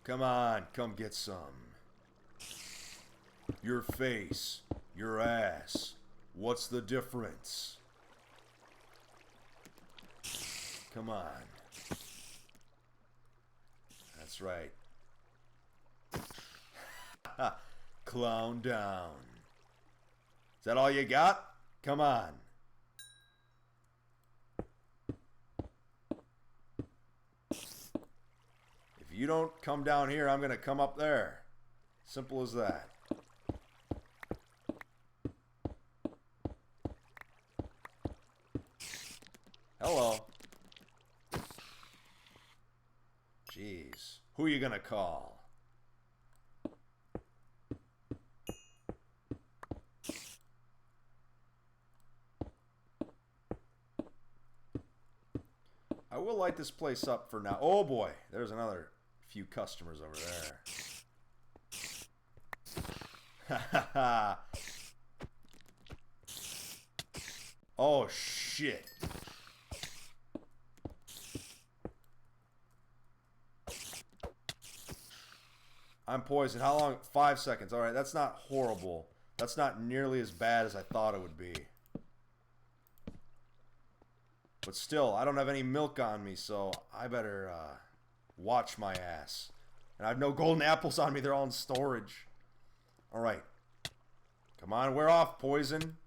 Come on, come get some. Your face. Your ass. What's the difference? Come on. That's right. Clown down. Is that all you got? Come on. If you don't come down here, I'm going to come up there. Simple as that. Hello. Jeez. Who are you going to call? I will light this place up for now. Oh boy, there's another few customers over there. Ha ha. Oh shit. I'm poisoned. How long? 5 seconds. Alright, that's not horrible. That's not nearly as bad as I thought it would be. But still, I don't have any milk on me, so I better watch my ass. And I have no golden apples on me. They're all in storage. Alright. Come on, wear off, poison.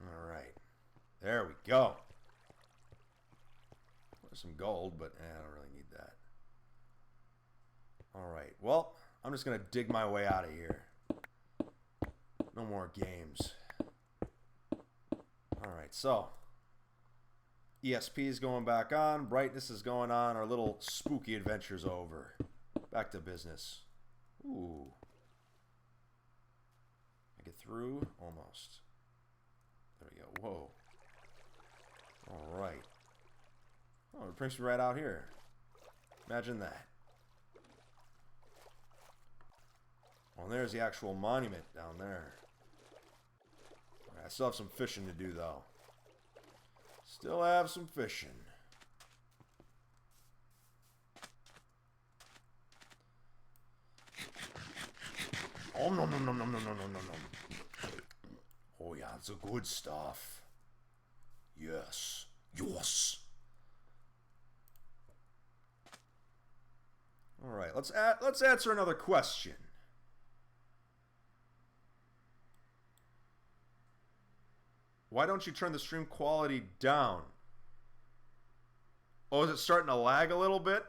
Alright. There we go. There's some gold, but I don't really need that. Alright, well, I'm just going to dig my way out of here. No more games. Alright, so. ESP is going back on. Brightness is going on. Our little spooky adventure's over. Back to business. Ooh. I get through? Almost. There we go. Whoa. Alright. Oh, it brings me right out here. Imagine that. Well, there's the actual monument down there. Right, I still have some fishing to do, though. Still have some fishing. Oh, no, no, no, no, no, no, no, no, no. Oh, yeah, it's the good stuff. Yes. Yes. All right, let's answer another question. Why don't you turn the stream quality down? Oh, is it starting to lag a little bit?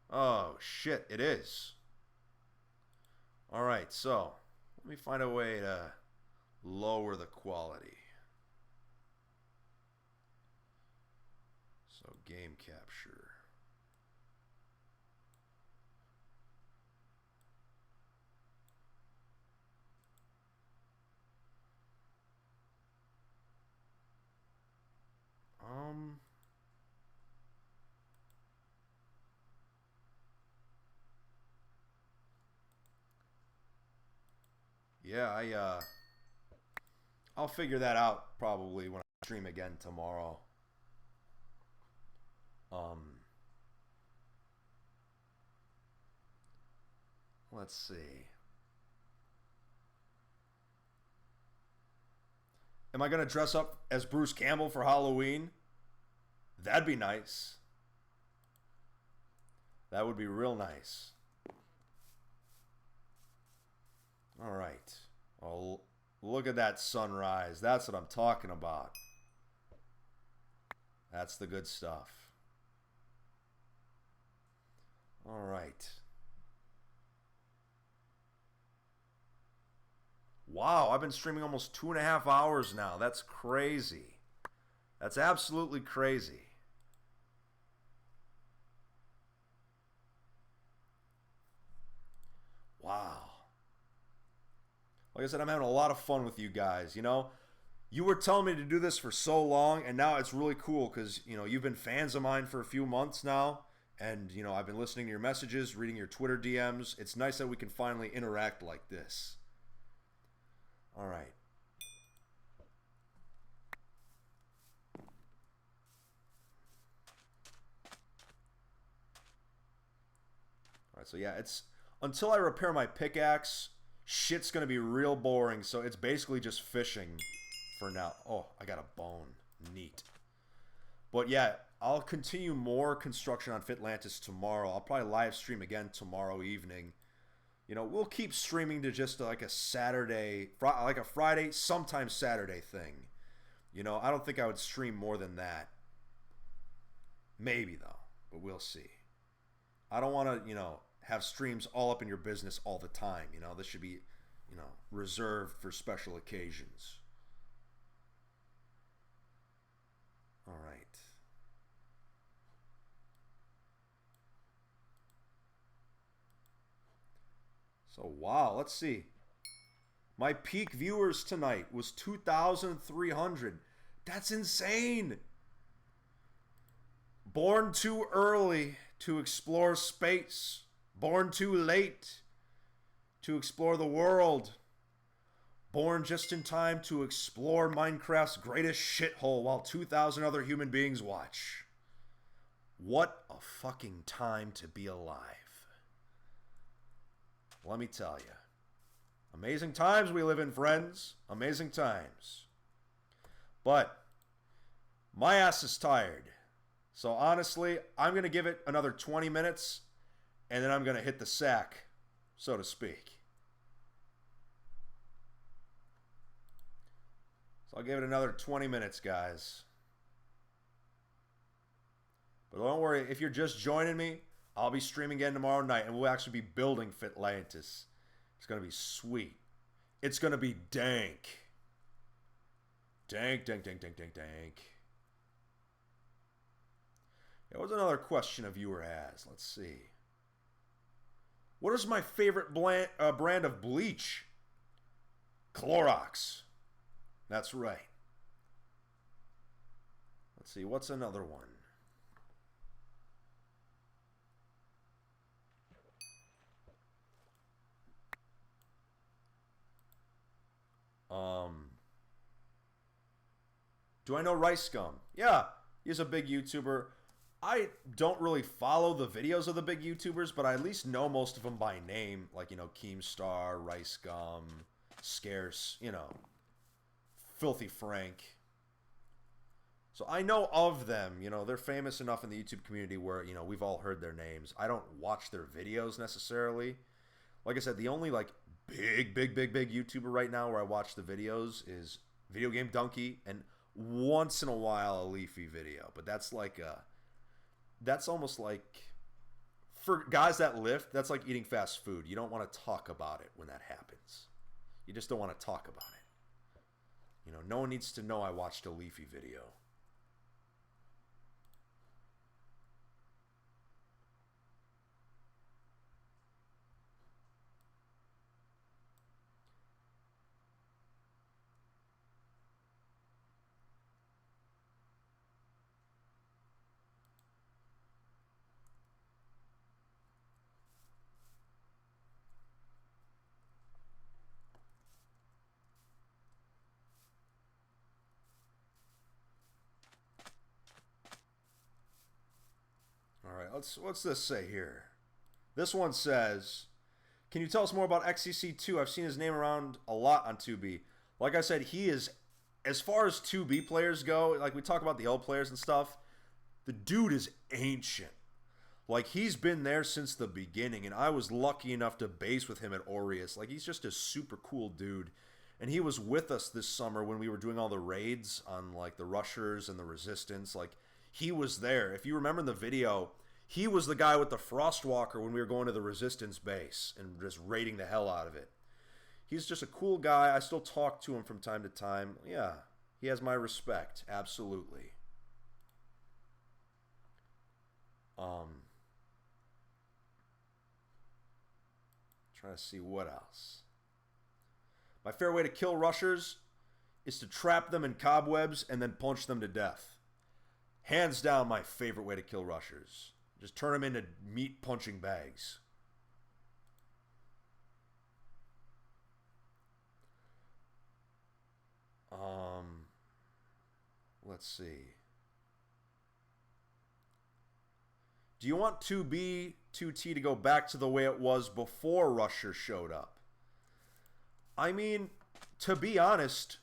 Oh, shit, it is. All right, so let me find a way to lower the quality. So, game capture. Yeah, I'll figure that out probably when I stream again tomorrow. Let's see. Am I going to dress up as Bruce Campbell for Halloween? That'd be nice. That would be real nice. All right. Oh, look at that sunrise. That's what I'm talking about. That's the good stuff. All right. Wow, I've been streaming almost 2.5 hours now. That's crazy. That's absolutely crazy. Wow. Like I said, I'm having a lot of fun with you guys, you know? You were telling me to do this for so long, and now it's really cool because, you know, you've been fans of mine for a few months now, and, you know, I've been listening to your messages, reading your Twitter DMs. It's nice that we can finally interact like this. All right. Alright, so yeah, it's until I repair my pickaxe, shit's gonna be real boring, so it's basically just fishing for now. Oh, I got a bone. Neat. But yeah, I'll continue more construction on Fitlantis tomorrow. I'll probably live stream again tomorrow evening. You know, we'll keep streaming to just like a Saturday, like a Friday, sometimes Saturday thing. You know, I don't think I would stream more than that. Maybe, though, but we'll see. I don't want to, you know, have streams all up in your business all the time. You know, this should be, you know, reserved for special occasions. All right. So, wow, let's see. My peak viewers tonight was 2,300. That's insane. Born too early to explore space. Born too late to explore the world. Born just in time to explore Minecraft's greatest shithole while 2,000 other human beings watch. What a fucking time to be alive. Let me tell you. Amazing times we live in, friends. Amazing times. But my ass is tired. So honestly, I'm going to give it another 20 minutes and then I'm going to hit the sack, so to speak. So I'll give it another 20 minutes, guys. But don't worry, if you're just joining me, I'll be streaming again tomorrow night, and we'll actually be building Fitlantis. It's going to be sweet. It's going to be dank. Dank, dank, dank, dank, dank, dank. Yeah, what's another question a viewer has? Let's see. What is my favorite brand of bleach? Clorox. That's right. Let's see, what's another one? Do I know Rice Gum? Yeah, he's a big YouTuber. I don't really follow the videos of the big YouTubers, but I at least know most of them by name. Like, you know, Keemstar, Rice Gum, Scarce, you know, Filthy Frank. So I know of them. You know, they're famous enough in the YouTube community where, you know, we've all heard their names. I don't watch their videos necessarily. Like I said, the only, like, big YouTuber right now where I watch the videos is Video Game Donkey, and once in a while a Leafy video. But that's like that's almost like, for guys that lift, that's like eating fast food. You don't want to talk about it when that happens. You just don't want to talk about it. You know, no one needs to know I watched a Leafy video. What's this say here? This one says, can you tell us more about XCC2? I've seen his name around a lot on 2B. Like I said, he is, as far as 2B players go, like we talk about the old players and stuff, the dude is ancient. Like, he's been there since the beginning, and I was lucky enough to base with him at Aureus. Like, he's just a super cool dude. And he was with us this summer when we were doing all the raids on, like, the Rushers and the Resistance. Like, he was there. If you remember in the video, he was the guy with the Frostwalker when we were going to the Resistance base and just raiding the hell out of it. He's just a cool guy. I still talk to him from time to time. Yeah, he has my respect. Absolutely. Trying to see what else. My favorite way to kill rushers is to trap them in cobwebs and then punch them to death. Hands down, my favorite way to kill rushers. Just turn them into meat punching bags. Let's see. Do you want 2B 2T to go back to the way it was before Rusher showed up? I mean, to be honest,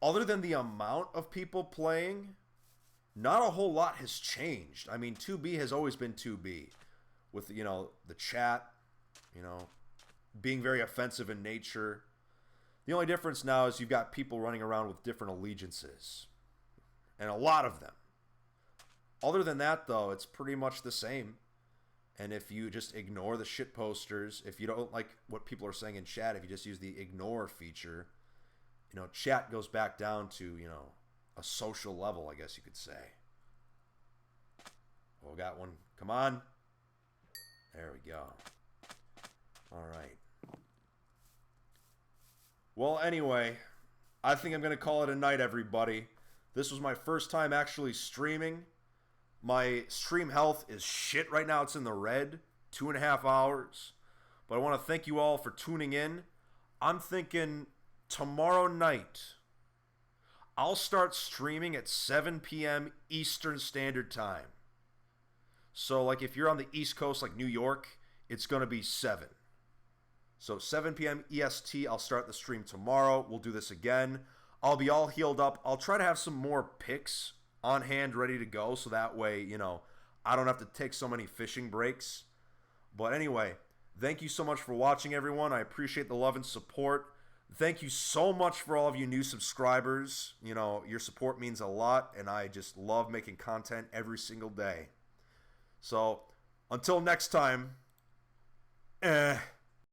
other than the amount of people playing, not a whole lot has changed. I mean, 2B has always been 2B with, the chat, being very offensive in nature. The only difference now is you've got people running around with different allegiances, and a lot of them. Other than that, though, it's pretty much the same. And if you just ignore the shit posters, if you don't like what people are saying in chat, if you just use the ignore feature, chat goes back down to, a social level, I guess you could say. Well, we got one. Come on. There we go. All right. Well, anyway, I think I'm going to call it a night, everybody. This was my first time actually streaming. My stream health is shit right now. It's in the red. 2.5 hours. But I want to thank you all for tuning in. I'm thinking tomorrow night, I'll start streaming at 7 p.m. Eastern Standard Time. So, like, if you're on the East Coast, like New York, it's going to be 7. So 7 p.m. EST, I'll start the stream tomorrow. We'll do this again. I'll be all healed up. I'll try to have some more picks on hand ready to go so that way, I don't have to take so many fishing breaks. But anyway, thank you so much for watching, everyone. I appreciate the love and support. Thank you so much for all of you new subscribers. Your support means a lot, and I just love making content every single day. So, until next time,